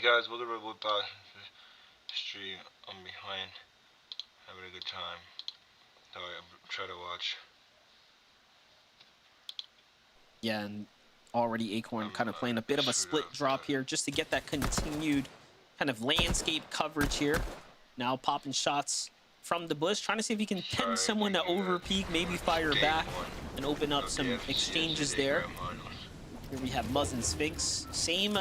guys, welcome to Whip Stream. I'm behind, having a good time. So I try to watch. Yeah, and already Acorn kind of playing a bit of a split drop here just to get that continued kind of landscape coverage here. Now popping shots from the bush, trying to see if he can pin someone to over peak, maybe fire back and open up some exchanges there. Here we have Muzz and Sphinx. Same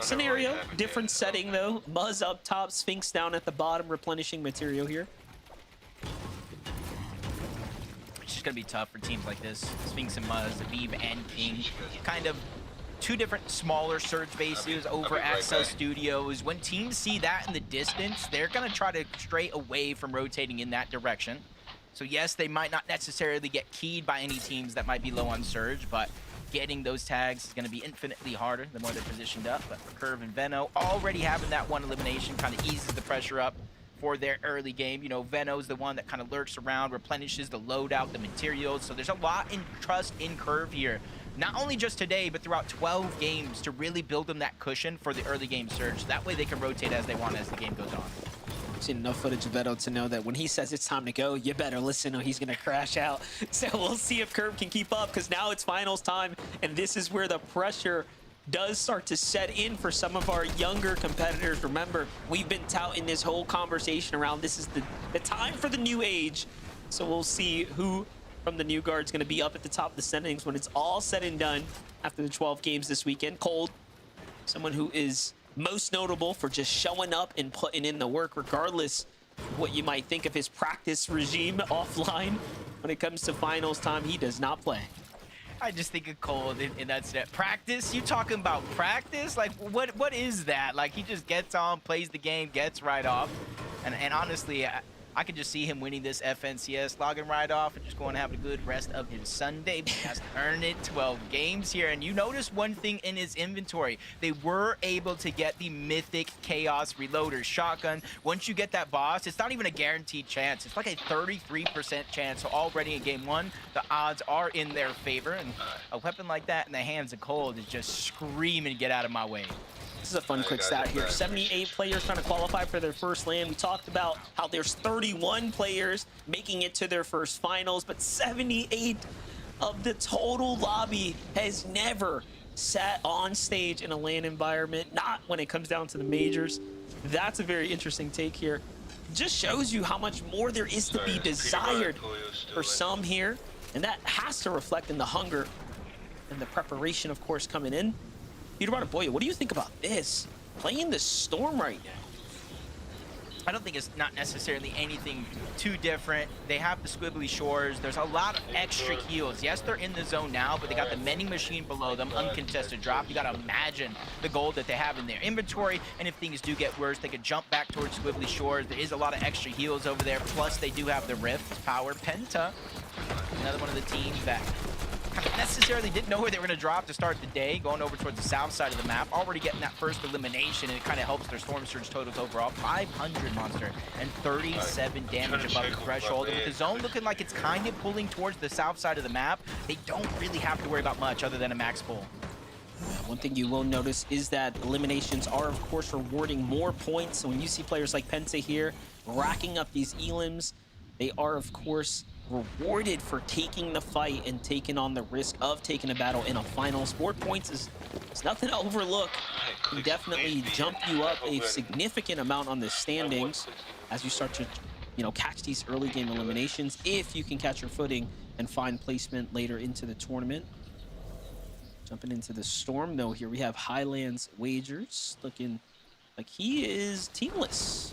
scenario, different setting though. Muzz up top, Sphinx down at the bottom, replenishing material here. It's just gonna be tough for teams like this. Sphinx and Muzz, Aviv and King, kind of two different smaller surge bases over at Sus Studios. When teams see that in the distance, they're gonna try to stray away from rotating in that direction. So yes, they might not necessarily get keyed by any teams that might be low on surge, but getting those tags is going to be infinitely harder the more they're positioned up. But for Curve and Veno, already having that one elimination kind of eases the pressure up for their early game. You know, Veno's the one that kind of lurks around, replenishes the loadout, the materials. So there's a lot in trust in Curve here. Not only just today, but throughout 12 games to really build them that cushion for the early game surge. That way they can rotate as they want as the game goes on. I've seen enough footage of Beto to know that when he says it's time to go, you better listen or he's going to crash out. So we'll see if Curve can keep up, because now it's finals time, and this is where the pressure does start to set in for some of our younger competitors. Remember, we've been touting this whole conversation around this is the time for the new age. So we'll see who from the new guard is going to be up at the top of the standings when it's all said and done after the 12 games this weekend. Cold, someone who is most notable for just showing up and putting in the work, regardless of what you might think of his practice regime offline. When it comes to finals time, he does not play. I just think of Cold in that set. Practice? You talking about practice? Like, what is that? Like, he just gets on, plays the game, gets right off. And honestly, I could just see him winning this FNCS, logging right off, and just going to have a good rest of his Sunday. He has to earn it, 12 games here. And you notice one thing in his inventory. They were able to get the Mythic Chaos Reloader shotgun. Once you get that boss, it's not even a guaranteed chance. It's like a 33% chance. So already in game one, the odds are in their favor. And a weapon like that in the hands of Cold is just screaming, get out of my way. This is a fun quick stat here. 78 players trying to qualify for their first LAN. We talked about how there's 31 players making it to their first finals, but 78 of the total lobby has never sat on stage in a LAN environment, not when it comes down to the majors. That's a very interesting take here. Just shows you how much more there is to be desired for some here, and that has to reflect in the hunger and the preparation, of course, coming in. Peter Boya, what do you think about this? Playing the Storm right now. I don't think it's not necessarily anything too different. They have the squiggly shores. There's a lot of extra heals. Yes, they're in the zone now, but they got the Mending Machine below them, uncontested drop. You gotta imagine the gold that they have in their inventory, and if things do get worse, they could jump back towards squiggly shores. There is a lot of extra heals over there, plus they do have the Rift Power. Penta, another one of the teams that necessarily didn't know where they were going to drop to start the day, going over towards the south side of the map, already getting that first elimination, and it kind of helps their Storm Surge totals overall. 500 monster and 37 damage above the threshold. And with the zone looking like it's kind of pulling towards the south side of the map, they don't really have to worry about much other than a max pull. One thing you will notice is that eliminations are, of course, rewarding more points. So when you see players like Penta here racking up these elims, they are, of course, rewarded for taking the fight and taking on the risk of taking a battle in a finals. 4 points is nothing to overlook. Can definitely jump you up a significant amount on the standings as you start to, catch these early game eliminations, if you can catch your footing and find placement later into the tournament. Jumping into the Storm, though, here we have Highlands Wagers looking like he is teamless.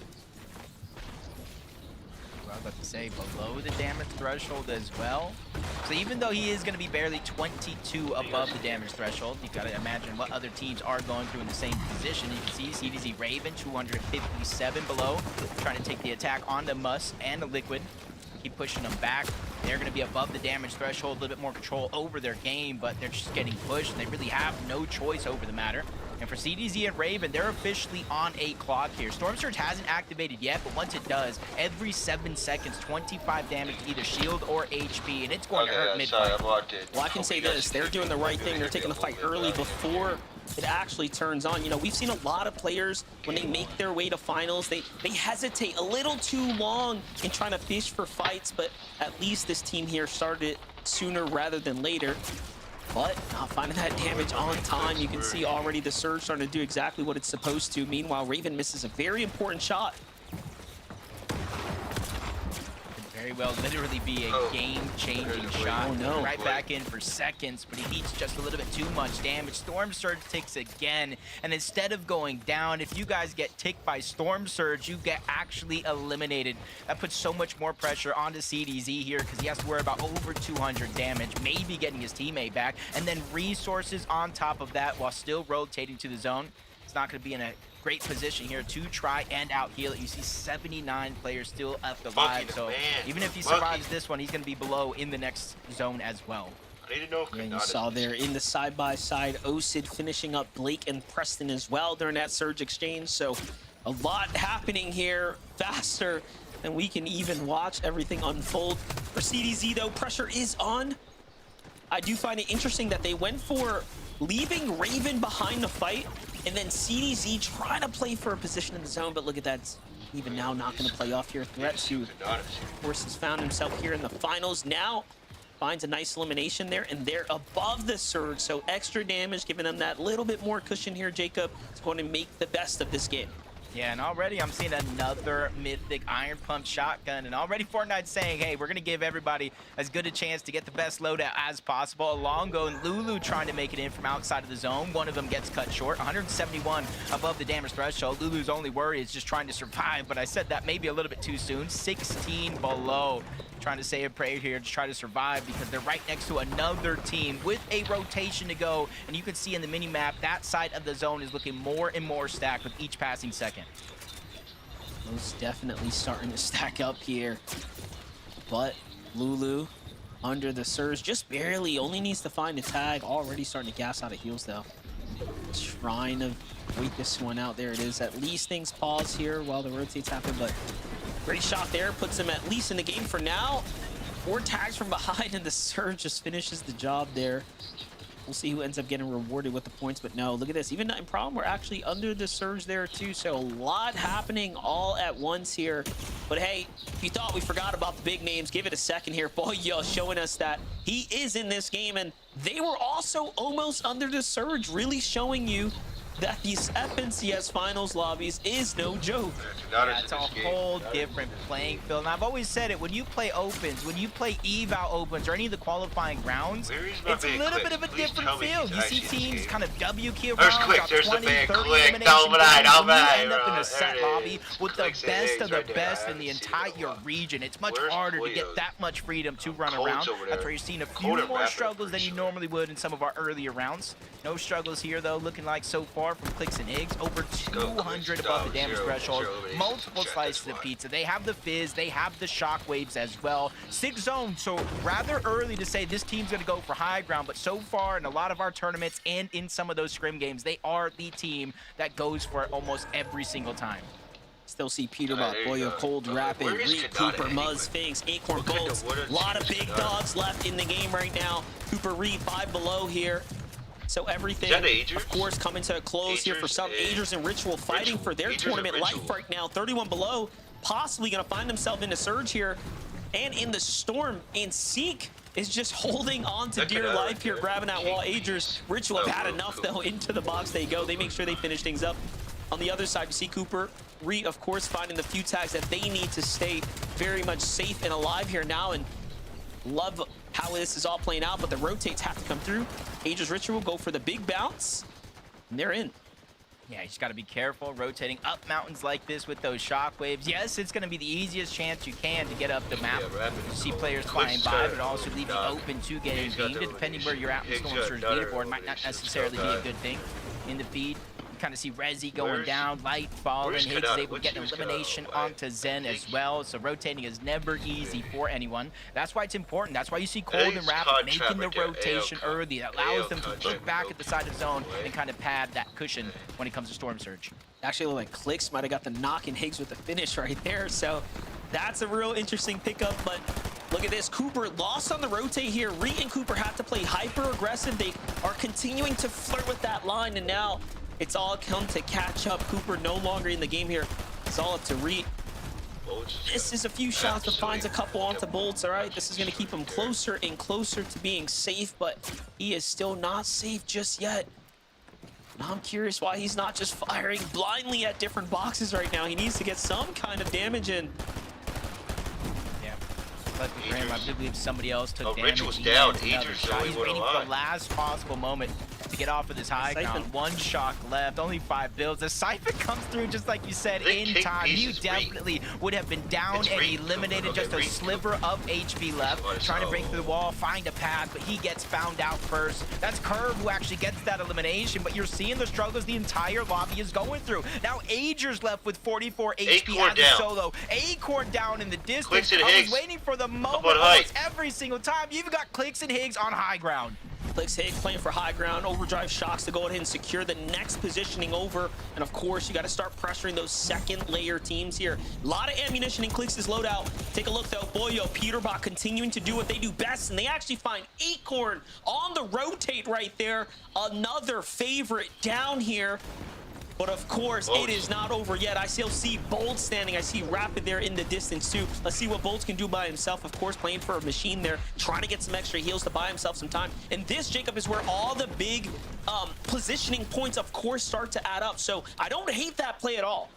I was about to say, below the damage threshold as well. So even though he is going to be barely 22 above the damage threshold, you got to imagine what other teams are going through in the same position. You can see CDZ Raven, 257 below, trying to take the attack onto Muss and the Liquid. Keep pushing them back. They're going to be above the damage threshold, a little bit more control over their game, but they're just getting pushed, and they really have no choice over the matter. And for CDZ and Raven, they're officially on a clock here. Storm Surge hasn't activated yet, but once it does, every 7 seconds, 25 damage to either shield or HP, and it's going to hurt mid-fight. I'm locked in. Well, I can say this, they're doing the right thing. They're taking the fight early before it actually turns on. You know, we've seen a lot of players, when they make their way to finals, they hesitate a little too long in trying to fish for fights, but at least this team here started it sooner rather than later. But not finding that damage on time. You can see already the Surge starting to do exactly what it's supposed to. Meanwhile, Raven misses a very important shot. Very well literally be a game-changing shot. Oh, no. Right back in for seconds, but he needs just a little bit too much damage. Storm Surge ticks again, and instead of going down, if you guys get ticked by Storm Surge, you get actually eliminated. That puts so much more pressure onto CDZ here because he has to worry about over 200 damage, maybe getting his teammate back, and then resources on top of that while still rotating to the zone. It's not going to be in a great position here to try and out heal it. You see 79 players still left alive, so even if he survives this one, he's going to be below in the next zone as well. I need to know if And you saw there in the side-by-side, Osid finishing up Blake and Preston as well during that Surge exchange. So a lot happening here, faster than we can even watch everything unfold. For CDZ though, pressure is on. I do find it interesting that they went for leaving Raven behind the fight, and then CDZ trying to play for a position in the zone, but look at that. It's even now not going to play off here. Threatsu, of course, has found himself here in the finals. Now finds a nice elimination there, and they're above the Surge, so extra damage, giving them that little bit more cushion here. Jacob is going to make the best of this game. Yeah, and already I'm seeing another mythic Iron Pump shotgun, and already Fortnite's saying, hey, we're going to give everybody as good a chance to get the best loadout as possible. Alongo and Lulu trying to make it in from outside of the zone. One of them gets cut short. 171 above the damage threshold. Lulu's only worry is just trying to survive, but I said that maybe a little bit too soon. 16 below. Trying to say a prayer here to try to survive because they're right next to another team with a rotation to go, and you can see in the mini map that side of the zone is looking more and more stacked with each passing second. Most definitely starting to stack up here, but Lulu under the Surge just barely, only needs to find a tag. Already starting to gas out of heals though, trying to wait this one out. There it is. At least things pause here while the rotates happen, but great shot there, puts him at least in the game for now. 4 tags from behind, and the Surge just finishes the job there. We'll see who ends up getting rewarded with the points, but no, look at this. Even in Problem, we're actually under the Surge there too, so a lot happening all at once here. But hey, if you thought we forgot about the big names, give it a second here. Boyo showing us that he is in this game, and they were also almost under the Surge, really showing you that these FNCS finals lobbies is no joke. Yeah, it's a whole different playing field. And I've always said it, when you play opens, when you play eval opens or any of the qualifying rounds, it's a little bit of a different field. You see teams kind of W-key around, drop 20, 30 eliminations, end up in a set lobby with the best of the best in the entire region. It's much harder to get that much freedom to run around. That's where you're seeing a few more struggles than you normally would in some of our earlier rounds. No struggles here though, looking like so far from Clicks and Iggs, over 200 above the damage threshold, multiple slices of pizza. They have the fizz, they have the shockwaves as well. 6 zone, so rather early to say this team's gonna go for high ground, but so far in a lot of our tournaments and in some of those scrim games, they are the team that goes for it almost every single time. Still see Peterbot, Boyo, Cold, Rapid, Reed, Cooper, Muzz, Finks, Acorn, Bolts. A lot of big dogs left in the game right now. Cooper, Reed, 5 below here. So everything, of course, coming to a close here for some. Agers and Ritual fighting for their tournament life right now. 31 below, possibly going to find themselves in the Surge here and in the Storm. And Seek is just holding on to dear life here, grabbing that wall. Agers, Ritual have had enough, though. Into the box they go. They make sure they finish things up. On the other side, you see Cooper, Reed, of course, finding the few tags that they need to stay very much safe and alive here now. And love how this is all playing out, but the rotates have to come through. Aegis Ritual go for the big bounce, and they're in. Yeah, you just got to be careful rotating up mountains like this with those shockwaves. Yes, it's going to be the easiest chance you can to get up the map. You see players flying by, but also leave you open to getting beamed. Depending where you're at in the Storm Surge leaderboard, might not necessarily be a good thing in the feed. kind of see Rezi going Where's- down, Light falling, where's Higgs is Kadada? able to What's get an yours, Kadada? elimination Why? onto Zen as Higgs? well. So rotating is never easy for anyone. That's why it's important. That's why you see Cold and Higgs Rapid caught making trap the right there. rotation AO early. That caught- allows AO them to caught look trap. back at the side of zone Way. and kind of pad that cushion when it comes to Storm Surge. Actually, looked like Clicks might have got the knock and Higgs with the finish right there. So that's a real interesting pickup. But look at this. Cooper lost on the rotate here. Reet and Cooper have to play hyper aggressive. They are continuing to flirt with that line. And now it's all come to catch up. Cooper no longer in the game here. It's all up to Reet. This is a few shots, but finds a couple onto Bolts. All right, this is going to keep him closer and closer to being safe, but he is still not safe just yet. And I'm curious why he's not just firing blindly at different boxes right now. He needs to get some kind of damage in. Yeah. But for him, I do believe somebody else took Oh, damage. Rich was He down. lands another Aegis shot. really He's would've waiting for lied. the last possible moment to get off of this high Siphon. ground. One shock left, only 5 builds. The Siphon comes through just like you said They in kick time. You pieces, definitely would have been down It's and Reed. eliminated Okay, just a Reed. sliver of HP left. What is Trying to up? break through the wall, find a path, but he gets found out first. That's Curve who actually gets that elimination, but you're seeing the struggles the entire lobby is going through. Now Ager's left with 44 HP Acorn as a down. solo. Acorn down in the distance. Clicks and I was Higgs. waiting for the moment about almost height? every single time. You've got Clicks and Higgs on high ground. Clicks Higgs playing for high ground, overdrive shocks to go ahead and secure the next positioning over. And of course, you got to start pressuring those second layer teams here. A lot of ammunition in Clicks' loadout. Take a look though, Boyo, Peterbot continuing to do what they do best, and they actually find Acorn on the rotate right there. Another favorite down here. But of course, it is not over yet. I still see Bolt standing. I see Rapid there in the distance too. Let's see what Bolt can do by himself. Of course, playing for a machine there, trying to get some extra heals to buy himself some time. And this, Jacob, is where all the big positioning points, of course, start to add up. So I don't hate that play at all.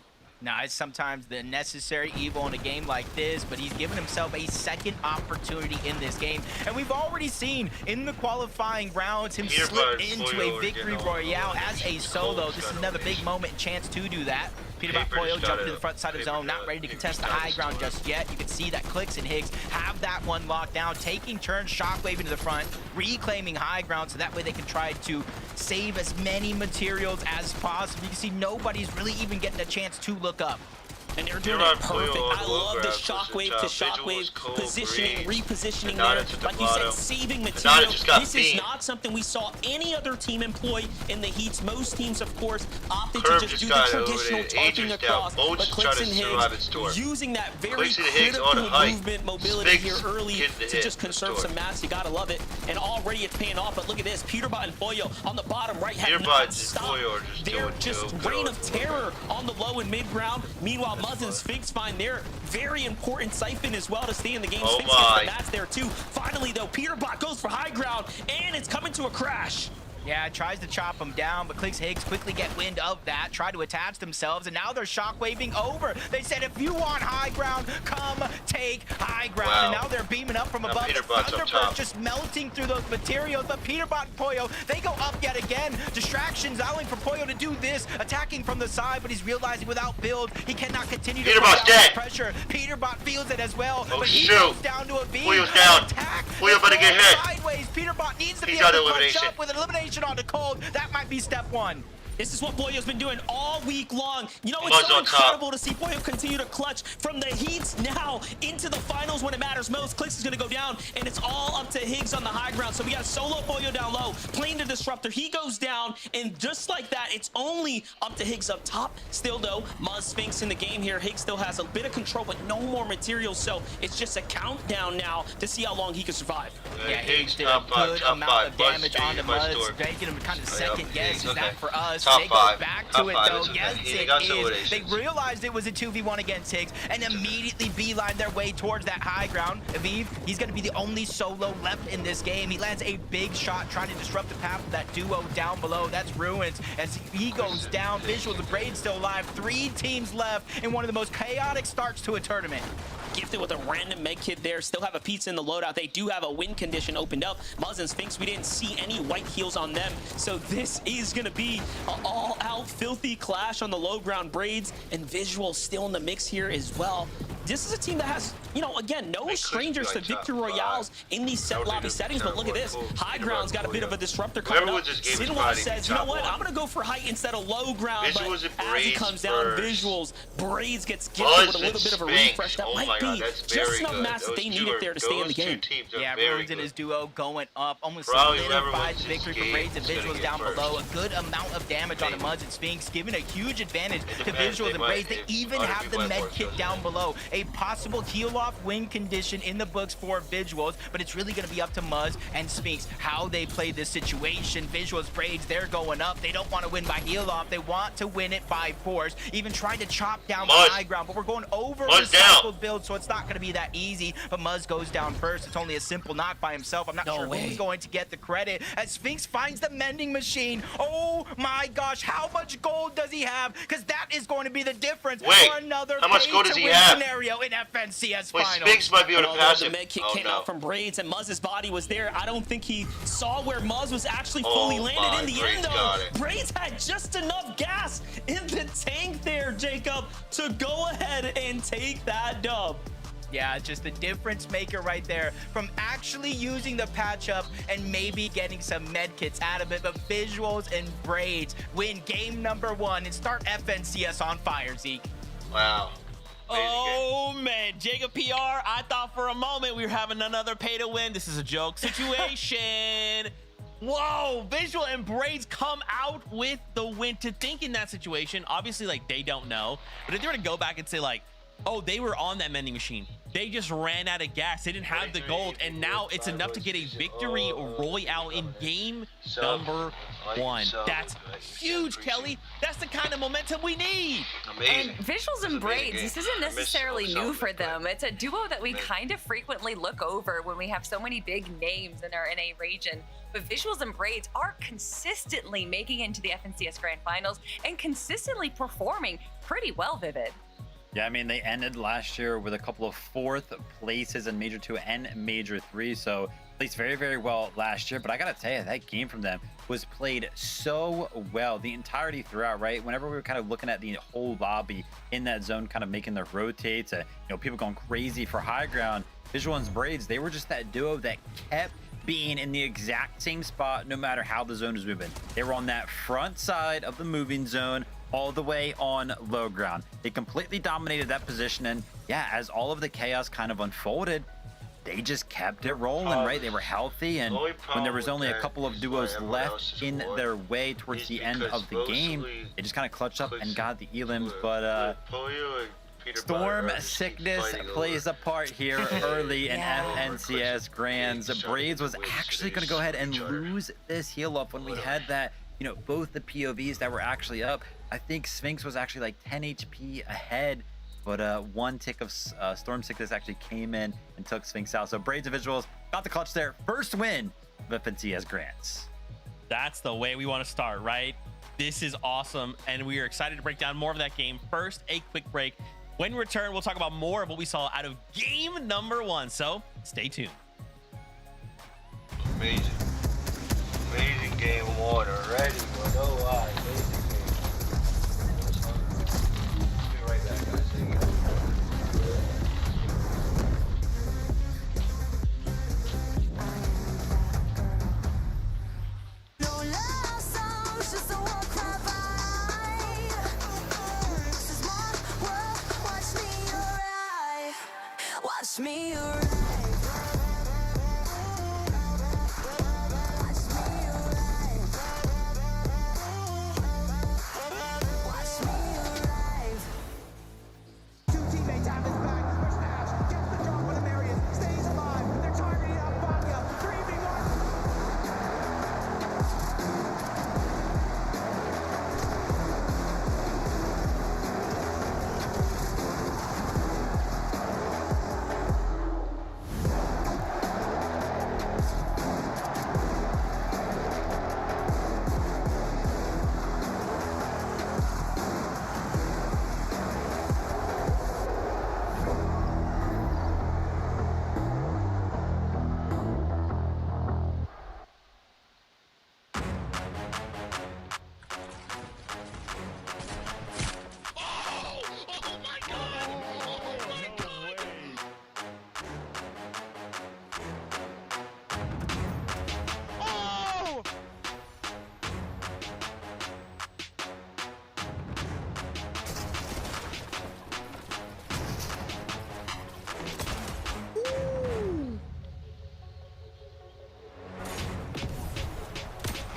Now, it's sometimes the necessary evil in a game like this, but he's given himself a second opportunity in this game. And we've already seen in the qualifying rounds him slip into a victory royale as a solo. This is another big moment and chance to do that. Peterbot Boyo jumping to the front side of zone, not ready to contest the high ground just yet. You can see that Clicks and Higgs have that one locked down, taking turns, shockwave into the front, reclaiming high ground so that way they can try to save as many materials as possible. You can see nobody's really even getting a chance to look up. And they're doing it perfect. I love the shockwave to shockwave positioning, repositioning there. Like you said, saving material. This is not something we saw any other team employ in the heats. Most teams, of course, opted to just do the traditional tarping across. But Clicks and Higgs using that very critical movement mobility here early to just conserve some mats. You gotta love it. And already it's paying off. But look at this, Peterbot and Boyo on the bottom right have not stopped. They're just reign of terror on the low and mid ground. Meanwhile, Muzz and Sphinx find their very important Siphon as well to stay in the game. Sphinx gets the mats there too. Finally though, Peterbot goes for high ground and it's coming to a crash. Yeah, tries to chop him down, but Clicks Higgs quickly get wind of that, try to attach themselves, and now they're shockwaving over. They said, if you want high ground, come take high ground. And now they're beaming up from above. Thunderbird just melting through those materials, but Peterbot and Poyo, they go up yet again. Distractions allowing for Poyo to do this, attacking from the side, but he's realizing without build, he cannot continue to put down pressure. Peterbot feels it as well, but he goes down to a beam. Poyo's down. Poyo better get hit. Sideways. Peterbot needs to be able to punch up with an elimination onto Cold. That might be step one. This is what Boyo's been doing all week long. You know, it's so incredible to see Boyo continue to clutch from the heats now into the finals when it matters most. Clicks is going to go down, and it's all up to Higgs on the high ground. So we got solo Boyo down low, playing the Disruptor. He goes down, and just like that, it's only up to Higgs up top. Still, though, Muzz Sphinx in the game here. Higgs still has a bit of control, but no more materials, so it's just a countdown now to see how long he can survive. Yeah, Higgs did a good amount of damage on the Muzz, making him kind of second guess. Is that for us? They go back to it though. Yes, it is. They realized it was a 2v1 against Higgs and immediately beeline their way towards that high ground. Aviv, he's going to be the only solo left in this game. He lands a big shot trying to disrupt the path of that duo down below. That's Ruins as he goes down. Visuals of Braid still alive. 3 teams left in one of the most chaotic starts to a tournament. Gifted with a random med kit there. Still have a pizza in the loadout. They do have a win condition opened up. Muzz and Sphinx, we didn't see any white heals on them. So this is going to be an all-out filthy clash on the low ground. Braids and Visual still in the mix here as well. this is a team that has, you know, again, no They strangers to could be like victory top royales five. in these set That would lobby be settings, but look at this. cool. High ground's got a bit of a disruptor Whoever coming up. wins this game is Sinwa probably says, you know top what, one. I'm gonna go for height instead of low ground, Visuals but and as he Braids comes down, first. visuals, Braids gets gifted Buzz with a little bit of a and refresh. That Spinks. Oh might my God, be that's just very enough good. match that Those they two needed are- there to stay in the those two game. teams are Yeah, very Braids and good. his duo going up, almost Probably whoever solidified wins the this victory for game Braids and is gonna Visuals get down first. below. A good amount of damage on the Maybe. Muds and Sphinx, giving a huge advantage to depends. Visuals They and might- Braids. They if even other have the people have med more kit skills down than below. A possible heal-off win condition in the books for Visuals, but it's really going to be up to Muzz and Sphinx how they play this situation. Visuals, Braids, they're going up. They don't want to win by heal-off. They want to win it by force. Even trying to chop down the Muzz. high ground, but we're going over Muzz recycled down. build, so it's not going to be that easy. But Muzz goes down first. It's only a simple knock by himself. I'm not No sure way. who's going to get the credit as Sphinx finds the mending machine. Oh my gosh, how much gold does he have? Because that is going to be the difference Wait, for another how much gold does he pay-to-win have? scenario in FNCS Wait, finals. Spinks might be able And to although pass the him. med kit Oh, came no. out from Braids and Muzz's body was there, I don't think he saw where Muzz was actually Oh fully landed my, in the Braids end though. got it. Braids had just enough gas in the tank there, Jacob, to go ahead and take that dub. Yeah, just the difference maker right there from actually using the patch up and maybe getting some med kits out of it. But Visuals and Braids win game number 1 and start FNCS on fire, Zeke. Wow. Amazing game. Oh man, Jacob PR, I thought for a moment we were having another pay to win. This is a joke situation. Whoa, Visual and Braids come out with the win. To think in that situation, obviously like they don't know, but if they were to go back and say like, oh, they were on that mending machine, they just ran out of gas, they didn't have the gold, and now it's enough to get a victory royale in game number 1. That's huge, Kelly. That's the kind of momentum we need. Amazing. And Visuals and Braids, this isn't necessarily new for them. It's a duo that we kind of frequently look over when we have so many big names in our NA region. But Visuals and Braids are consistently making it into the FNCS Grand Finals and consistently performing pretty well, Vivid. Yeah, I mean, they ended last year with a couple of 4th places in Major 2 and Major 3, so placed very, very well last year. But I gotta tell you, that game from them was played so well the entirety throughout, right? Whenever we were kind of looking at the whole lobby in that zone, kind of making their rotates, people going crazy for high ground, Visual and Braids, they were just that duo that kept being in the exact same spot no matter how the zone is moving. They were on that front side of the moving zone, all the way on low ground. They completely dominated that position, and yeah, as all of the chaos kind of unfolded, they just kept it rolling, right? They were healthy, and when there was only a couple of duos left in their way towards the end of the game, they just kind of clutched up and got the elims. But Storm Sickness plays a part here early in FNCS Grands. Braids was actually going to go ahead and lose this heal up when we had that, both the POVs that were actually up. I think Sphinx was actually like 10 HP ahead, but one tick of Storm Sickness actually came in and took Sphinx out. So Braids and Visuals got the clutch there. First win of FNCS Grants. That's the way we want to start, right? This is awesome, and we are excited to break down more of that game. First, a quick break. When we return, we'll talk about more of what we saw out of game number 1, so stay tuned. Amazing. Amazing game 1 already, bro. No lie. Amazing game. Be right back, guys. See you. Watch me arrive.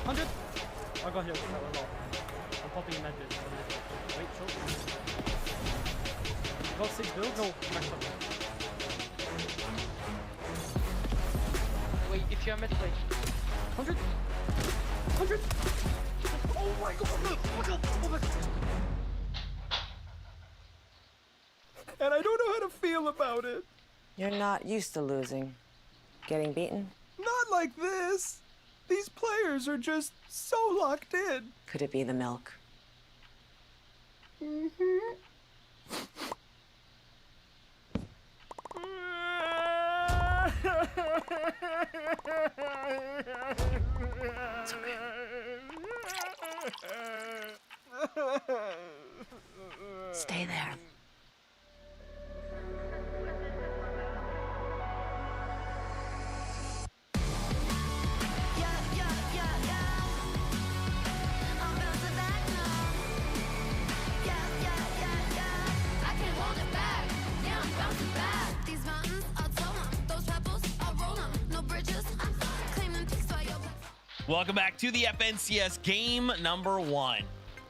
100. I got here. I'm popping in that bit. Wait, short. Got 6 builds. No, max up. Wait, if you're mid, wait. 100. 100. Oh my god. Oh my god. Oh my god. And I don't know how to feel about it. You're not used to losing. Getting beaten? Not like this. These players are just so locked in. Could it be the milk? Stay there. Welcome back to the FNCS game number 1.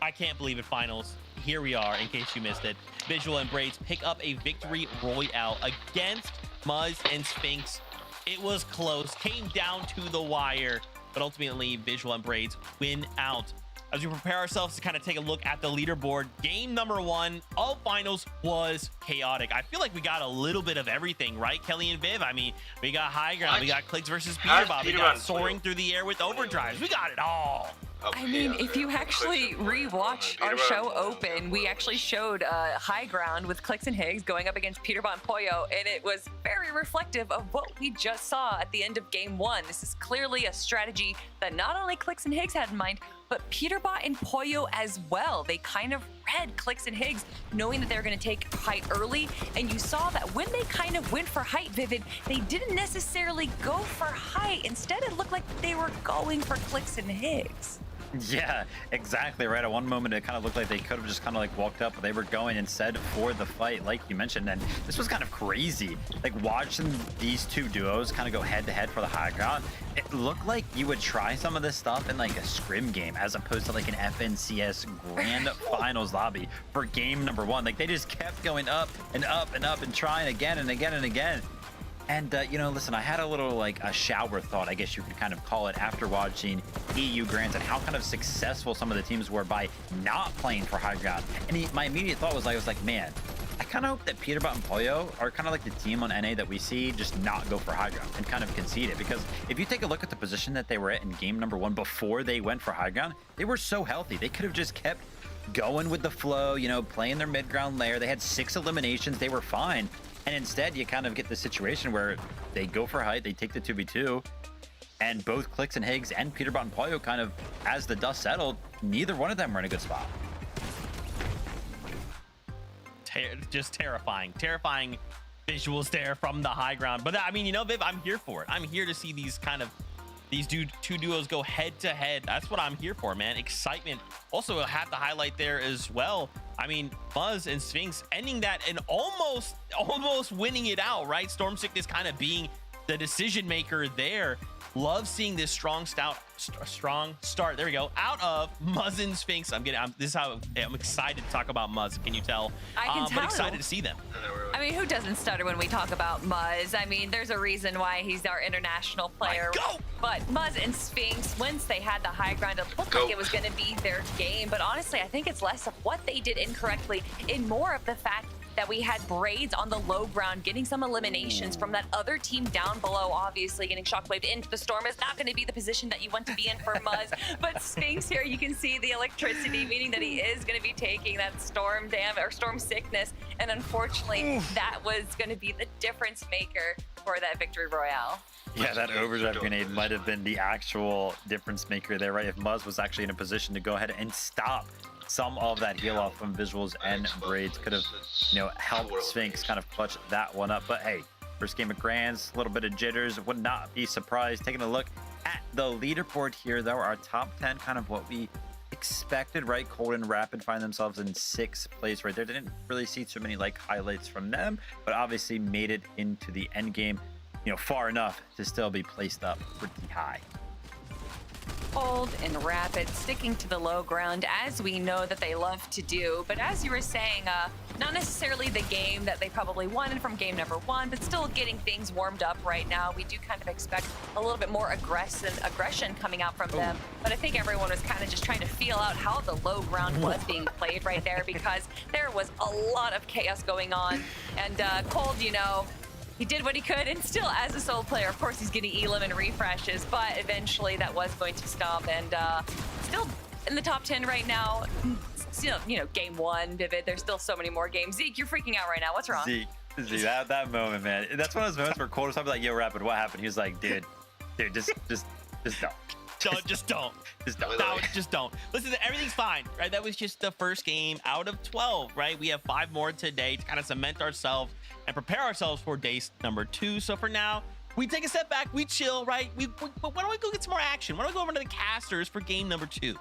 I can't believe it, finals. Here we are, in case you missed it. Visual and Braids pick up a victory royale against Muzz and Spinx. It was close, came down to the wire, but ultimately Visual and Braids win out. As we prepare ourselves to kind of take a look at the leaderboard, game number 1 of finals was chaotic. I feel like we got a little bit of everything, right, Kelly and Viv? I mean, we got high ground, we got Clicks versus Peterbot, we got soaring through the air with overdrives. We got it all. I mean, if you actually rewatch our show open, we actually showed high ground with Clicks and Higgs going up against Peterbot and Pollo, and it was very reflective of what we just saw at the end of game 1. This is clearly a strategy that not only Clicks and Higgs had in mind, but Peterbot and Pollo as well. They kind of read Clicks and Higgs, knowing that they were going to take height early, and you saw that when they kind of went for height, Vivid, they didn't necessarily go for height. Instead, it looked like they were going for Clicks and Higgs. Yeah, exactly right. At one moment, it kind of looked like they could have just kind of like walked up, but they were going instead for the fight, like you mentioned. And this was kind of crazy. Like watching these two duos kind of go head to head for the high ground. It looked like you would try some of this stuff in like a scrim game as opposed to like an FNCS grand finals lobby for game number 1. Like they just kept going up and up and up and trying again and again and again. And, you know, listen, I had a little, like, a shower thought, I guess you could kind of call it, after watching EU Grands and how kind of successful some of the teams were by not playing for high ground. And my immediate thought was, I was like, man, I kind of hope that Peterbot and Pollo are kind of like the team on NA that we see just not go for high ground and kind of concede it. Because if you take a look at the position that they were at in game number 1 before they went for high ground, they were so healthy. They could have just kept going with the flow, you know, playing their mid-ground layer. They had 6 eliminations. They were fine. And instead, you kind of get the situation where they go for height, they take the 2v2, and both Clicks and Higgs and Peterbot and Pollo kind of, as the dust settled, neither one of them were in a good spot. Just terrifying visuals there from the high ground. But I mean, you know, Viv, I'm here for it. I'm here to see these two duos go head to head. That's what I'm here for, man. Excitement. Also, I have to highlight there as well. I mean, Muzz and Spinx ending that and almost winning it out, right? Storm Sickness kind of being the decision maker there. Love seeing this strong start. There we go. Out of Muzz and Spinx. This is how I'm excited to talk about Muzz. Can you tell? I can tell. But excited to see them. I mean, who doesn't stutter when we talk about Muzz? I mean, there's a reason why he's our international player. Go! But Muzz and Spinx, once they had the high ground, it looked like it was going to be their game. But honestly, I think it's less of what they did incorrectly and more of the fact that we had Braids on the low ground, getting some eliminations from that other team down below, obviously getting shockwaved into the storm is not going to be the position that you want to be in for Muzz. But Spinx here, you can see the electricity, meaning that he is going to be taking that storm sickness. And unfortunately, that was going to be the difference maker for that victory royale. Yeah, that overdrive grenade might have been the actual difference maker there, right? If Muzz was actually in a position to go ahead and stop some of that heal off from Visuals and Braids, could have, you know, helped Spinx kind of clutch that one up. But hey, first game of Grands, a little bit of jitters, would not be surprised. Taking a look at the leaderboard here, though, our top 10, kind of what we expected, right? Cold and Rapid find themselves in 6th place right there. Didn't really see too many like highlights from them, but obviously made it into the end game, you know, far enough to still be placed up pretty high. Cold and Rapid sticking to the low ground, as we know that they love to do. But as you were saying, not necessarily the game that they probably wanted from game number 1, but still getting things warmed up right now. We do kind of expect a little bit more aggression coming out from them. But I think everyone was kind of just trying to feel out how the low ground was being played right there, because there was a lot of chaos going on. And Cold, you know, he did what he could, and still, as a solo player, of course, he's getting elim and refreshes, but eventually that was going to stop, and still in the top 10 right now. Still, you know, game 1, Vivid, there's still so many more games. Zeke, you're freaking out right now. What's wrong? Zeke, that moment, man. That's one of those moments where Cold was probably like, yo, Rapid, what happened? He was like, dude, just don't. Just don't. Just don't. No, just don't. Listen, everything's fine, right? That was just the first game out of 12, right? We have 5 more today to kind of cement ourselves and prepare ourselves for day number 2. So for now, we take a step back, we chill, right? But why don't we go get some more action? Why don't we go over to the casters for game number 2?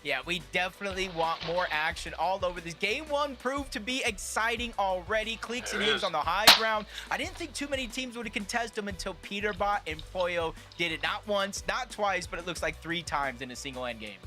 Yeah, we definitely want more action all over this. Game 1 proved to be exciting already. Cliques and Higgs on the high ground. I didn't think too many teams would contest them until Peterbot and Poyo did it not once, not twice, but it looks like 3 times in a single end game.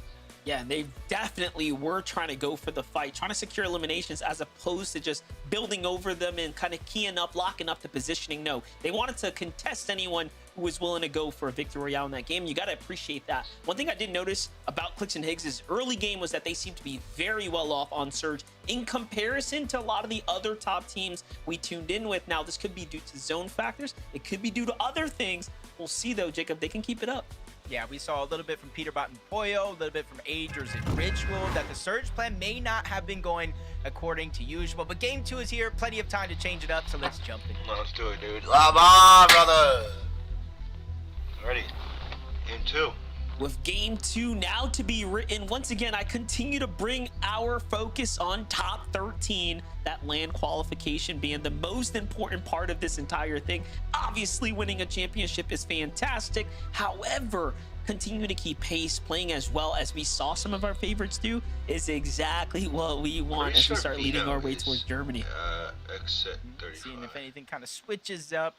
Yeah, and they definitely were trying to go for the fight, trying to secure eliminations as opposed to just building over them and kind of keying up, locking up the positioning. No, they wanted to contest anyone who was willing to go for a victory royale in that game. You got to appreciate that. One thing I did notice about Cliques and Higgs' early game was that they seemed to be very well off on Surge in comparison to a lot of the other top teams we tuned in with. Now, this could be due to zone factors. It could be due to other things. We'll see, though, Jacob. They can keep it up. Yeah, we saw a little bit from Peterbot and Poyo, a little bit from Agers and Ritual, that the Surge plan may not have been going according to usual. But game 2 is here, plenty of time to change it up, so let's jump in. Let's do it, dude. Come on, brother. Ready. Game 2. With game 2 now to be written, once again, I continue to bring our focus on top 13, that land qualification being the most important part of this entire thing. Obviously, winning a championship is fantastic. However, continue to keep pace, playing as well as we saw some of our favorites do, is exactly what we want as we start leading our way towards Germany. Exit 35. Seeing if anything kind of switches up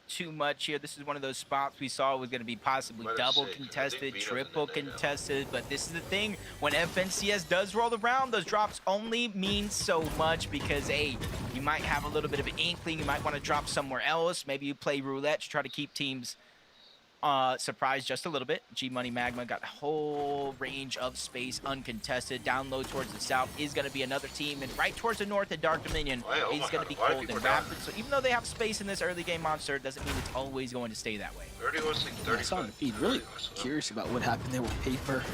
too much here. This is one of those spots we saw was going to be possibly double contested, triple contested, but this is the thing, when FNCS does roll around, those drops only mean so much because, hey, you might have a little bit of an inkling, you might want to drop somewhere else, maybe you play roulette to try to keep teams surprised just a little bit. G-Money Magma got a whole range of space uncontested. Down low towards the south is going to be another team, and right towards the north at Dark Dominion is going to be Cold and Rapid. So even though they have space in this early game monster, it doesn't mean it's always going to stay that way. 30 I saw on the feed. Really curious about what happened there with Paper.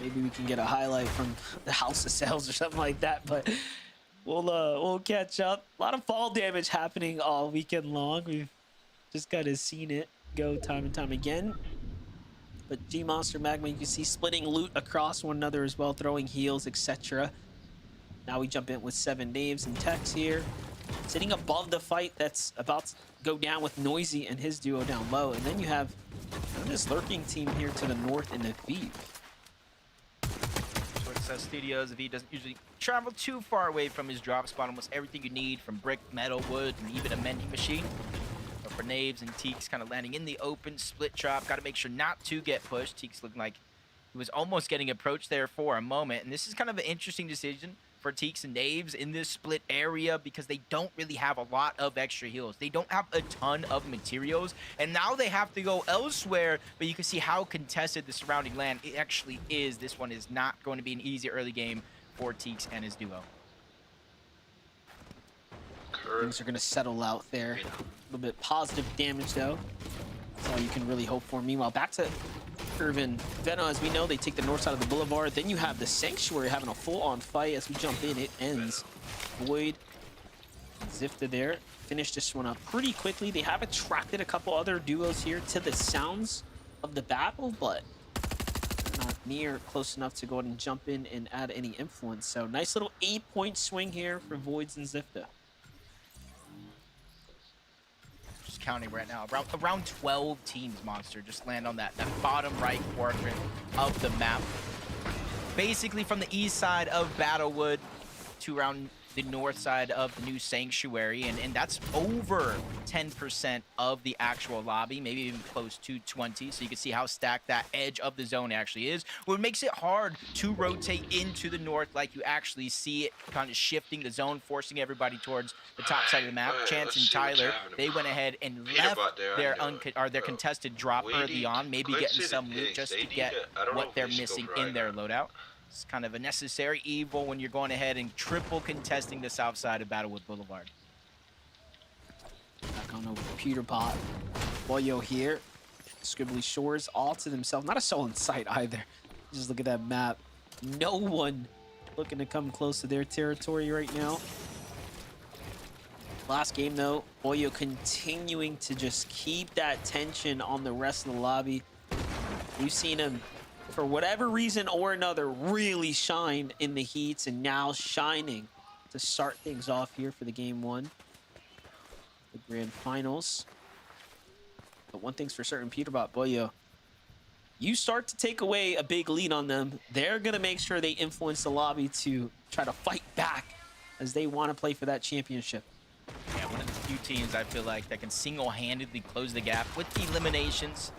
Maybe we can get a highlight from the House of Sales or something like that, but we'll catch up. A lot of fall damage happening all weekend long. We've just kind of seen it go time and time again. But G-Monster Magma, you can see splitting loot across one another as well, throwing heals, etc. Now we jump in with 7 Naves and Tex here, sitting above the fight that's about to go down with Noisy and his duo down low. And then you have this lurking team here to the north in the Aviv. Towards Studios, Aviv doesn't usually travel too far away from his drop spot. Almost everything you need, from brick, metal, wood, and even a mending machine. For Naves and Teeks kind of landing in the open, split drop. Got to make sure not to get pushed. Teeks looking like he was almost getting approached there for a moment. And this is kind of an interesting decision for Teeks and Naves in this split area because they don't really have a lot of extra heals. They don't have a ton of materials. And now they have to go elsewhere. But you can see how contested the surrounding land it actually is. This one is not going to be an easy early game for Teeks and his duo. Things are going to settle out there. A little bit positive damage, though. That's all you can really hope for. Meanwhile, back to Irvin Veno. As we know, they take the north side of the boulevard. Then you have the Sanctuary having a full-on fight. As we jump in, it ends. Void and Zifta there finish this one up pretty quickly. They have attracted a couple other duos here to the sounds of the battle, but not near close enough to go ahead and jump in and add any influence. So nice little 8-point swing here for Voids and Zifta. Counting right now, around 12 teams, Monster, just land on that bottom right quadrant of the map. Basically from the east side of Battlewood to around the north side of the new sanctuary, and that's over 10% of the actual lobby, maybe even close to 20. So you can see how stacked that edge of the zone actually is, what makes it hard to rotate into the north like you actually see it kind of shifting the zone, forcing everybody towards the top side of the map. Chance and Tyler, they went ahead and left their contested drop early on, maybe getting some loot just to get what they're missing in their loadout. It's kind of a necessary evil when you're going ahead and triple contesting the south side of Battlewood Boulevard. Back on over Peter Pot. Boyo here. Scribbly Shores all to themselves. Not a soul in sight either. Just look at that map. No one looking to come close to their territory right now. Last game though, Boyo continuing to just keep that tension on the rest of the lobby. We've seen him, for whatever reason or another, really shine in the heats, and now shining to start things off here for the game one, the grand finals. But one thing's for certain, Peterbot, Boyo, you start to take away a big lead on them, they're gonna make sure they influence the lobby to try to fight back as they want to play for that championship. Yeah, one of the few teams I feel like that can single-handedly close the gap with the eliminations.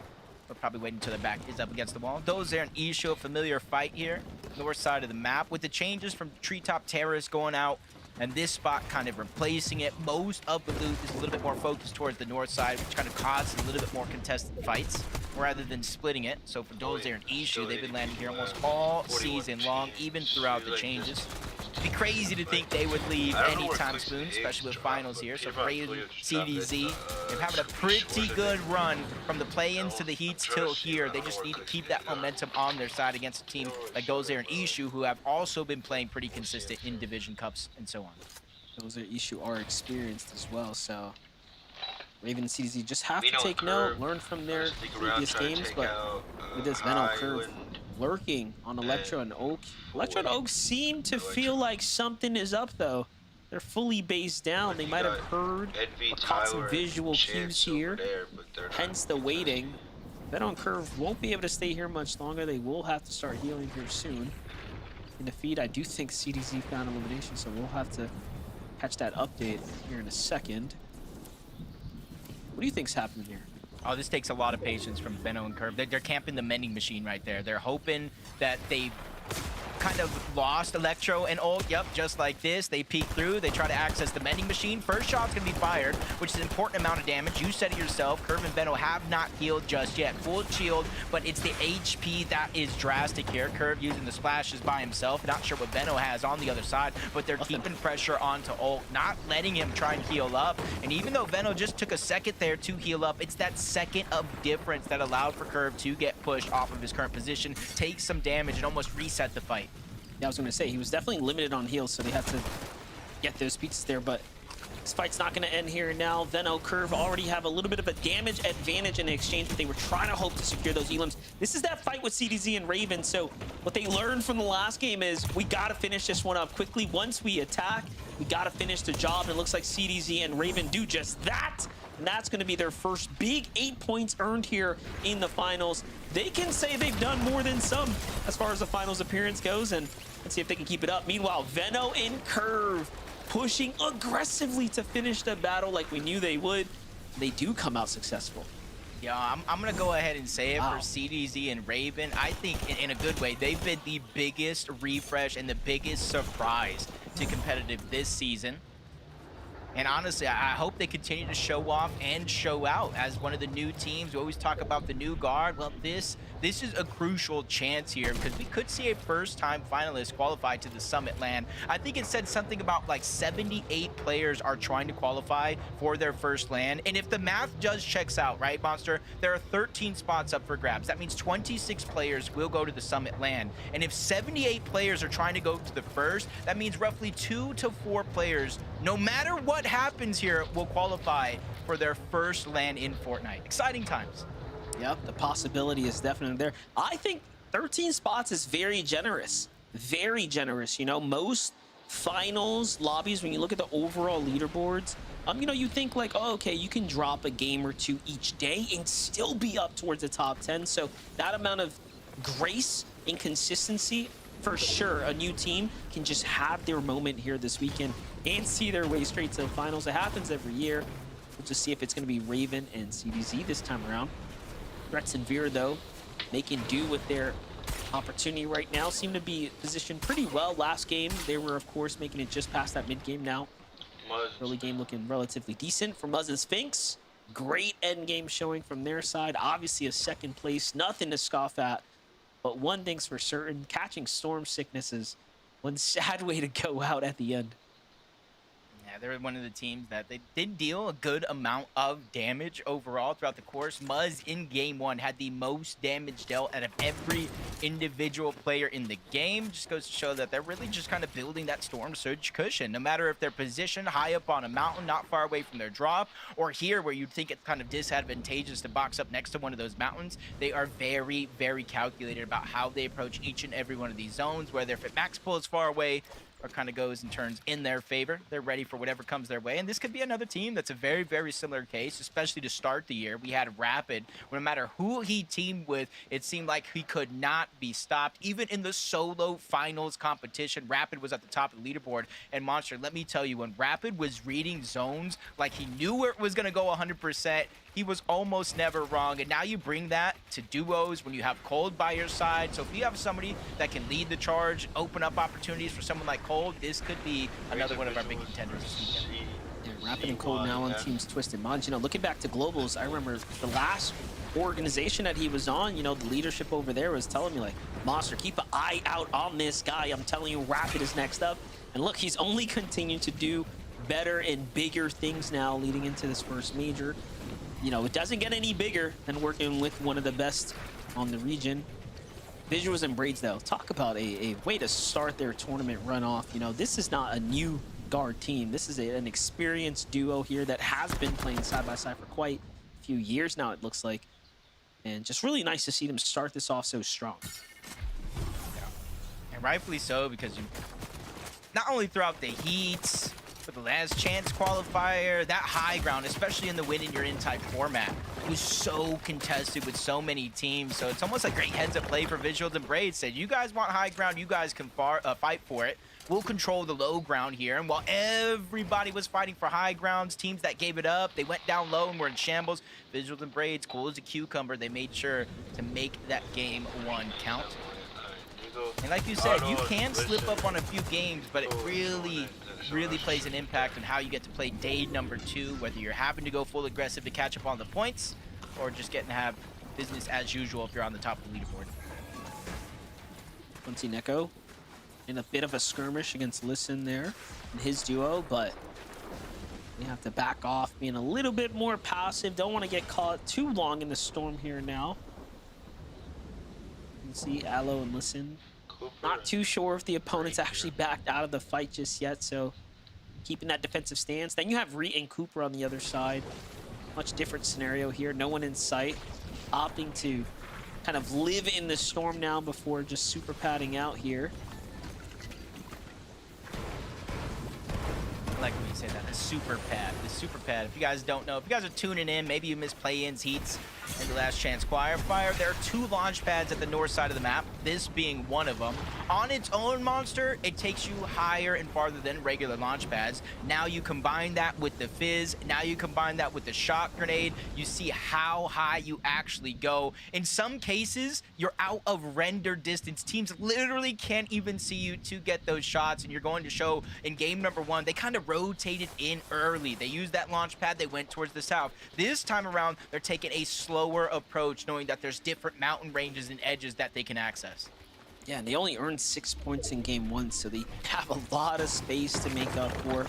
We'll probably wait until their back is up against the wall. Those there in Ishu, a familiar fight here. North side of the map with the changes from Treetop Terrace going out and this spot kind of replacing it. Most of the loot is a little bit more focused towards the north side, which kind of causes a little bit more contested fights rather than splitting it. So for those there in Ishu, they've been landing here almost all season long, even throughout the changes. It'd be crazy to think they would leave anytime soon, especially with finals here. So Raven, CDZ, they're having a pretty good run from the play-ins to the heats till here. They just need to keep that momentum on their side against a team like those there in Ishu, who have also been playing pretty consistent in Division Cups and so on. Those there Ishu are experienced as well, so Raven and CDZ just have to take note, learn from their previous games, but with this Venom Curve lurking on Electro and Oak. Electro and Oak seem to feel like something is up though. They're fully based down. They might have heard or caught some visual cues here, hence the waiting. Venom Curve won't be able to stay here much longer. They will have to start healing here soon. In the feed, I do think CDZ found elimination, so we'll have to catch that update here in a second. What do you think's happening here? Oh, this takes a lot of patience from Benno and Curve. They're camping the mending machine right there. They're hoping that they kind of lost Electro and Ult. Yep, just like this. They peek through. They try to access the mending machine. First shot's going to be fired, which is an important amount of damage. You said it yourself. Curve and Benno have not healed just yet. Full shield, but it's the HP that is drastic here. Curve using the splashes by himself. Not sure what Benno has on the other side, but they're keeping pressure onto Ult, not letting him try and heal up. And even though Benno just took a second there to heal up, it's that second of difference that allowed for Curve to get pushed off of his current position, take some damage, and almost reset the fight. Yeah, I was going to say, he was definitely limited on heals, so they have to get those pieces there, but this fight's not going to end here now. Venno, Curve already have a little bit of a damage advantage in the exchange, but they were trying to hope to secure those elims. This is that fight with CDZ and Raven, so what they learned from the last game is we got to finish this one up quickly. Once we attack, we got to finish the job, and it looks like CDZ and Raven do just that. And that's going to be their first big 8 points earned here in the finals. They can say they've done more than some as far as the finals appearance goes, and let's see if they can keep it up. Meanwhile, Venno and Curve pushing aggressively to finish the battle like we knew they would. They do come out successful. Yeah, I'm going to go ahead and say it for CDZ and Raven. I think in a good way, they've been the biggest refresh and the biggest surprise to competitive this season. And honestly, I hope they continue to show off and show out as one of the new teams. We always talk about the new guard. Well, this is a crucial chance here because we could see a first-time finalist qualify to the Summit LAN. I think it said something about like 78 players are trying to qualify for their first LAN. And if the math just checks out, right, Monster? There are 13 spots up for grabs. That means 26 players will go to the Summit LAN. And if 78 players are trying to go to the first, that means roughly 2 to 4 players, no matter what happens here, will qualify for their first LAN in Fortnite. Exciting times. Yep, the possibility is definitely there. I think 13 spots is very generous. Very generous. You know, most finals lobbies, when you look at the overall leaderboards, you know, you think like, oh, okay, you can drop a game or two each day and still be up towards the top 10. So that amount of grace and consistency for sure a new team can just have their moment here this weekend and see their way straight to the finals. It happens every year. We'll just see if it's going to be Raven and CDZ this time around. Threats and Veer, though, making do with their opportunity right now. Seem to be positioned pretty well. Last game, they were, of course, making it just past that mid-game now. Early game looking relatively decent for Muzz and Sphinx. Great end game showing from their side. Obviously a second place, nothing to scoff at. But one thing's for certain, catching storm sickness is one sad way to go out at the end. Yeah, they're one of the teams that they did deal a good amount of damage overall throughout the course. Muzz in game 1 had the most damage dealt out of every individual player in the game. Just goes to show that they're really just kind of building that storm surge cushion. No matter if they're positioned high up on a mountain, not far away from their drop, or here where you'd think it's kind of disadvantageous to box up next to one of those mountains, they are very, very calculated about how they approach each and every one of these zones, whether if it max pulls far away, or kind of goes and turns in their favor. They're ready for whatever comes their way. And this could be another team that's a very, very similar case, especially to start the year. We had Rapid. No matter who he teamed with, it seemed like he could not be stopped. Even in the solo finals competition, Rapid was at the top of the leaderboard. And Monster, let me tell you, when Rapid was reading zones like he knew where it was going to go 100%, he was almost never wrong. And now you bring that to duos when you have Cold by your side. So if you have somebody that can lead the charge, open up opportunities for someone like Cold, this could be another one of our big contenders this weekend. Yeah, Rapid and Cold now on teams Twisted Minds. You know, looking back to Globals, I remember the last organization that he was on, you know, the leadership over there was telling me, like, Monster, keep an eye out on this guy. I'm telling you, Rapid is next up. And look, he's only continued to do better and bigger things now leading into this first major. You know, it doesn't get any bigger than working with one of the best on the region. Visuals and Braids, though, talk about a way to start their tournament run off. You know, this is not a new guard team. This is an experienced duo here that has been playing side by side for quite a few years now, it looks like. And just really nice to see them start this off so strong. Yeah. And rightfully so, because you not only throughout the heats, for the last chance qualifier, that high ground, especially in the win in your in type format, was so contested with so many teams. So it's almost like great heads up play for Visuals and Braids. Said, you guys want high ground, you guys can fight for it. We'll control the low ground here. And while everybody was fighting for high grounds, teams that gave it up, they went down low and were in shambles. Visuals and Braids, cool as a cucumber, they made sure to make that game 1 count. And like you said, you can slip up on a few games, but it really plays an impact on how you get to play day number 2, whether you're having to go full aggressive to catch up on the points, or just getting to have business as usual if you're on the top of the leaderboard. Quincy Neko in a bit of a skirmish against Listen there in his duo, but we have to back off, being a little bit more passive. Don't want to get caught too long in the storm here now. You can see Aloe and Listen. Not too sure if the opponent's actually backed out of the fight just yet, so keeping that defensive stance. Then you have Reet and Cooper on the other side. Much different scenario here. No one in sight. Opting to kind of live in the storm now before just super padding out here. I like when you say that, the super pad. The super pad. If you guys don't know, if you guys are tuning in, maybe you missed play-ins, heats, and the last chance qualifier, there are 2 launch pads at the north side of the map, this being one of them. On its own, Monster, it takes you higher and farther than regular launch pads. Now you combine that with the fizz, now you combine that with the shock grenade, you see how high you actually go. In some cases, you're out of render distance. Teams literally can't even see you to get those shots, and you're going to show in game number 1, they kind of rotated in early. They used that launch pad, they went towards the south. This time around, they're taking a slower approach, knowing that there's different mountain ranges and edges that they can access. Yeah, and they only earned 6 points in game 1, so they have a lot of space to make up for.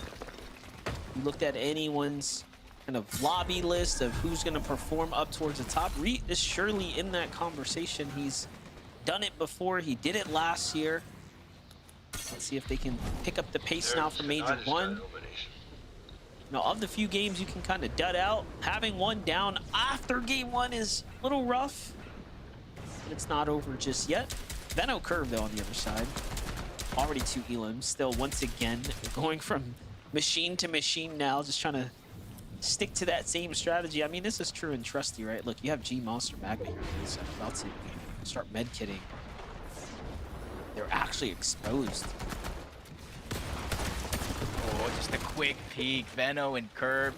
You looked at anyone's kind of lobby list of who's going to perform up towards the top. Reet is surely in that conversation. He's done it before. He did it last year. Let's see if they can pick up the pace now for Major 1. Now, of the few games you can kind of dud out, having one down after game 1 is a little rough. But it's not over just yet. Veno Curve, though, on the other side. Already 2 elims. Still, once again, going from machine to machine now, just trying to stick to that same strategy. I mean, this is true and trusty, right? Look, you have G Monster Magma here. He's about to start medkitting. they're actually exposed. Oh, just a quick peek. Veno and Curb.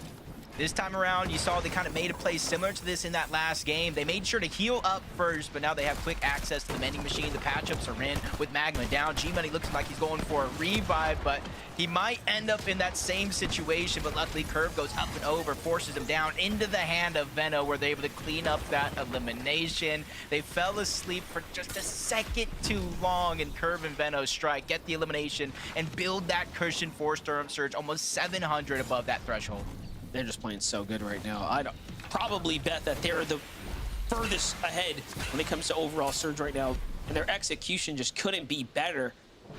This time around, you saw they kind of made a play similar to this in that last game. They made sure to heal up first, but now they have quick access to the vending machine. The patchups are in with Magma down. G-Money looks like he's going for a revive, but he might end up in that same situation. But luckily, Curb goes up and over, forces him down into the hand of Veno, where they're able to clean up that elimination. They fell asleep for just a second too long, and Curb and Veno strike, get the elimination, and build that cushion for Storm Surge, almost 700 above that threshold. They're just playing so good right now. I'd probably bet that they're the furthest ahead when it comes to overall Surge right now, and their execution just couldn't be better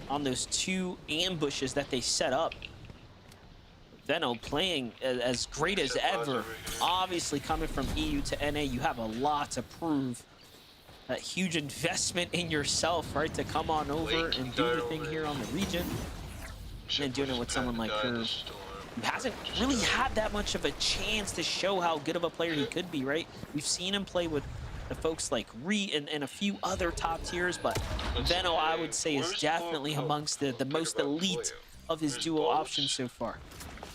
on those 2 ambushes that they set up. Veno playing as great as ever. Obviously, coming from EU to NA, you have a lot to prove. That huge investment in yourself, right, to come on over and do your thing here on the region, and then doing it with someone like Curve, who hasn't really had that much of a chance to show how good of a player he could be, right? We've seen him play with the folks like Re and a few other top tiers, but Veno, I would say, is definitely amongst the most elite of his duo options so far.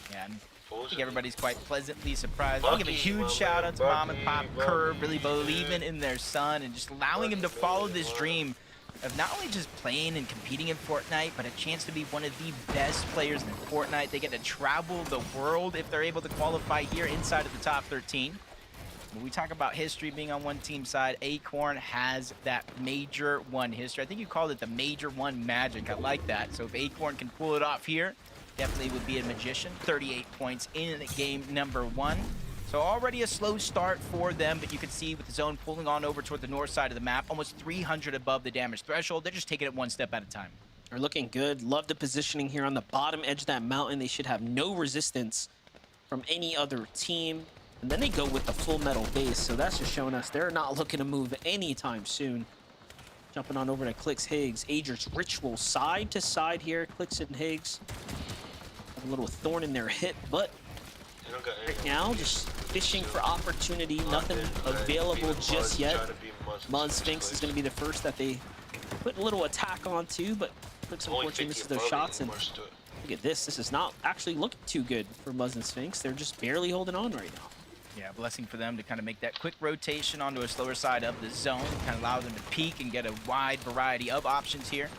Yeah, I think everybody's quite pleasantly surprised. I'll give a huge shout out to Mom and Pop Curve, really believing in their son and just allowing him to follow this dream of not only just playing and competing in Fortnite, but a chance to be one of the best players in Fortnite. They get to travel the world if they're able to qualify here inside of the top 13. When we talk about history being on one team side, Acorn has that Major 1 history. I think you called it the Major 1 magic. I like that. So if Acorn can pull it off here, definitely would be a magician. 38 points in game number 1. So already a slow start for them, but you can see with the zone pulling on over toward the north side of the map, almost 300 above the damage threshold. They're just taking it one step at a time. They're looking good. Love the positioning here on the bottom edge of that mountain. They should have no resistance from any other team. And then they go with the full metal base, so that's just showing us they're not looking to move anytime soon. Jumping on over to Clix Higgs. Ager's Ritual side to side here. Clix and Higgs have a little thorn in their hip, but right now just fishing for opportunity. Nothing available just yet. Mud Sphinx is going to be the first that they put a little attack onto, but Clix unfortunately misses those shots. And look at this. This is not actually looking too good for Muzz and Sphinx. They're just barely holding on right now. Yeah, blessing for them to kind of make that quick rotation onto a slower side of the zone, kind of allow them to peek and get a wide variety of options here.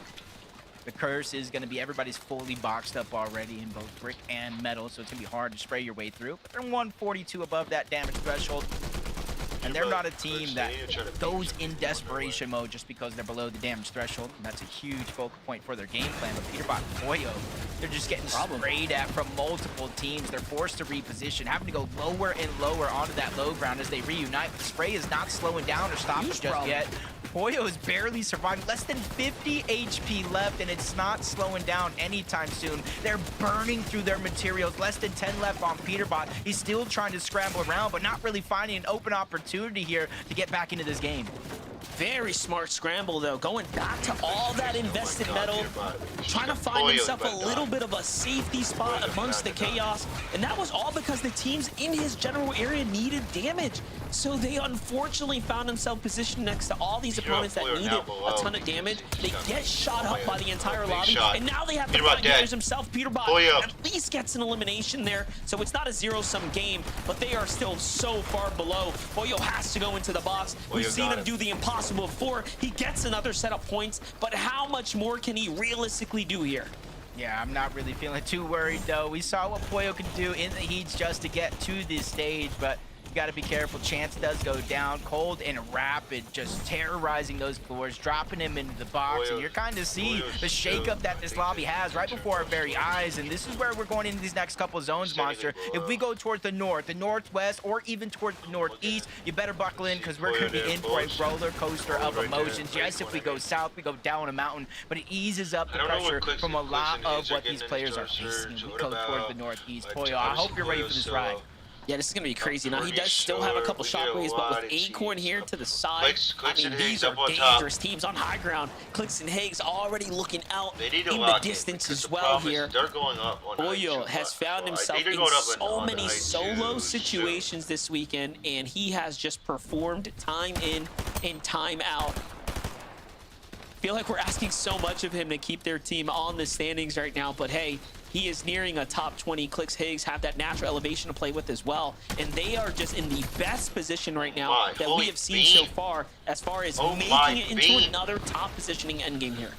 The curse is going to be everybody's fully boxed up already in both brick and metal, so it's going to be hard to spray your way through. But they're 142 above that damage threshold. And they're not a team that goes in desperation mode just because they're below the damage threshold. And that's a huge focal point for their game plan. But Peterbot and Poyo, they're just getting sprayed at from multiple teams. They're forced to reposition, having to go lower and lower onto that low ground as they reunite. But the spray is not slowing down or stopping just yet. Poyo is barely surviving, less than 50 HP left, and it's not slowing down anytime soon. They're burning through their materials, less than 10 left on Peterbot. He's still trying to scramble around, but not really finding an open opportunity here to get back into this game. Very smart scramble, though. Going back to all that invested metal, trying to find himself a little bit of a safety spot amongst the chaos. And that was all because the teams in his general area needed damage. So they unfortunately found themselves positioned next to all these opponents that needed a ton of damage. They get shot up by the entire lobby, and now they have to find damage himself. Peterbot at least gets an elimination there. So it's not a zero-sum game, but they are still so far below. Poyo has to go into the box. We've seen him do the impossible before. He gets another set of points, but how much more can he realistically do here? Yeah, I'm not really feeling too worried, though. We saw what Poyo can do in the heats just to get to this stage, but you got to be careful. Chance does go down. Cold and Rapid just terrorizing those floors, dropping him into the box, and you're kind of see the shakeup that this lobby has right before our very eyes, and this is where we're going into these next couple of zones, Monster. If we go towards the north, the northwest, or even towards the northeast, you better buckle in because we're going to be in for a roller coaster of emotions. Yes, if we go south, we go down a mountain, but it eases up the pressure from a lot of what these players are facing. We go towards the northeast. Poyo, I hope you're ready for this ride. Yeah, this is going to be crazy. Now, he does still have a couple shockwaves, but with Acorn here to the side, I mean, these are dangerous teams on high ground. Clix and Higgs already looking out in the distance as well here. Poyo has found himself in so many solo situations this weekend, and he has just performed time in and time out. feel like we're asking so much of him to keep their team on the standings right now, but hey, he is nearing a top 20. Clix Higgs have that natural elevation to play with as well, and they are just in the best position right now that we have seen so far as making it into another top positioning endgame here.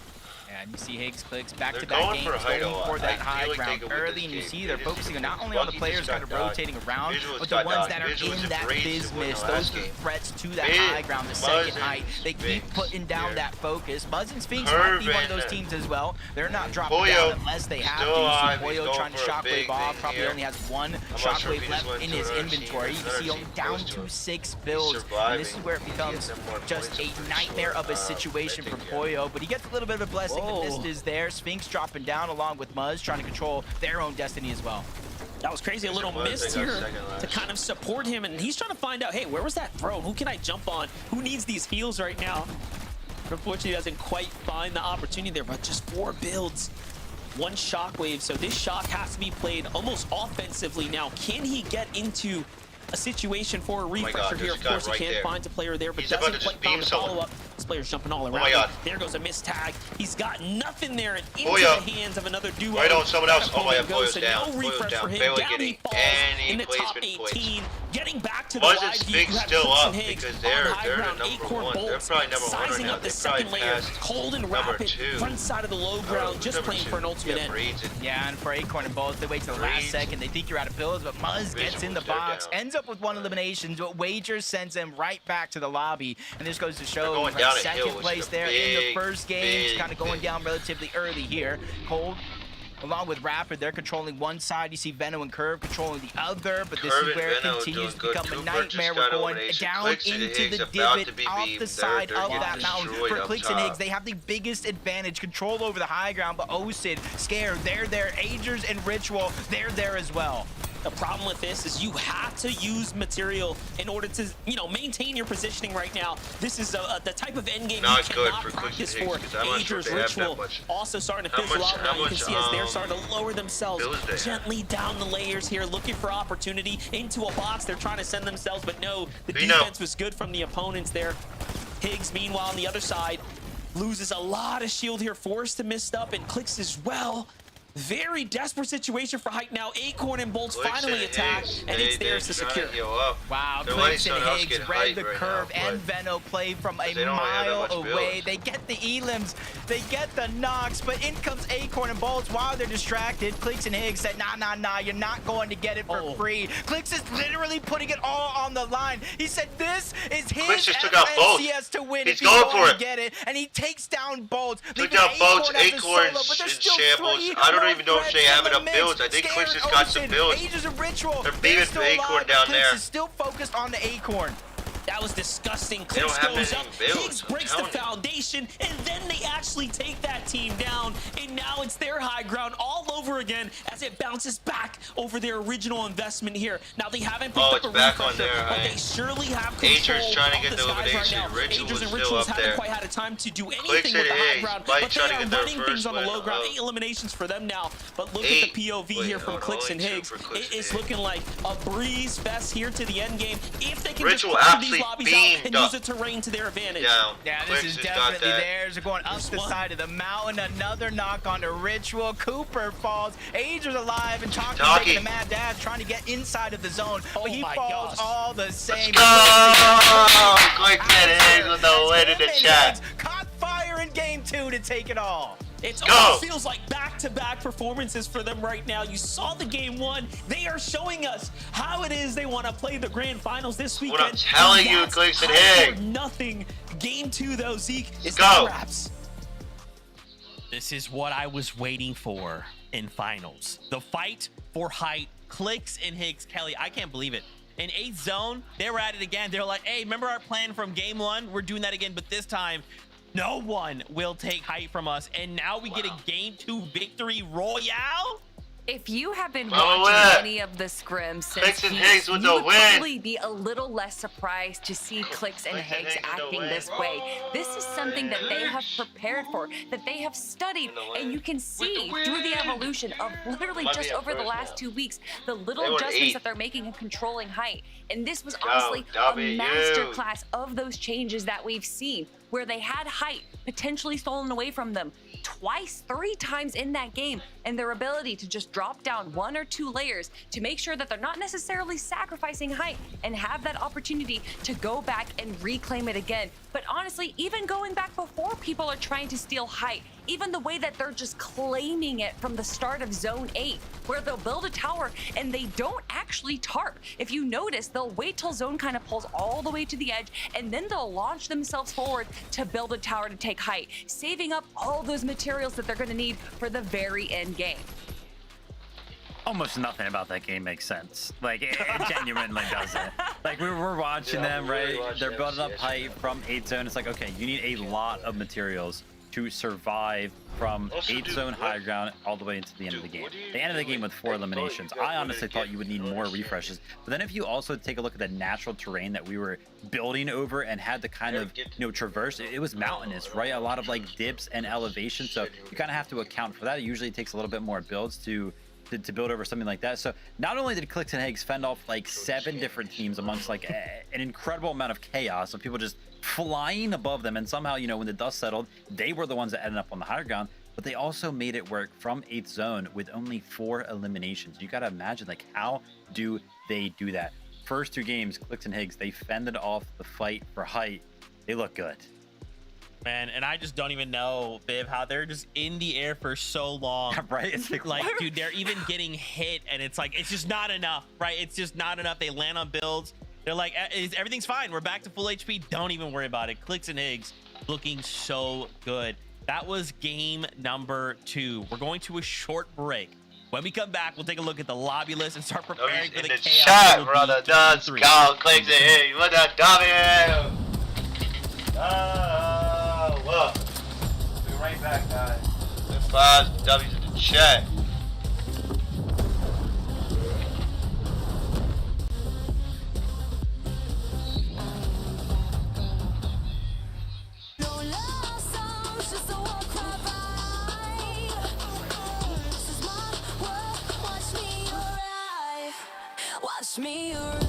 And you see Higgs Clix back-to-back games going for that high ground early, and you see they're focusing not only on the players kind of rotating around, but the ones that are in that business, those threats to that high ground, the second height. They keep putting down that focus. Muzz and Sphinx might be one of those teams as well. They're not dropping down unless they have to. So Pollo trying to shockwave off, probably only has one shockwave left in his inventory. You see only down to 6 builds, and this is where it becomes just a nightmare of a situation for Pollo, but he gets a little bit of a blessing. The mist is there. Sphinx dropping down along with Muzz, trying to control their own destiny as well. That was crazy. A little mist here to kind of support him, and he's trying to find out, hey, where was that throw? Who can I jump on? Who needs these heals right now? Unfortunately, he doesn't quite find the opportunity there, but just 4 builds, 1 shockwave. So this shock has to be played almost offensively now. Can he get into a situation for a refresher here? Of course, he can't find a player there, but doesn't quite find a follow-up. This player's jumping all around. There goes a missed tag. He's got nothing there, and into the hands of another duo. Right on someone else. Oh my God, Pollo's so down. no refresh for him. Barely Down getting he falls in the top 18. Getting back to the Muzz and wide view. Sphinx still up because they're the number 1. They're probably number 1 right sizing now. up the second layer. Cold and rapid. Front side of the low ground, just playing for an ultimate end. Yeah, and for Acorn and Bolts, they wait till the last second. They think you're out of builds, but Muzz gets in the box, ends up with 1 elimination, but Wager sends them right back to the lobby. And this goes to show second place there in the first game, kind of going down relatively early here. Cold, along with Rapid, they're controlling one side. You see Veno and Curve controlling the other, but this is where it continues to become a nightmare. We're going down into the divot off the side of that mountain. For Clix and Higgs, they have the biggest advantage, control over the high ground, but Osid, Scare, they're there. Agers and Ritual, they're there as well. The problem with this is you have to use material in order to, maintain your positioning right now. This is the type of endgame you cannot practice for. Agers, Ritual, also starting to fizzle out now. You can see as they're starting to lower themselves gently down the layers here, looking for opportunity into a box. They're trying to send themselves, but no, the defense was good from the opponents there. Higgs, meanwhile, on the other side, loses a lot of shield here, forced to miss up, and Clix as well. Very desperate situation for Height now. Acorn and Bolts finally attack, and it's theirs to secure. Wow, Clix and Higgs read the curve, and Veno play from a mile away. They get the elims, they get the knocks, but in comes Acorn and Bolts while they're distracted. Clix and Higgs said, nah, you're not going to get it for free. Clix is literally putting it all on the line. He said this is his FNCS to win if he's going to get it, and he takes down Bolts. Took down Bolts, Acorn in shambles. I don't even know if they have enough builds. I think Clix has got some builds. They're beating the Acorn down there. Clix is still focused on the Acorn. That was disgusting. Clix goes up, Higgs breaks the foundation, and then they actually take that team down, and now it's their high ground all over again as it bounces back over their original investment here. Now they haven't picked up a refresher, but they surely have control trying to get of the skies right now. Agers and Rituals haven't quite had a time to do anything with the high ground, but they are running things on the low ground. 8 eliminations for them now, but look at the POV here from Clix and Higgs. It is looking like a breeze fest here to the end game. If they can just put these lobbies out and use the terrain to their advantage. Yeah, this is definitely theirs. They're going up the side of the mountain. Another knock on the Ritual. Cooper falls. Ager's alive, and Talking making a mad dash, trying to get inside of the zone, but he falls all the same. Let's go! Clix and Higgs with the win in the chat. Caught fire in game 2 to take it all. It almost feels like back-to-back performances for them right now. You saw the game 1. They are showing us how it is they want to play the grand finals this weekend. What I'm telling you, Clix and Higgs. Nothing. Game 2, though, Zeke, is the wraps. This is what I was waiting for in finals. The fight for Height, Clix and Higgs. Kelly, I can't believe it. In 8th zone, they were at it again. They're like, hey, remember our plan from game 1? We're doing that again, but this time, no one will take Height from us. And now we get a game 2 victory royale? If you have been watching any of the scrims since you would probably be a little less surprised to see Clix and Higgs acting this way. This is something that they have prepared for, that they have studied, and you can see through the evolution of literally just over the last 2 weeks, the little adjustments that they're making in controlling Height. And this was honestly a masterclass of those changes that we've seen. where they had height potentially stolen away from them twice, 3 times in that game, and their ability to just drop down 1 or 2 layers to make sure that they're not necessarily sacrificing height and have that opportunity to go back and reclaim it again. But honestly, even going back before people are trying to steal height, even the way that they're just claiming it from the start of Zone 8, where they'll build a tower and they don't actually tarp. If you notice, they'll wait till Zone kind of pulls all the way to the edge, and then they'll launch themselves forward to build a tower to take height, saving up all those materials that they're going to need for the very end game. Almost nothing about that game makes sense. Like, it genuinely doesn't. Like, we're watching them, right? They're building up height from 8 zone. It's like, okay, you need a lot of materials to survive from 8 zone high ground all the way into the end of the game. They ended the game with 4 eliminations. I honestly thought you would need more refreshes. But then if you also take a look at the natural terrain that we were building over and had to kind of, traverse, it was mountainous, right? A lot of like dips and elevation. So you kind of have to account for that. It usually takes a little bit more builds to build over something like that. So not only did Clix and Higgs fend off like 7 different teams amongst like an incredible amount of chaos of people just flying above them, and somehow, when the dust settled, they were the ones that ended up on the higher ground, but they also made it work from 8th zone with only 4 eliminations. You got to imagine, like, how do they do that? First 2 games, Clix and Higgs, they fended off the fight for height. They look good. Man, and I just don't even know, Bib, how they're just in the air for so long. Right? It's like, dude, they're even getting hit, and it's like, it's just not enough, right? It's just not enough. They land on builds. They're like, everything's fine. We're back to full HP. Don't even worry about it. Clix and Higgs looking so good. That was game number 2. We're going to a short break. When we come back, we'll take a look at the lobby list and start preparing for the chaos. Chat, brother. Let's go. Clix and Higgs. What the W? Whoa. Be right back, guys. 5 W's in the chat. Watch me arrive.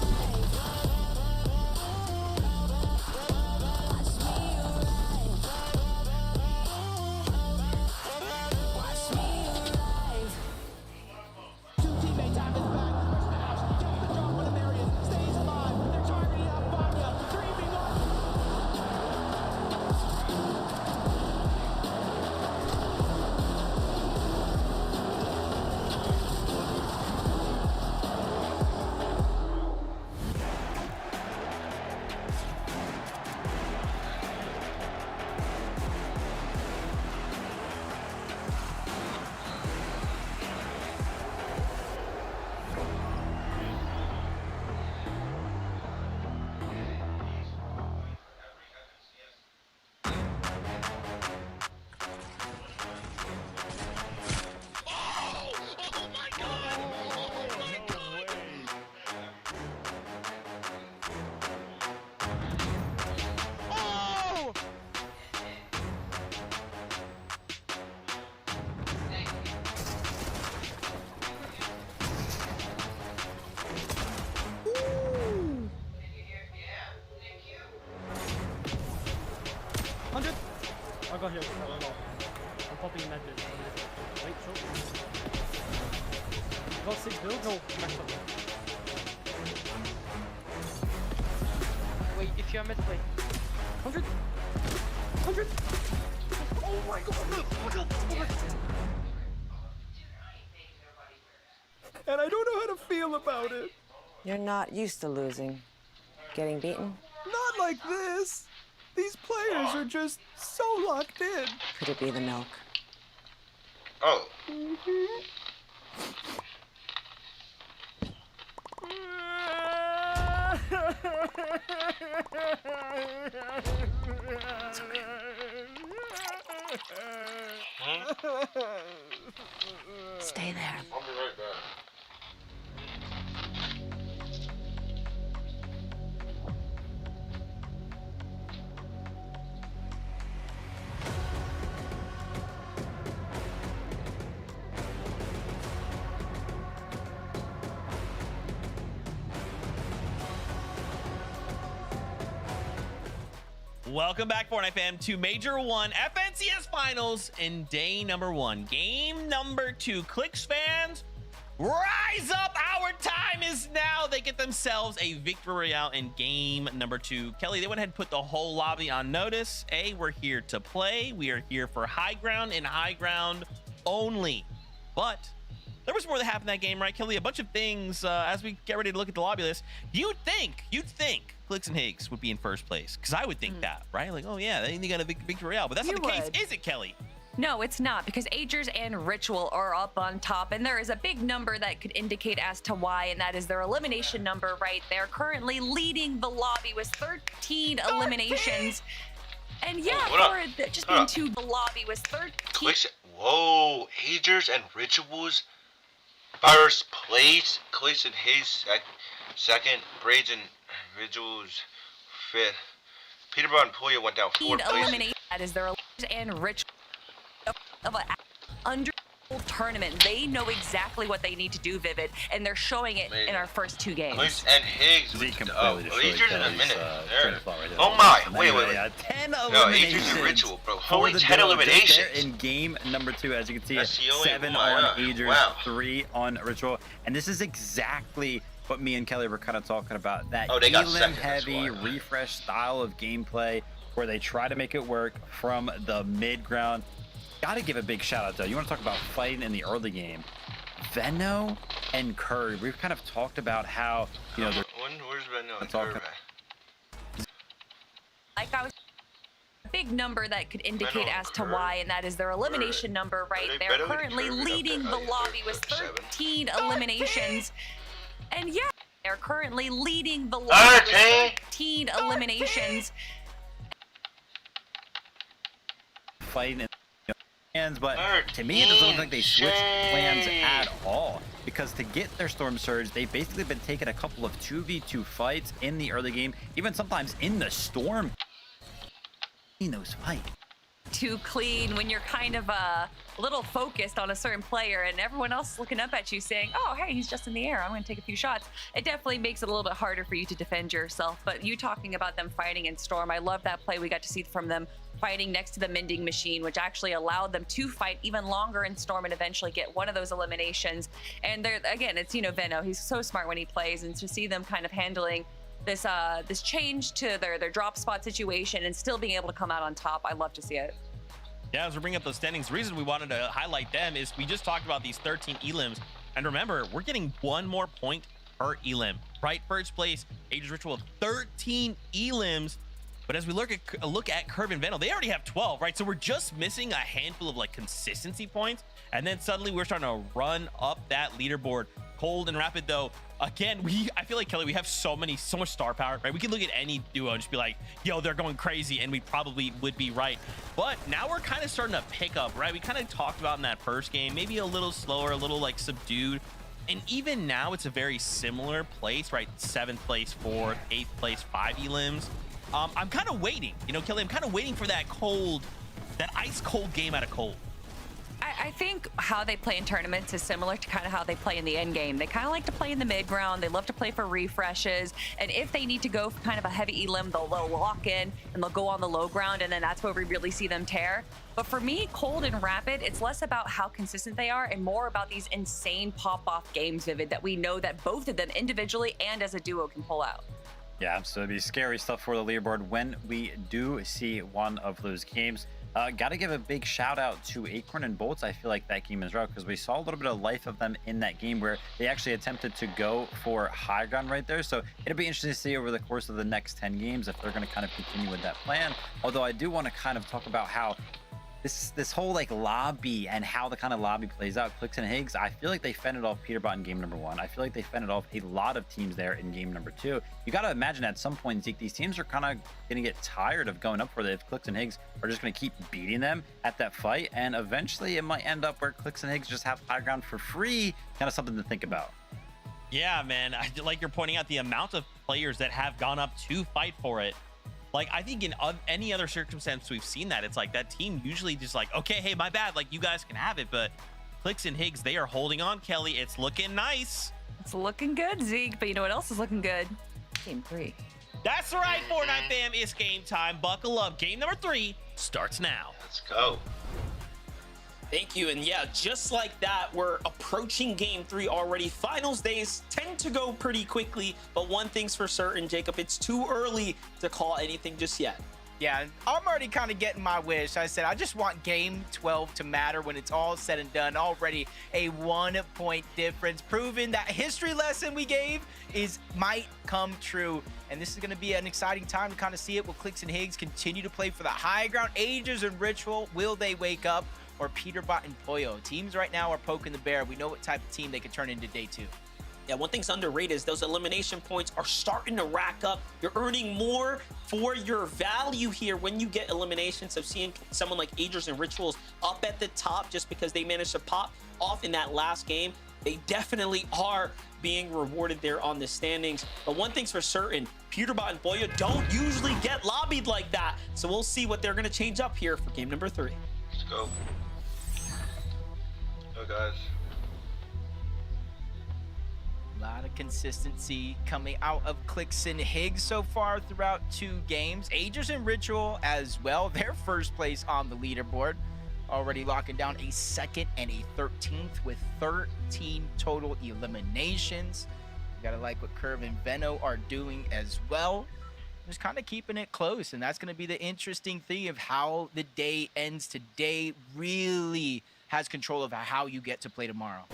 I'll go here. I'm popping in that bit. Wait, short. Got 6 builds? No, max up. Wait, if you're mid, wait. 100? 100? Oh my god, look! Oh my god! Oh my god! And I don't know how to feel about it. You're not used to losing. Getting beaten? Not like this! These players are just so locked in. Could it be the milk? Oh. Stay there. I'll be right back. Welcome back, Fortnite fam, to Major 1 FNCS Finals in day number 1. Game number 2. Clicks fans, rise up. Our time is now. They get themselves a victory royale in game number 2. Kelly, they went ahead and put the whole lobby on notice. We're here to play. We are here for high ground and high ground only. But there was more that happened in that game, right, Kelly? A bunch of things as we get ready to look at the lobby list. You'd think Clicks and Higgs would be in first place, because I would think that, right? Like, oh yeah, they got a big victory royale, but that's not the case, is it, Kelly? No, it's not, because Agers and Ritual are up on top, and there is a big number that could indicate as to why, and that is their elimination number right there, currently leading the lobby with 13 eliminations. And yeah, just into the lobby was 13. Whoa, Agers and Rituals first place. Clicks and Higgs second. Braids and Rituals fifth. Peterborough and Puya went down 4th place. That is their and Ritual of an under tournament. They know exactly what they need to do, Vivid, and they're showing it in our first 2 games. Clicks and Higgs. Agers in a minute. Oh my, wait. 10 No, Agers and Ritual, bro. Holy 10 eliminations. In game number 2, as you can see, SCO 7 on Agers, 3 on Ritual. And this is exactly what me and Kelly were kind of talking about. That Elim heavy refresh style of gameplay where they try to make it work from the mid ground. Gotta give a big shout out though. You want to talk about fighting in the early game? Venno and Curry. We've kind of talked about how, you know, where's Venno and Curry? Like I was a big number that could indicate as to why, and that is their elimination number right there, currently leading the lobby with 13 eliminations. And yeah, they're currently leading the lobby with 13 eliminations. Fighting in hands, but to me it doesn't look like they switched plans at all, because to get their Storm Surge, they've basically been taking a couple of 2v2 fights in the early game, even sometimes in the Storm in those fights. Too clean when you're kind of a little focused on a certain player and everyone else looking up at you saying, oh, hey, he's just in the air, I'm going to take a few shots. It definitely makes it a little bit harder for you to defend yourself. But you talking about them fighting in Storm, I love that play we got to see from them fighting next to the mending machine, which actually allowed them to fight even longer in Storm and eventually get one of those eliminations. And they're, again, it's, you know, Venno, he's so smart when he plays, and to see them kind of handling this this change to their drop spot situation and still being able to come out on top, I love to see it. Yeah, as we bring up those standings, the reason we wanted to highlight them is we just talked about these 13 elims, and remember, we're getting 1 more point per elim, right? First place, Agers Ritual, 13 elims. But as we look at Curve and Venno, they already have 12, right? So we're just missing a handful of like consistency points, and then suddenly we're starting to run up that leaderboard. Cold and Rapid though, again, I feel like, Kelly, we have so much star power, right? We can look at any duo and just be like, yo, they're going crazy, and we probably would be right. But now we're kind of starting to pick up, right? We kind of talked about in that first game, maybe a little slower, a little like subdued. And even now it's a very similar place, right? 7th place, 4th, 8th place, 5 elims. I'm kind of waiting, you know, Kelly, I'm kind of waiting for that ice cold game out of Cold. I think how they play in tournaments is similar to kind of how they play in the end game. They kind of like to play in the mid ground. They love to play for refreshes. And if they need to go for kind of a heavy elim, they'll lock in and they'll go on the low ground. And then that's where we really see them tear. But for me, Cold and Rapid, it's less about how consistent they are and more about these insane pop-off games, Vivid, that we know that both of them individually and as a duo can pull out. Yeah, so it'd be scary stuff for the leaderboard when we do see one of those games. Got to give a big shout out to Acorn and Bolts. I feel like that game is rough because we saw a little bit of life of them in that game where they actually attempted to go for high ground right there. So it'll be interesting to see over the course of the next 10 games if they're going to kind of continue with that plan. Although I do want to kind of talk about how this whole like lobby and how the kind of lobby plays out. Clicks and Higgs, I feel like they fended off Peterbot in game number 1. I feel like they fended off a lot of teams there in game number 2. You got to imagine at some point, Zeke, these teams are kind of going to get tired of going up for it if Clicks and Higgs are just going to keep beating them at that fight. And eventually it might end up where Clicks and Higgs just have high ground for free. Kind of something to think about. Yeah, man. Like you're pointing out the amount of players that have gone up to fight for it. Like, I think in any other circumstance we've seen that, it's like that team usually just like, okay, hey, my bad, like you guys can have it. But Clicks and Higgs, they are holding on, Kelly. It's looking nice. It's looking good, Zeke. But you know what else is looking good? Game 3. That's right, Fortnite fam. It's game time. Buckle up. Game number 3 starts now. Let's go. Thank you. And yeah, just like that, we're approaching game 3 already. Finals days tend to go pretty quickly, but one thing's for certain, Jacob, it's too early to call anything just yet. Yeah, I'm already kind of getting my wish. I said I just want game 12 to matter when it's all said and done. Already a 1-point difference, proving that history lesson we gave might come true. And this is going to be an exciting time to kind of see it. Will Clix and Higgs continue to play for the high ground? Agers and Ritual, will they wake up? Or Peterbot and Pollo? Teams right now are poking the bear. We know what type of team they could turn into day 2. Yeah, one thing's underrated is those elimination points are starting to rack up. You're earning more for your value here when you get eliminations. So seeing someone like Agers and Rituals up at the top just because they managed to pop off in that last game, they definitely are being rewarded there on the standings. But one thing's for certain, Peterbot and Pollo don't usually get lobbied like that. So we'll see what they're going to change up here for game number 3. Let's go. Go, guys. A lot of consistency coming out of Clix and Higgs so far throughout 2 games. Agers and Ritual as well, their first place on the leaderboard. Already locking down a 2nd and a 13th with 13 total eliminations. You gotta like what Curve and Veno are doing as well. Just kind of keeping it close, and that's going to be the interesting thing of how the day ends today. Really has control of how you get to play tomorrow.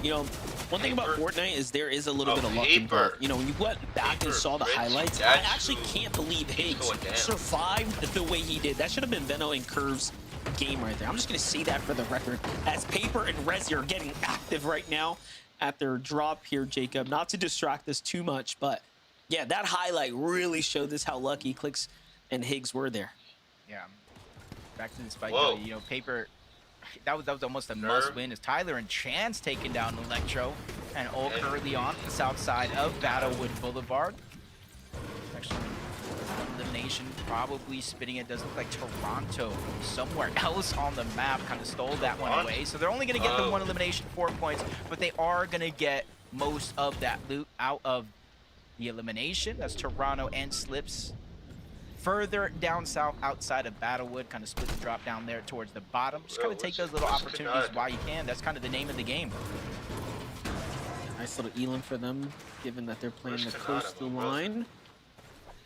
You know, one thing about Fortnite is there is a little bit of luck involved. You know, when you went back and saw the highlights, I actually can't believe Higgs survived the way he did. That should have been Veno and Curve's game right there. I'm just going to say that for the record, as Paper and Rezi are getting active right now at their drop here, Jacob. Not to distract us too much, but yeah, that highlight really showed us how lucky Clix and Higgs were there. Yeah. Back to the spike, though, you know, Paper, that was almost a must-win as Tyler and Chance taking down Electro and Ulk early on the south side of Battlewood Boulevard. Actually, elimination probably spitting. It does look like Toronto somewhere else on the map kind of stole that one away. So they're only going to get the 1 elimination, 4 points, but they are going to get most of that loot out of the elimination. That's Toronto and Slips. Further down south outside of Battlewood, kind of split the drop down there towards the bottom. Just kind of take those little opportunities while you can. That's kind of the name of the game. Nice little Elam for them, given that they're playing the coastal line.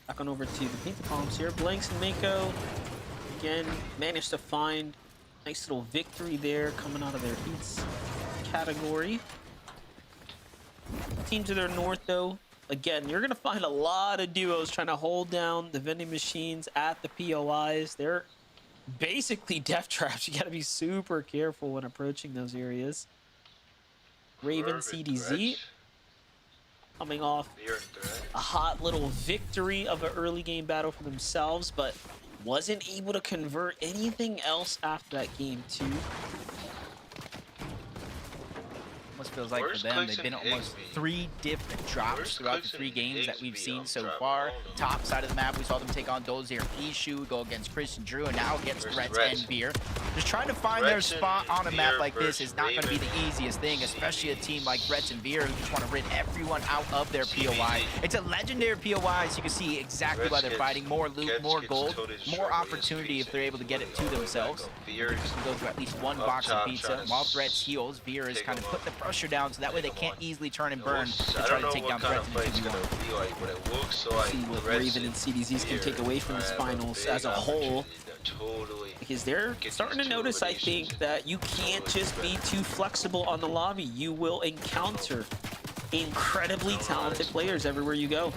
Back on over to the Paint the Palms here. Blanks and Mako, again, managed to find a nice little victory there coming out of their heats category. Team to their north, though, again, you're going to find a lot of duos trying to hold down the vending machines at the POIs. They're basically death traps. You got to be super careful when approaching those areas. Raven CDZ coming off a hot little victory of an early game battle for themselves, but wasn't able to convert anything else after that game too. Almost feels like for them, they've been almost 3 different drops throughout the 3 games that we've seen so far. Top side of the map, we saw them take on Dozier Ishu, go against Chris and Drew, and now against Threats and Beer. Just trying to find their spot on a map like this is not going to be the easiest thing, especially a team like Threats and Beer who just want to rid everyone out of their POI. It's a legendary POI, so you can see exactly why they're fighting. More loot, more gold, more opportunity if they're able to get it to themselves. Beer can go through at least 1 box of pizza. While Threats heals, Beer is kind of put the pressure down, so that way they can't easily turn and burn to try to take down Threats in 2v1. See what Raven and CDZs can take away from this finals as a whole. Because they're starting to notice, I think, that you can't just be too flexible on the lobby. You will encounter incredibly talented players everywhere you go.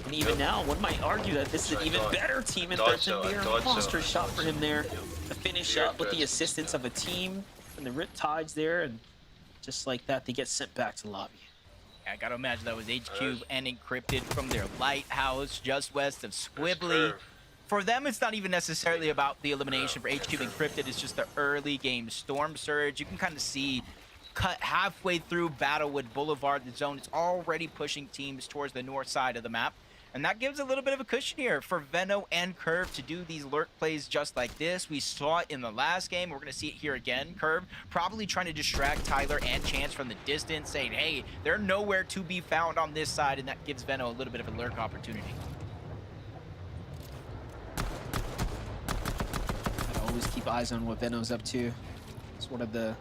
And even now, one might argue that this is an even better team in Threats and Beer. Monster shot for him there to finish up with the assistance of a team and the Riptides there, and just like that, they get sent back to the lobby. I gotta imagine that was HQ and Encrypted from their lighthouse just west of Squibbly. For them, it's not even necessarily about the elimination. For HQ Encrypted, it's just the early game Storm Surge. You can kind of see cut halfway through Battlewood Boulevard, the zone. It's already pushing teams towards the north side of the map. And that gives a little bit of a cushion here for Veno and Curve to do these lurk plays just like this. We saw it in the last game. We're going to see it here again. Curve probably trying to distract Tyler and Chance from the distance, saying, hey, they're nowhere to be found on this side, and that gives Veno a little bit of a lurk opportunity. always keep eyes on what Veno's up to. He's one of the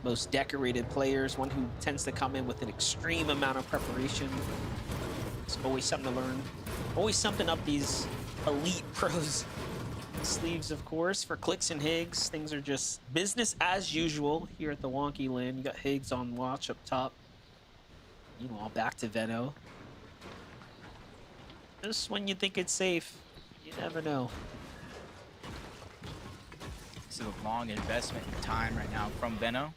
most decorated players, one who tends to come in with an extreme amount of preparation. It's always something to learn. Always something up these elite pros' sleeves, of course. For Clix and Higgs, things are just business as usual here at the Wonky Land. You got Higgs on watch up top. Meanwhile, back to Veno. Just when you think it's safe, you never know. This is a long investment in time right now from Veno.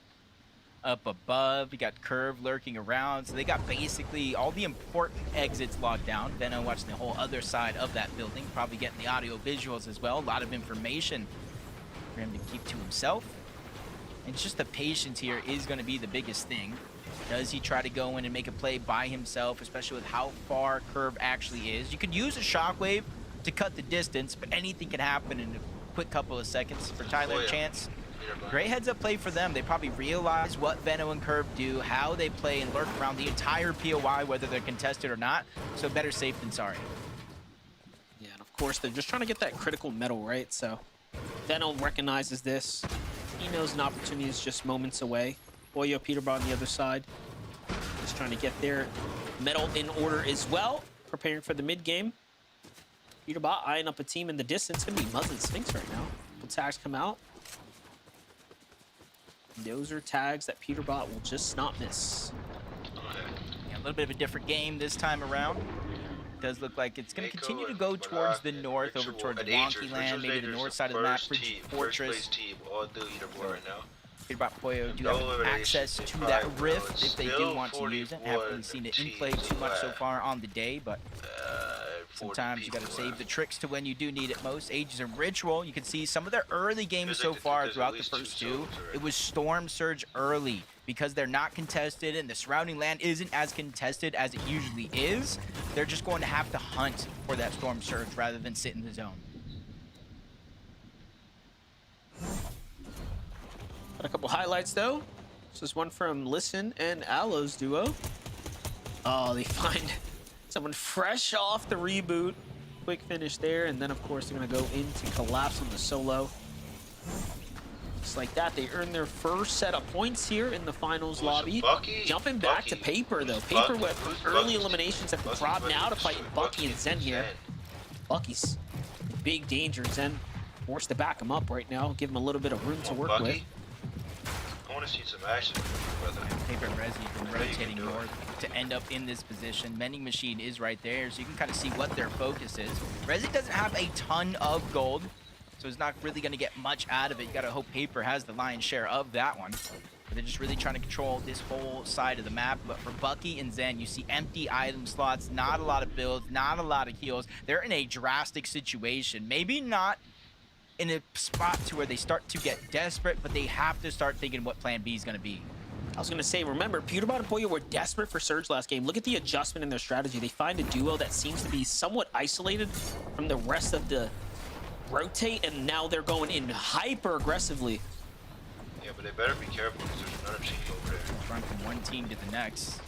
Up above, you got Curve lurking around, so they got basically all the important exits locked down. Veno watching the whole other side of that building, probably getting the audio visuals as well. A lot of information for him to keep to himself. And just the patience here is going to be the biggest thing. Does he try to go in and make a play by himself, especially with how far Curve actually is? You could use a shockwave to cut the distance, but anything can happen in a quick couple of seconds. For Tyler Chance, great heads-up play for them. They probably realize what Veno and Curve do, how they play and lurk around the entire POI, whether they're contested or not. So better safe than sorry. Yeah, and of course, they're just trying to get that critical medal, right? So Veno recognizes this. He knows an opportunity is just moments away. Boyo, Peterbot on the other side. Just trying to get their medal in order as well. Preparing for the mid-game. Peterbot eyeing up a team in the distance. Gonna be Muzz and Sphinx right now. Will tags come out. Those are tags that Peterbot will just not miss. Yeah, a little bit of a different game this time around. Does look like it's going to continue to go towards the north, over towards Wonky Land, maybe the north side of the map, Frigid Fortress. Peterbot Poyo do have access to that rift if they do want to use it. Haven't really seen it in play too much so far on the day, but sometimes you got to save the tricks to when you do need it most. Ages and Ritual, you can see some of their early games so far throughout the first two. It was Storm Surge early because they're not contested and the surrounding land isn't as contested as it usually is. They're just going to have to hunt for that Storm Surge rather than sit in the zone. Got a couple highlights though. This is one from Listen and Aloe's duo. Oh, they find someone fresh off the reboot. Quick finish there, and then of course they're gonna go into Collapse on the solo. Just like that, they earn their first set of points here in the finals lobby. Jumping back to Paper though. Paper with early eliminations have dropped now to fight Bucky and Zen here. Bucky's in big danger. Zen forced to back him up right now, give him a little bit of room to work with. I want to see some action, brother. Paper and Resi have been rotating north to end up in this position. Mending Machine is right there, so you can kind of see what their focus is. Resi doesn't have a ton of gold, so it's not really going to get much out of it. You got to hope Paper has the lion's share of that one. But they're just really trying to control this whole side of the map. But for Bucky and Zen, you see empty item slots, not a lot of builds, not a lot of heals. They're in a drastic situation. Maybe not in a spot to where they start to get desperate, but they have to start thinking what plan B is going to be. I was going to say, remember, Peterbot and Poyo were desperate for Surge last game. Look at the adjustment in their strategy. They find a duo that seems to be somewhat isolated from the rest of the rotate, and now they're going in hyper aggressively. Yeah, but they better be careful because there's another team over there. Run from one team to the next.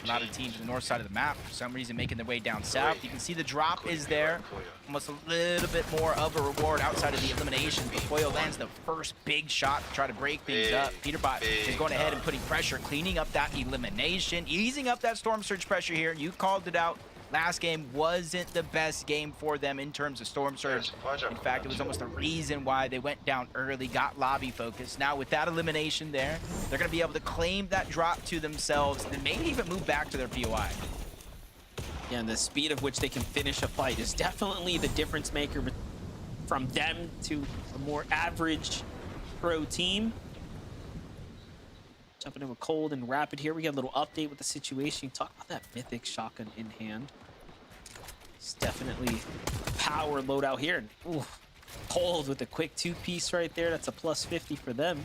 A lot of teams on the north side of the map, for some reason, making their way down south. You can see the drop is there. Almost a little bit more of a reward outside of the elimination. But Poyo lands the first big shot to try to break things up. Peterbot is going ahead and putting pressure, cleaning up that elimination, easing up that Storm Surge pressure here. You called it out. Last game wasn't the best game for them in terms of Storm Surge. In fact, it was almost the reason why they went down early, got lobby focused. Now with that elimination there, they're going to be able to claim that drop to themselves and maybe even move back to their POI. Yeah, and the speed of which they can finish a fight is definitely the difference maker from them to a more average pro team. Jumping in with Cold and Rapid here. We got a little update with the situation. Talk about that Mythic shotgun in hand. It's definitely power loadout here. And, ooh, Cold with a quick two-piece right there. That's a plus 50 for them.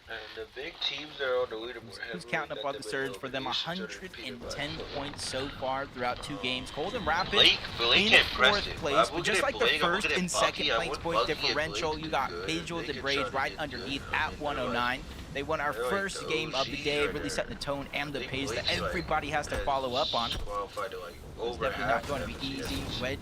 And The big teams that are on the leaderboard. Who's counting up on the surge for them? 110 points so far throughout 2 games. Golden Rapids Blake in impressed 4th it. place, I'm but just looking like at the Blake, I'm first looking at and second Bucky. I place want point Bucky and differential, Blake you to got do good. Visuals They and can Braves try to right do underneath good. at 109. They won our They're like first the game of the OGs day, right really there. setting the tone and the I think pace that Blake's like everybody has to follow up on. Qualified to like It's over definitely half not going to be the easy. FNCS.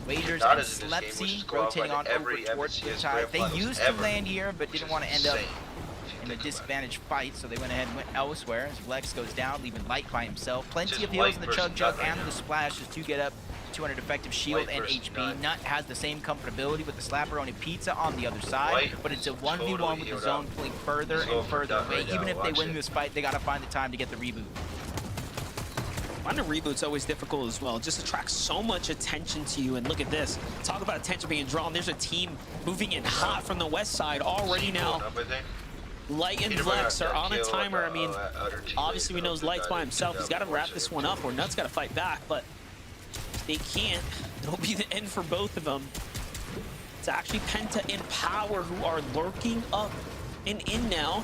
Wagers Not and as in this game, which is Slepsy rotating on qualified to over every towards the FNCS side. grand They finals used to ever, land here, but which didn't is want to end up insane, if you in a think about it. disadvantaged fight, so they went ahead and went elsewhere as Flex goes down, leaving Light by himself. Plenty Just of heals in White the Chug versus Jug Nut right and now. the splashes to get up 200 effective shield White and versus HP. Nut. Nut has the same comfortability with the Slapperoni Pizza on the other side, White but it's a 1v1 totally with the healed zone up. pulling further He's going and for further Nut away. right Even now, if they watch win it. this fight, they gotta find the time to get the reboot. Finding reboot's always difficult as well. It just attracts so much attention to you. And look at this. Talk about attention being drawn. There's a team moving in hot from the west side already now. Up, I think. Light and Peterborough Flex are got on a killed, timer. I mean, other teammate obviously we know of the Light's guy by that himself. did He's that got to wrap this one up, or Nut's got to fight back. But if they can't, it'll be the end for both of them. It's actually Penta and Power who are lurking up and in now.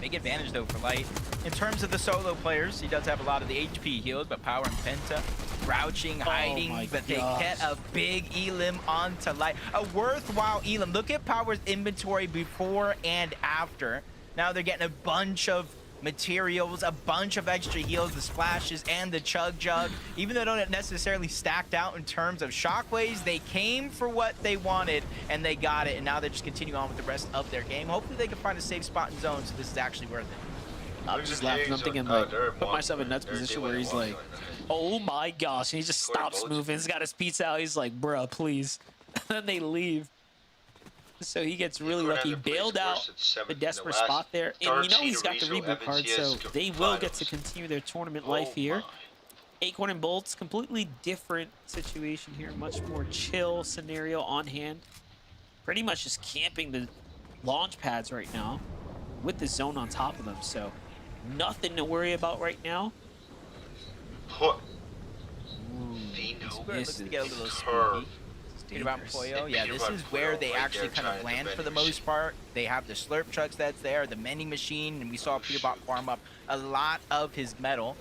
Big advantage though for Light. In terms of the solo players, he does have a lot of the HP heals, but Power and Penta crouching, hiding, my but they gosh. get a big Elim onto Light. A worthwhile Elim. Look at Power's inventory before and after. Now they're getting a bunch of materials, a bunch of extra heals, the splashes and the Chug Jug. Even though they don't necessarily stacked out in terms of shockwaves, they came for what they wanted and they got it. And now they're just continuing on with the rest of their game. Hopefully they can find a safe spot in zone, so this is actually worth it. I'm just laughing. I'm thinking, like, put myself in Nut's position where he's like, oh my gosh. And he just stops moving. He's got his pizza out. He's like, bruh, please. And then they leave. So he gets really lucky. He bailed out the desperate spot there. And you know he's got the reboot card, so they will get to continue their tournament life here. Acorn and Bolts, completely different situation here. Much more chill scenario on hand. Pretty much just camping the launch pads right now with the zone on top of them. So nothing to worry about right now. Square looks to get a little curve. spooky. Peterborough and Pollo, yeah, this Peterborough is and where Pollo they right actually there kind of trying to land for the vending most part. They have the slurp trucks that's there, the vending machine, and we saw Peterborough farm up a lot of his metal.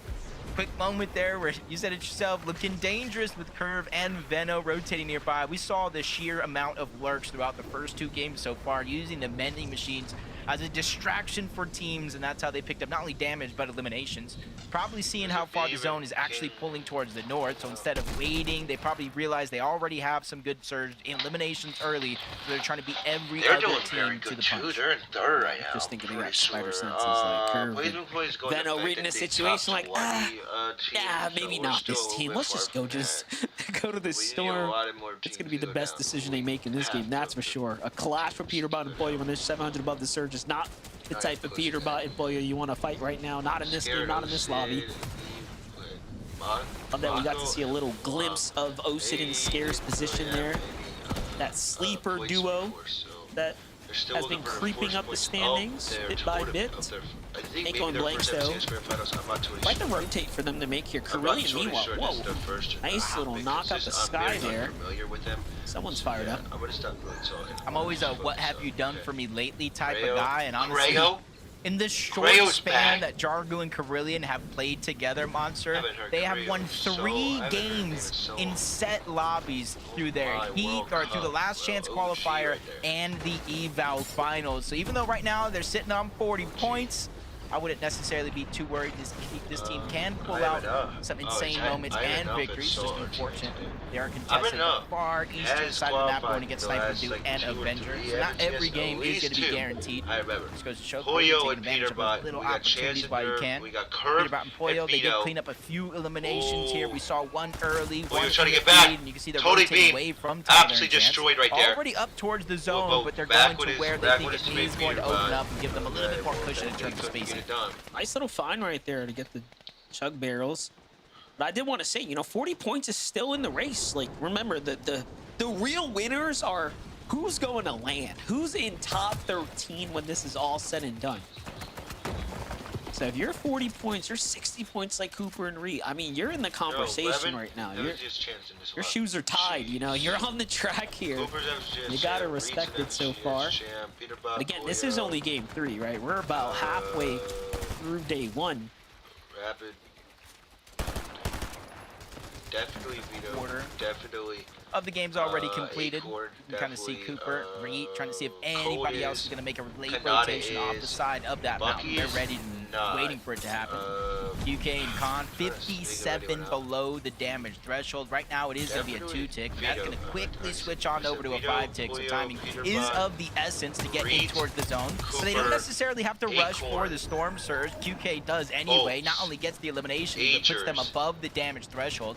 Quick moment there where you said it yourself, looking dangerous with Curve and Veno rotating nearby. We saw the sheer amount of lurks throughout the first 2 games so far, using the vending machines as a distraction for teams, and that's how they picked up not only damage but eliminations. Probably seeing how far the zone is actually pulling towards the north, so instead of waiting, they probably realize they already have some good surge eliminations early, so they're trying to beat every They're other doing very team to good the too. punch. They're in third right now. Just thinking they got Pretty spider sure. senses like Curve. Blazing Boys going Veno to reading the the situation top like, 20, yeah, team, maybe so not we're this still a team. little Let's bit just far go from just that. go to the We need a storm. lot more It's going to teams be the go best down. decision they make in this game, that's for sure. A clash for Peterborough and Pollo when there's 700 above the surge is not the type of Peterborough and Pollo you want to fight right now. Not in this game, not in this lobby. Love that we got to see a little glimpse of Osid in Scare's position there. That sleeper duo that has been creeping up the standings bit by bit. Acorn Blanks, though, quite the rotate for them to make here. Carillion, meanwhile, whoa, nice little knock up the sky there. Someone's fired up. I'm always a what have you done for me lately type of guy, and honestly, in this short Crayo's span back. that Jargo and Carillion have played together, Monster, Haven't heard they have Crayo won in so- 3 haven't heard him in games so in long. set lobbies through their My heat World or through the Cup, last chance bro. OG qualifier right there. and the eval finals. So even though right now they're sitting on 40 points, I wouldn't necessarily be too worried. This team can pull I out haven't know. some Oh, insane it's- moments I haven't and know if victories. it's Just so unfortunate. urgent. They are I contested haven't know. the far eastern Has side of the map qualified going against the Sniper last, Duke like, and 2 or Avenger. 3 So not every FNCS, game at is going to least be 2. guaranteed. I remember. Just goes to show Pollo taking and advantage of Peterborough, those little we got opportunities Chance while you and can. we got Curve Peterborough and Pollo, and they did Vito. clean up a few eliminations here. We saw one early, Pollo one trying to from get the back. lead, and you can see they're Totally rotating beat. away from Tyler Absolutely and Chance. destroyed right there. Already up towards the zone, Whoa, but they're back going to with where his- they back think with it his is going to Peterborough. open up and give them a little bit more cushion in terms of Get it spacing. done. Nice little find right there to get the chug barrels. But I did want to say, 40 points is still in the race. Like, remember, the real winners are who's going to land, who's in top 13 when this is all said and done. So if you're 40 points, you're 60 points like Cooper and Reed. I mean, you're in the conversation right now. Your shoes are tied, you know. You're on the track here. You gotta respect it so far. But again, this is only game 3, right? We're about halfway through day 1. Rapid. Definitely Vito. Quarter. Definitely. Of the game's already completed. Acord, You kind of see definitely, Cooper, Reed, trying to see if anybody Code else is is, going to make a late Kanata rotation off the is, side of that Bucky mountain. They're is ready, not. waiting for it to happen. QK and Khan, 57 below the damage threshold. Right now, it is going to be a Definitely 2-tick. That's going to Vito. quickly switch on over to a Vito, 5-tick. So Julio, timing Peter is Bond, of the essence to get in Reed, towards the zone. So they don't Cooper, necessarily have to rush for Acorn, the Storm Surge. QK does anyway. Bolts, Not only gets the elimination, but puts them Agers, above the damage threshold.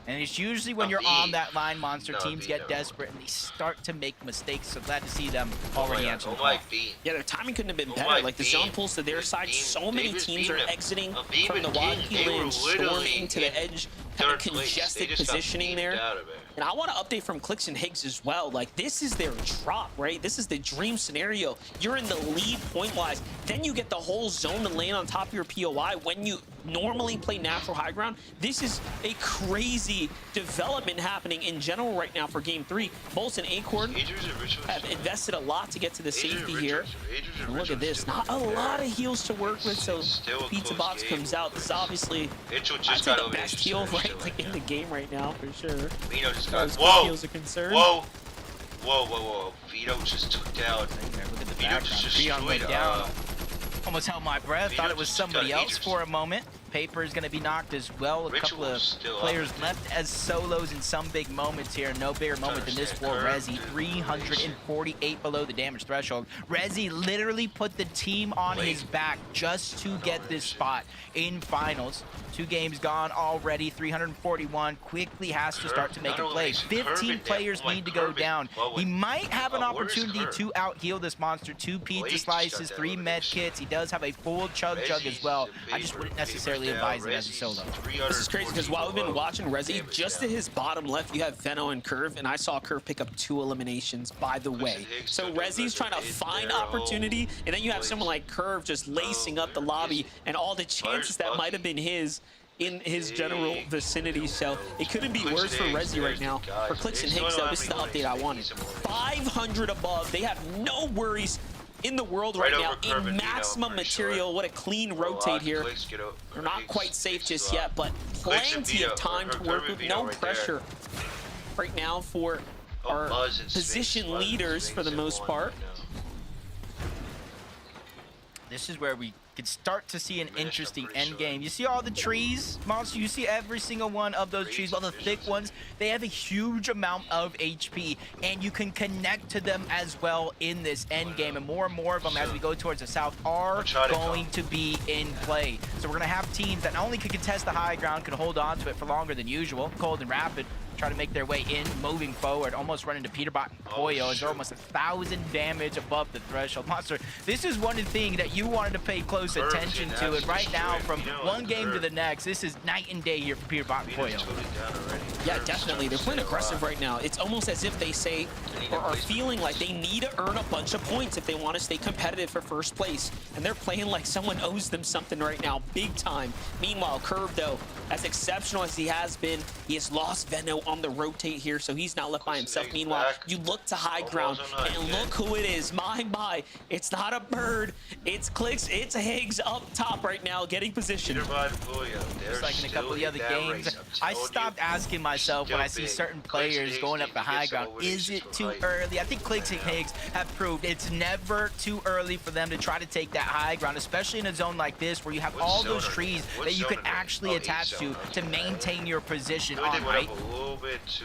And it's usually when you're on that line monster, No, teams get Vito. desperate and they start to make mistakes. So glad to see them already answering Oh the my call. beat. Yeah, their timing couldn't have been Oh better. my Like the beam. zone pulls to their His side. beam. So many Davis teams beamed are him. exiting Beam from and the King, wide they heel were and storming literally to the in edge, kind of third place. They congested just got positioning beamed there. out of it. And I want to update from Clicks and Higgs as well. Like, this is their drop, right? This is the dream scenario. You're in the lead point-wise. Then you get the whole zone to land on top of your POI when you normally play natural high ground. This is a crazy development happening in general right now for Game 3. Bolts and Acorn Agers and Richards. have invested a lot to get to the Agers and safety here. Richards. Agers and And look at Richards this, still not a there. lot of heals to work with, so Still a Pizza close Box game. comes out. This is obviously, Mitchell I'd just say got the over best his heal surge, right so, like in yeah. the game right now, for sure. Vito just As got. far as Whoa! heals are concerned. Whoa! Whoa! Vito just took down. There, look at the Vito background. just Freon went destroyed. down. Almost held my breath. Vito Thought it was just somebody got else Agers. for a moment. Paper is going to be knocked as well. A couple of Ritual's still up. players left as solos in some big moments here. No bigger moment than this for Rezi. 348 below the damage threshold. Rezi literally put the team on his back just to get this spot in finals. 2 games gone already. 341. Quickly has to start to make a play. 15 players need to go down. He might have an opportunity to out-heal this monster. 2 pizza slices, 3 med kits. He does have a full chug as well. I just wouldn't necessarily advise it as a solo. This is crazy because while we've been watching Rezi, just to his bottom left, you have Veno and Curve, and I saw Curve pick up 2 eliminations, by the way. So Rezi's trying to find opportunity, and then you have someone like Curve just lacing up the lobby, and all the chances that might have been his in his general vicinity. So it couldn't be worse for Rezi right now. For Clicks and Higgs, though, this is the update I wanted. 500 above. They have no worries in the world right now in maximum material. What a clean rotate here. They're not quite safe just yet, but plenty of time to work with. No pressure right now for our position leaders for the most part. This is where we could start to see an interesting end game. You see all the trees, Monster? You see every single one of those trees, all the thick ones. They have a huge amount of HP, and you can connect to them as well in this end game. And more of them as we go towards the south are going to be in play. So we're going to have teams that not only can contest the high ground, can hold on to it for longer than usual. Cold and Rapid try to make their way in, moving forward, almost run into Peterbot and Koyo as they're almost 1,000 damage above the threshold. Monster, this is one thing that you wanted to pay close attention to, and right now, from one game to the next, this is night and day here for Peterbot and Koyo. Yeah, definitely. They're playing aggressive right now. It's almost as if they say, or are feeling like they need to earn a bunch of points if they want to stay competitive for first place. And they're playing like someone owes them something right now, big time. Meanwhile, Curve, though, as exceptional as he has been, he has lost Veno on the rotate here, so he's now left by himself. Meanwhile, you look to high ground, and look who it is. My, it's not a bird. It's Clicks, it's Higgs up top right now, getting positioned. Just like in a couple of the other games, I stopped asking myself when I see certain players going up the high ground, is it too early? I think Clicks and Higgs have proved it's never too early for them to try to take that high ground, especially in a zone like this where you have all those trees that you can actually attach to maintain your position on, right?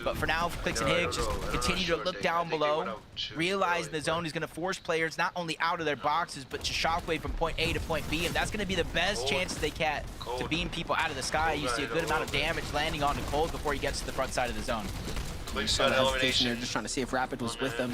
But for now, Clicks and Higgs just continue to look down below, realize the zone is going to force players not only out of their boxes, but to shockwave from point A to point B, and that's going to be the best chance they get to beam people out of the sky. You see a good amount of damage landing on Cold before he gets to the front side of the zone. You saw the hesitation there, just trying to see if Rapid was with them.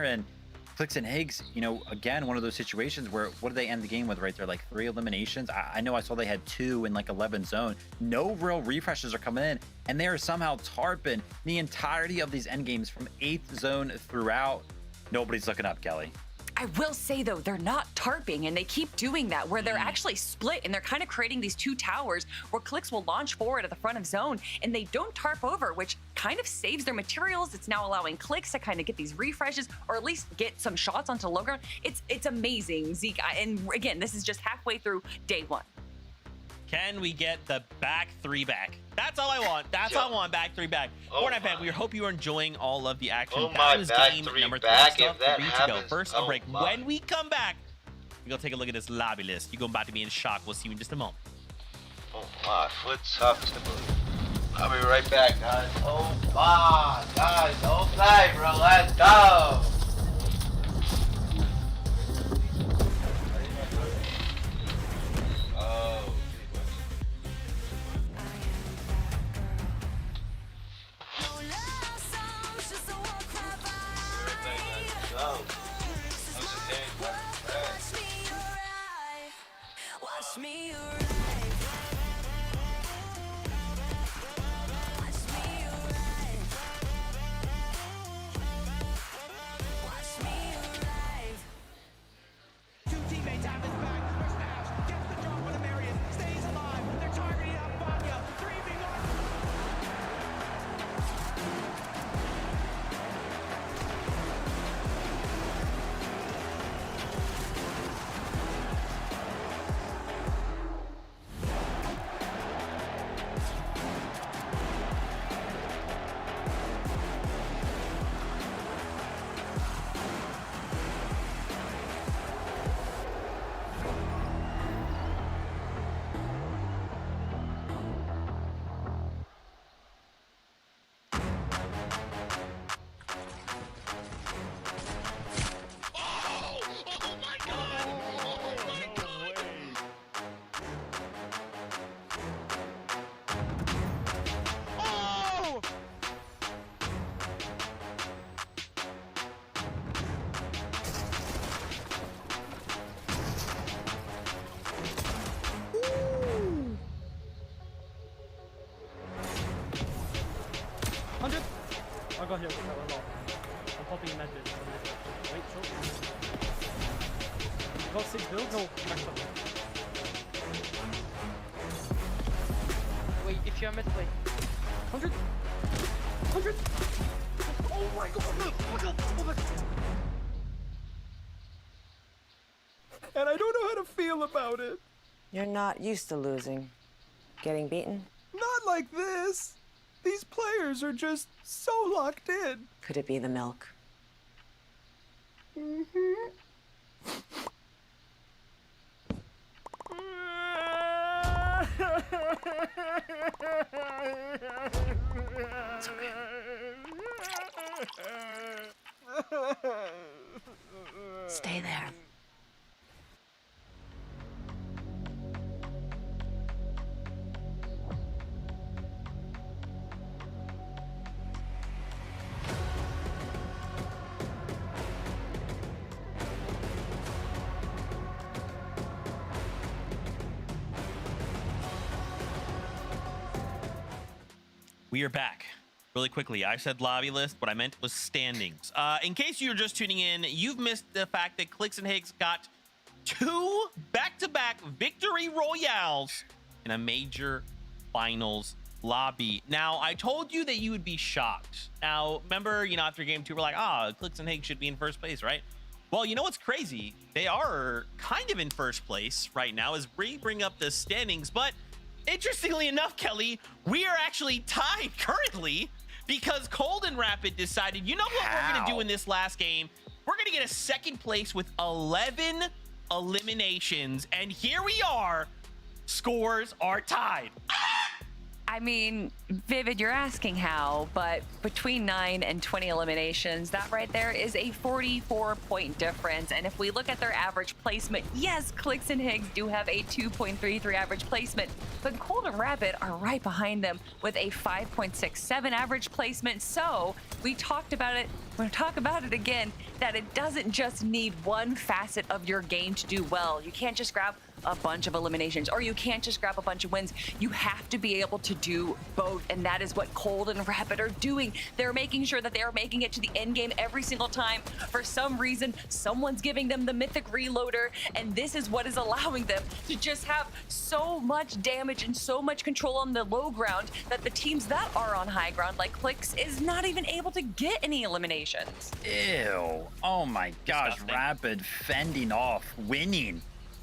there, and Clix and Higgs, you know, again, one of those situations where what did they end the game with right there? Like 3 eliminations. I know I saw they had 2 in like 11 zone. No real refreshes are coming in, and they are somehow tarping the entirety of these end games from 8th zone throughout. Nobody's looking up, Kelly. I will say though, they're not tarping, and they keep doing that where they're actually split and they're kind of creating these 2 towers where Clix will launch forward at the front of zone and they don't tarp over, which kind of saves their materials. It's now allowing Clix to kind of get these refreshes or at least get some shots onto low ground. It's amazing, Zeke. And again, this is just halfway through day 1. Can we get the back 3 back? That's all I want. That's all I want. Back 3 back. Fortnite fan, we hope you are enjoying all of the action. My, That is back game 3 number 3. back, Still if that 3 to go. happens, First, a break. my. When we come back, we're going to take a look at this lobby list. You're about to be in shock. We'll see you in just a moment. Oh my, foot tough to believe. I'll be right back, guys. Oh my, guys, don't play, bro. Let's go. Oh. Watch me arrive. Watch me arrive. Watch me arrive. 2 teammates have his back. Where's Nash? Gets the drop on the Marius. Stays alive. They're targeting up Vanya. 3v1. I got here with a lot. I'm popping medkit. Wait, so. I got 6 builds? No, max up. Wait, if you're mid, wait. 100. 100. Oh my god. Oh my god. Oh my god. And I don't know how to feel about it. You're not used to losing. Getting beaten? Not like this. These players are just so locked in. Could it be the milk? Stay there. We are back. Really quickly, I said lobby list. What I meant was standings. In case you're just tuning in, you've missed the fact that Clix and Higgs got 2 back-to-back victory royales in a major finals lobby. Now, I told you that you would be shocked. Now, remember, after game 2, we're like, Clix and Higgs should be in first place, right? Well, you know what's crazy? They are kind of in first place right now as we bring up the standings, but interestingly enough, Kelly, we are actually tied currently because Cold and Rapid decided, you know what we're going to do in this last game? We're going to get a second place with 11 eliminations. And here we are. Scores are tied. I mean, Vivid, you're asking how, but between 9 and 20 eliminations, that right there is a 44-point difference. And if we look at their average placement, yes, Clix and Higgs do have a 2.33 average placement, but Cold and Rapid are right behind them with a 5.67 average placement. So we talked about it. We'll talk about it again, that it doesn't just need one facet of your game to do well. You can't just grab a bunch of eliminations, or you can't just grab a bunch of wins. You have to be able to do both, and that is what Cold and Rapid are doing. They're making sure that they are making it to the end game every single time. For some reason, someone's giving them the mythic reloader, and this is what is allowing them to just have so much damage and so much control on the low ground that the teams that are on high ground, like Clix, is not even able to get any eliminations. Ew. Oh my gosh. Disgusting. Rapid fending off, winning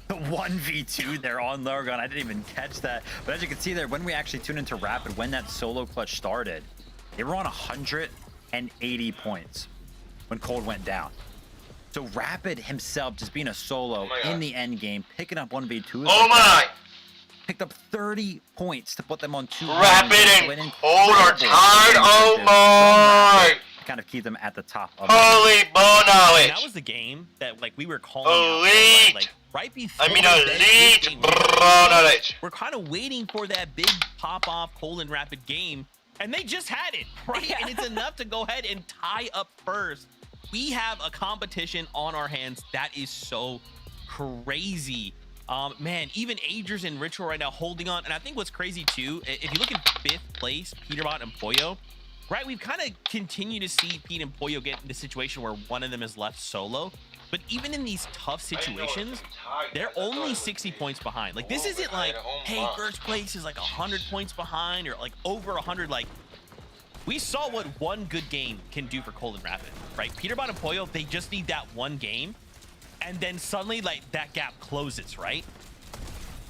the 1v2 there on low ground. I didn't even catch that. But as you can see there, when we actually tuned into Rapid, when that solo clutch started, they were on 180 points when Cold went down. So Rapid himself just being a solo Oh my God. in the end game, picking up 1v2. Oh my! Picked up 30 points to put them on 2. Rapid and Cold are tied. Oh my! Kind of keep them at the top of Holy ball knowledge! That was the game that like we were calling Elite. out, like right before. I mean, this elite game ball knowledge. we're kind of waiting for that big pop off Cold and Rapid game, and they just had it, right? Yeah. And it's enough to go ahead and tie up first. We have a competition on our hands that is so crazy. Man, even Agers and Ritual right now holding on. And I think what's crazy too, if you look at 5th place, Peterbot and Pollo, right? We've kind of continued to see Pete and Pollo get in the situation where one of them is left solo. But even in these tough situations, they're only 60 points behind. Like, this isn't like, hey, first place is like 100 points behind or like over 100. Like, we saw what one good game can do for Cold and Rapid, right? Peterbot and Pollo, they just need that one game. And then suddenly, like, that gap closes, right?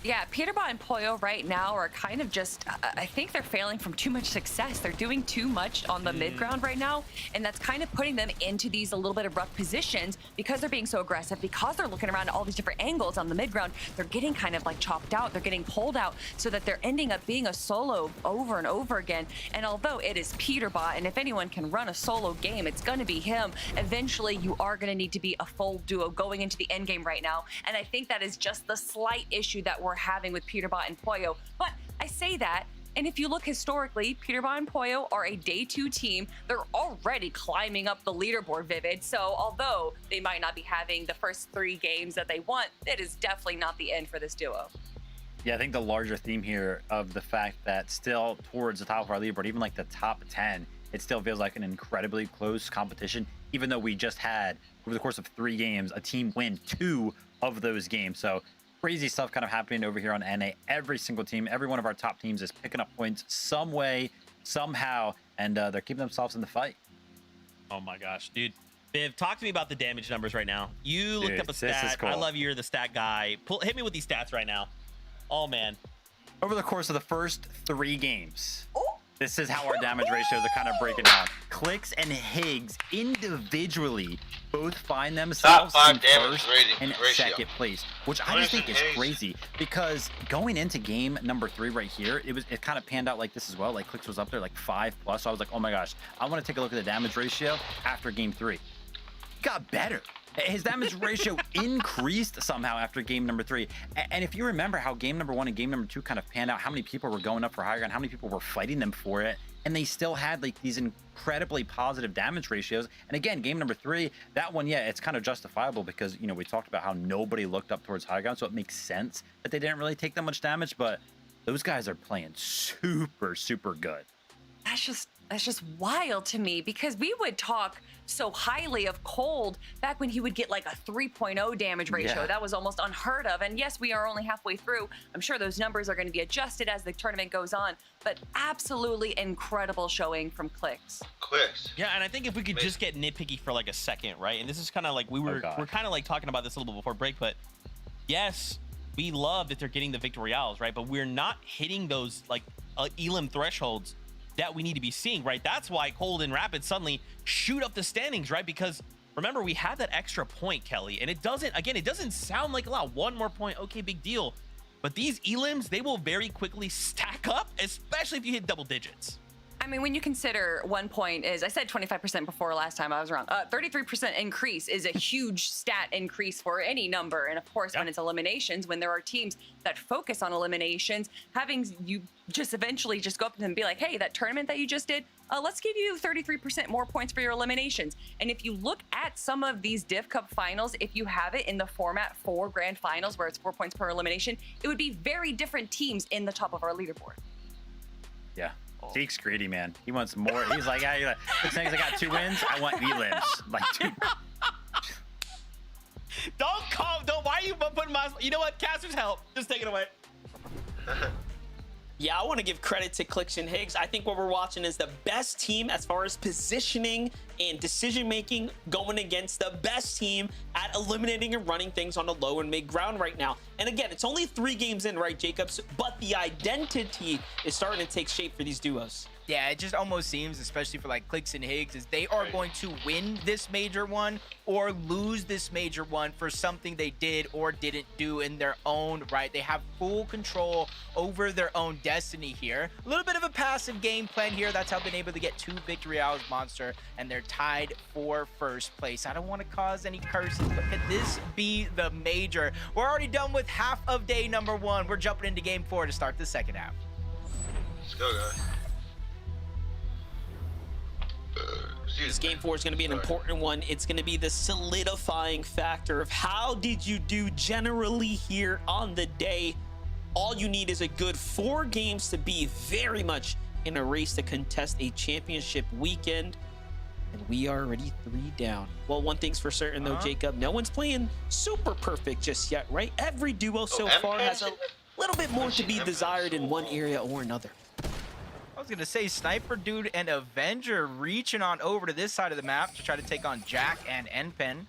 Yeah, Peterbot and Pollo right now are kind of just, I think they're failing from too much success. They're doing too much on the mid ground right now, and that's kind of putting them into these a little bit of rough positions because they're being so aggressive, because they're looking around at all these different angles on the mid ground. They're getting kind of like chopped out. They're getting pulled out so that they're ending up being a solo over and over again. And although it is Peterbot, and if anyone can run a solo game, it's going to be him. Eventually, you are going to need to be a full duo going into the end game right now. And I think that is just the slight issue that we're having with Peterbot and Pollo. But I say that, and if you look historically, Peterbot and Pollo are a day 2 team. They're already climbing up the leaderboard, Vivid. So although they might not be having the first 3 games that they want, it is definitely not the end for this duo. Yeah, I think the larger theme here of the fact that still towards the top of our leaderboard, even like the top 10, it still feels like an incredibly close competition, even though we just had, over the course of 3 games, a team win 2 of those games. So crazy stuff kind of happening over here on NA. Every single team, every one of our top teams is picking up points some way, somehow, and they're keeping themselves in the fight. Oh my gosh, dude. Viv, talk to me about the damage numbers right now. You looked Dude, up a this is stat. cool. I love you're the stat guy. Hit me with these stats right now. Oh, man. Over the course of the first 3 games, this is how our damage ratios are kind of breaking down. Clix and Higgs individually both find themselves Top 5 in damage first rating and ratio. second place, which I just think is Higgs. crazy because going into game number 3 right here, it kind of panned out like this as well. Like Clix was up there like 5+. So I was like, oh my gosh, I want to take a look at the damage ratio after game 3. It got better. His damage ratio increased somehow after game number 3. And if you remember how game number 1 and game number 2 kind of panned out, how many people were going up for high ground, how many people were fighting them for it, and they still had like these incredibly positive damage ratios. And again, game number 3, that one, yeah, it's kind of justifiable because, you know, we talked about how nobody looked up towards high ground, so it makes sense that they didn't really take that much damage, but those guys are playing super, super good. That's just wild to me, because we would talk so highly of Cold back when he would get like a 3.0 damage ratio. Yeah. That was almost unheard of. And yes, we are only halfway through. I'm sure those numbers are going to be adjusted as the tournament goes on, but absolutely incredible showing from Clix. Clicks. Yeah, and I think if we could just get nitpicky for like a second, right? And this is kind of like we're kind of like talking about this a little bit before break, but yes, we love that they're getting the victory royales, right? But we're not hitting those like Elim thresholds that we need to be seeing, right? That's why Cold and Rapid suddenly shoot up the standings, right? Because remember, we have that extra point, Kelly, and it doesn't sound like a lot. 1 more point, okay, big deal. But these elims, they will very quickly stack up, especially if you hit double digits. I mean, when you consider 1 point is, I said 25% before last time, I was wrong. 33% increase is a huge stat increase for any number. And of course, when it's eliminations, when there are teams that focus on eliminations, having you just eventually just go up to them and be like, hey, that tournament that you just did, let's give you 33% more points for your eliminations. And if you look at some of these Div Cup finals, if you have it in the format for grand finals where it's 4 points per elimination, it would be very different teams in the top of our leaderboard. Yeah. Zeke's greedy, man. He wants more. He's like, yeah, looks like I got 2 wins. I want elims. Like, dude. Don't, why are you putting my, you know what, Casters help. Just take it away. Yeah, I want to give credit to Clix and Higgs. I think what we're watching is the best team as far as positioning and decision making going against the best team at eliminating and running things on the low and mid ground right now. And again, it's only 3 games in, right, Jacobs? But the identity is starting to take shape for these duos. Yeah, it just almost seems, especially for like Clix and Higgs, is they are going to win this major one or lose this major one for something they did or didn't do in their own right. They have full control over their own destiny here. A little bit of a passive game plan here. That's how they've been able to get 2 victory hours, Monster, and they're tied for first place. I don't want to cause any curses, but could this be the major? We're already done with half of day number 1. We're jumping into game 4 to start the second half. Let's go, guys. This game 4 is going to be an important one. It's going to be the solidifying factor of how did you do generally here on the day. All you need is a good 4 games to be very much in a race to contest a championship weekend. And we are already 3 down. Well, one thing's for certain though, Jacob, no one's playing super perfect just yet, right? Every duo so far has a little bit more to be desired in one area or another. I was going to say Sniper Dude and Avenger reaching on over to this side of the map to try to take on Jack and Npen.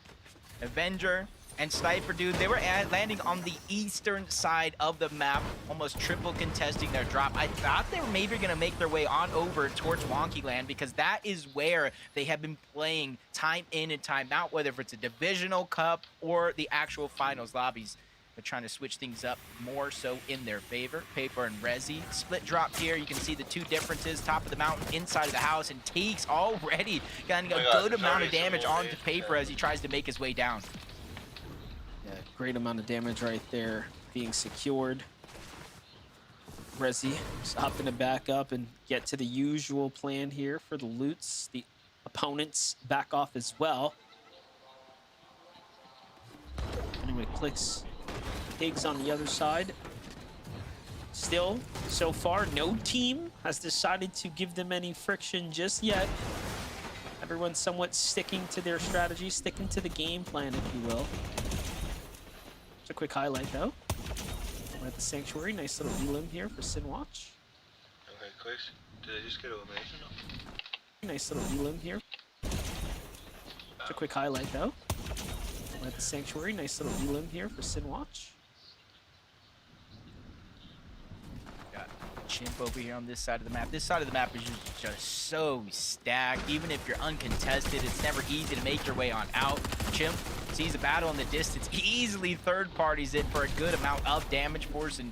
Avenger and Sniper Dude, they were landing on the eastern side of the map, almost triple contesting their drop. I thought they were maybe going to make their way on over towards Wonky Land because that is where they have been playing time in and time out, whether it's a divisional cup or the actual finals lobbies. They're trying to switch things up more so in their favor. Paper and Rezi. Split drop here. You can see the 2 differences. Top of the mountain, inside of the house, and Teeks already getting a good amount of damage onto Paper as he tries to make his way down. Yeah, great amount of damage right there being secured. Rezi just opting to back up and get to the usual plan here for the loots. The opponents back off as well. Anyway, Clix Higgs on the other side. Still, so far, no team has decided to give them any friction just yet. Everyone's somewhat sticking to their strategy, sticking to the game plan, if you will. Just a quick highlight, though. We're at the Sanctuary. Nice little elim here for Sinwatch. Okay, Clix. Did I just get elimination? Nice little elim here. Just a quick highlight, though. We're at the Sanctuary. Nice little elim here for Sinwatch. Chimp over here on this side of the map. This side of the map is just so stacked. Even if you're uncontested, it's never easy to make your way on out. Chimp sees a battle in the distance, easily third parties it for a good amount of damage, forcing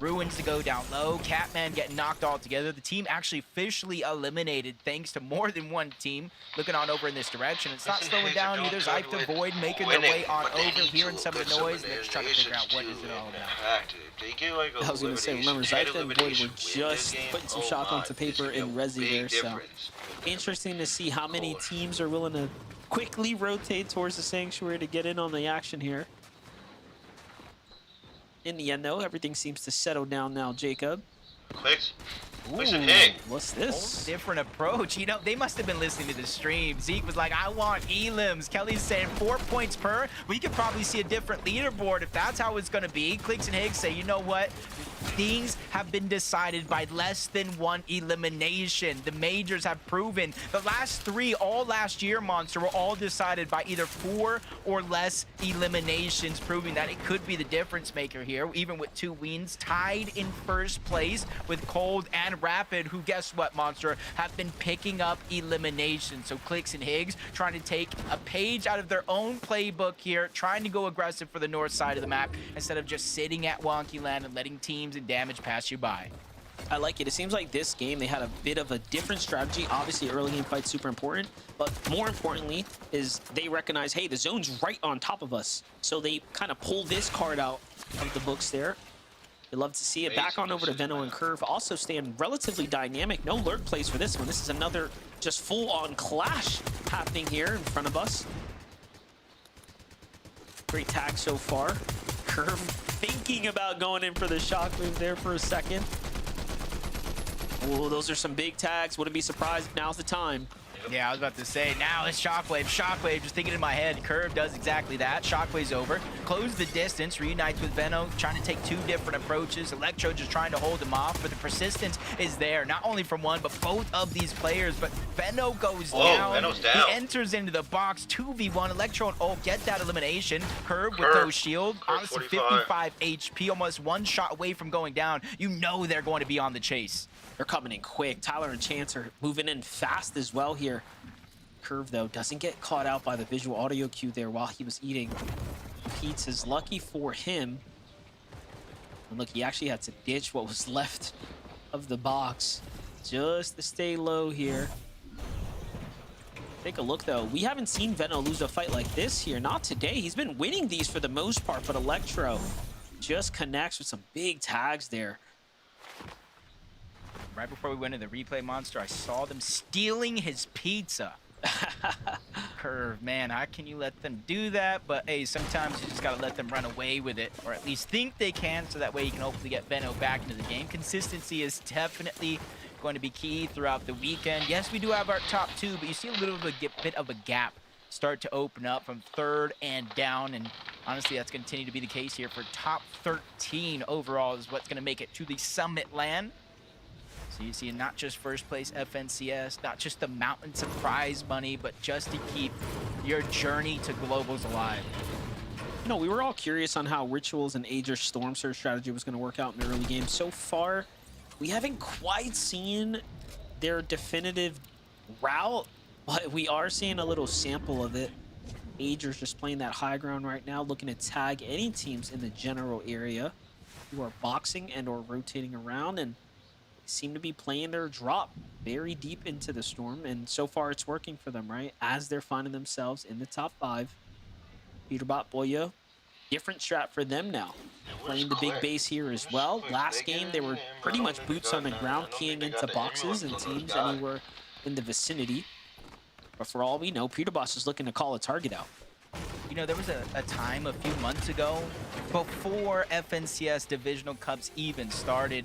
Ruins to go down low. Catman getting knocked all together. The team actually officially eliminated thanks to more than one team looking on over in this direction. It's not slowing down either. Zyke to Void making their way on over, hearing some of the noise, and they're just trying to figure out what is it all about. I was going to say, remember, Zyke and Void were just putting some shock onto Paper and Rezi there, so interesting to see how many teams are willing to quickly rotate towards the Sanctuary to get in on the action here. In the end, though, everything seems to settle down now, Jacob. Clix. Clix Ooh, and Hig. what's this? Different approach. You know, they must have been listening to the stream. Zeke was like, I want elims. Kelly's saying 4 points per. We could probably see a different leaderboard if that's how it's going to be. Clix and Higgs say, you know what? Things have been decided by less than one elimination. The majors have proven. The last 3, all last year, Monster, were all decided by either 4 or less eliminations, proving that it could be the difference maker here, even with 2 wins, tied in first place with Cold and and Rapid, who, guess what, Monster, have been picking up elimination. So Clix and Higgs trying to take a page out of their own playbook here, trying to go aggressive for the north side of the map instead of just sitting at Wonky Land and letting teams and damage pass you by. I like it. It seems like this game, they had a bit of a different strategy. Obviously, early game fight's super important, but more importantly is they recognize, hey, the zone's right on top of us. So they kind of pull this card out of the books there. You'd love to see it. Back on over to Veno and Curve. Also staying relatively dynamic. No lurk plays for this one. This is another just full-on clash happening here in front of us. Great tag so far. Curve thinking about going in for the shockwave there for a second. Oh, those are some big tags. Wouldn't be surprised if now's the time. Yeah, I was about to say, now it's Shockwave. Shockwave, just thinking in my head. Curve does exactly that. Shockwave's over. Close the distance. Reunites with Veno, trying to take 2 different approaches. Electro just trying to hold him off, but the persistence is there. Not only from one, but both of these players. But Veno goes down. Veno's down. He enters into the box. 2v1. Electro and Ult get that elimination. Curve with no shield. Honestly, 55 HP. Almost 1 shot away from going down. You know they're going to be on the chase. They're coming in quick. Tyler and Chance are moving in fast as well here. Curve, though, doesn't get caught out by the visual audio cue there while he was eating pizzas. Lucky for him. And look, he actually had to ditch what was left of the box just to stay low here. Take a look, though. We haven't seen Veno lose a fight like this here. Not today. He's been winning these for the most part, but Electro just connects with some big tags there. Right before we went into the replay, Monster, I saw them stealing his pizza. Curve, man, how can you let them do that? But hey, sometimes you just gotta let them run away with it, or at least think they can, so that way you can hopefully get Veno back into the game. Consistency is definitely going to be key throughout the weekend. Yes, we do have our top 2, but you see a little bit of a gap start to open up from 3rd and down, and honestly, that's going to continue to be the case here for top 13 overall is what's going to make it to the Summit Land. So you see not just first place FNCS, not just the mountains of prize money, but just to keep your journey to globals alive. You know, we were all curious on how Rituals and Ager's Storm Surge strategy was going to work out in the early game. So far, we haven't quite seen their definitive route, but we are seeing a little sample of it. Ager's just playing that high ground right now, looking to tag any teams in the general area who are boxing and or rotating around, and seem to be playing their drop very deep into the storm, and so far it's working for them, right? As they're finding themselves in the top 5. Peterbot, Boyo, different strat for them now. Playing the big base here as well. Last game, they were pretty much boots on the ground, keying into boxes and teams anywhere in the vicinity. But for all we know, Peterbot is looking to call a target out. You know, there was a time a few months ago, before FNCS Divisional Cups even started,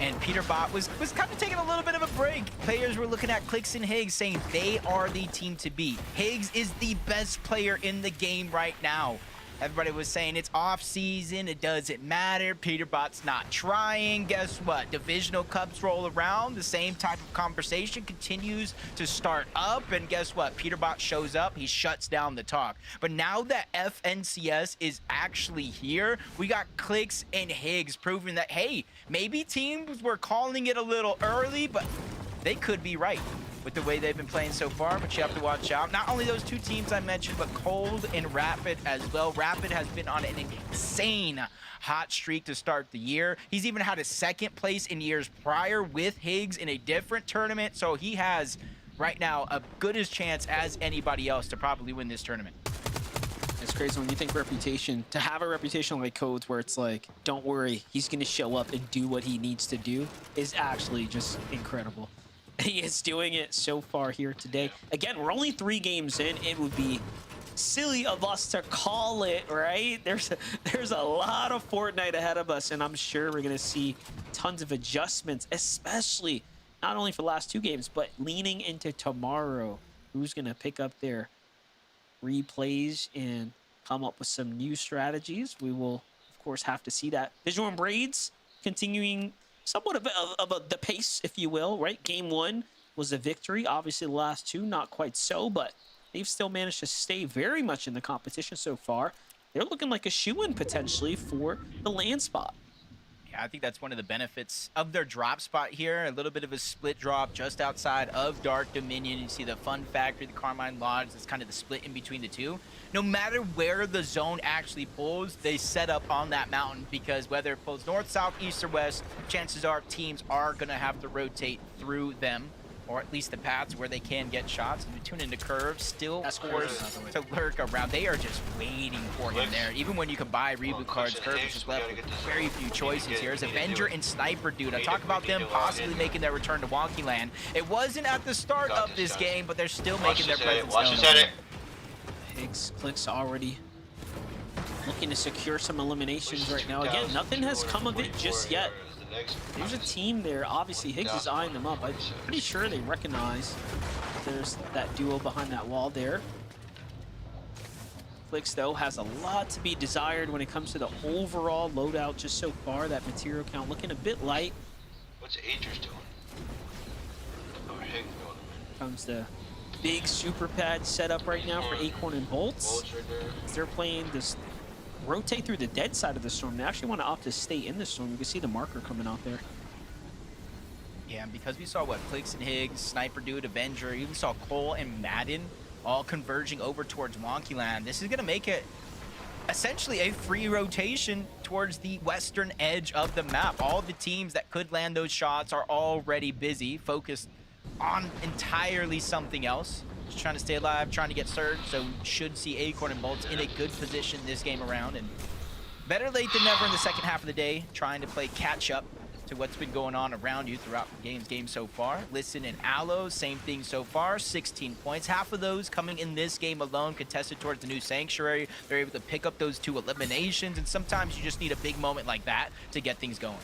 and Peterbot was kind of taking a little bit of a break. Players were looking at Clix and Higgs saying they are the team to beat. Higgs is the best player in the game right now. Everybody was saying it's off season, it doesn't matter, Peterbot's not trying. Guess what? Divisional Cups roll around, the same type of conversation continues to start up, and guess what? Peterbot shows up, he shuts down the talk. But now that FNCS is actually here, we got Clix and Higgs proving that, hey, maybe teams were calling it a little early, but they could be right with the way they've been playing so far, but you have to watch out. Not only those 2 teams I mentioned, but Cold and Rapid as well. Rapid has been on an insane hot streak to start the year. He's even had a 2nd place in years prior with Higgs in a different tournament, so he has right now a good as chance as anybody else to probably win this tournament. It's crazy when you think reputation, to have a reputation like Codes where it's like, don't worry, he's going to show up and do what he needs to do, is actually just incredible. He is doing it so far here today. Again, we're only 3 games in. It would be silly of us to call it, right? There's a lot of Fortnite ahead of us, and I'm sure we're going to see tons of adjustments, especially not only for the last 2 games, but leaning into tomorrow. Who's going to pick up their replays and come up with some new strategies? We will, of course, have to see that. Visual and Braids continuing somewhat of the pace, if you will, right? Game 1 was a victory. Obviously, the last 2, not quite so, but they've still managed to stay very much in the competition so far. They're looking like a shoo-in potentially for the land spot. I think that's one of the benefits of their drop spot here. A little bit of a split drop just outside of Dark Dominion. You see the Fun Factory, the Carmine Lodge. It's kind of the split in between the two. No matter where the zone actually pulls, they set up on that mountain because whether it pulls north, south, east, or west, chances are teams are going to have to rotate through them, or at least the paths where they can get shots. And we tune into Curve, still That's forced Curve. to lurk around. They are just waiting for him there. Even when you can buy reboot cards, Curve is just left with very few choices here. As Avenger and Sniper Dude, I talk about them possibly making their return to Wonky Land. It wasn't at the start of this game, but they're still making their presence Watch known. this edit. Higgs clicks already looking to secure some eliminations right now. Again, nothing has come of it just yet. There's a team there. Obviously, Higgs is eyeing them up. I'm pretty sure they recognize there's that duo behind that wall there. Flix, though, has a lot to be desired when it comes to the overall loadout just so far. That material count looking a bit light. What's Agers doing? Oh, Higgs going. Comes the big super pad setup right now for Acorn and Bolts. Bolts right there. They're playing this rotate through the dead side of the storm. They actually want to opt to stay in the storm. You can see the marker coming out there. Yeah, and because we saw what Flix and Higgs, Sniper Dude, Avenger, even saw Cole and Madden all converging over towards Wonky Land, this is going to make it essentially a free rotation towards the western edge of the map. All the teams that could land those shots are already busy, focused on entirely something else. Just trying to stay alive, trying to get surged, so should see Acorn and Bolts in a good position this game around. And better late than never in the second half of the day, trying to play catch up to what's been going on around you throughout the game so far. Listen and Aloe, same thing so far, 16 points. Half of those coming in this game alone, contested towards the new Sanctuary. They're able to pick up those 2 eliminations, and sometimes you just need a big moment like that to get things going.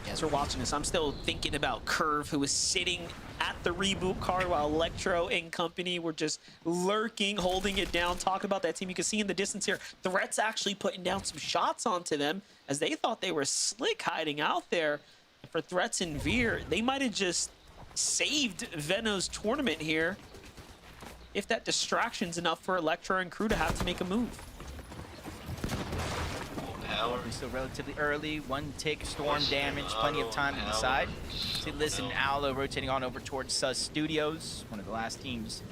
As we're watching this, I'm still thinking about Curve, who was sitting at the reboot card while Electro and company were just lurking, holding it down, talking about that team. You can see in the distance here, Threats actually putting down some shots onto them as they thought they were slick hiding out there. And for Threats and Veer, they might have just saved Veno's tournament here if that distraction's enough for Electro and crew to have to make a move. We're still relatively early. 1 tick, storm damage, plenty of time to decide. See, listen, Aloe rotating on over towards Sus Studios, one of the last teams.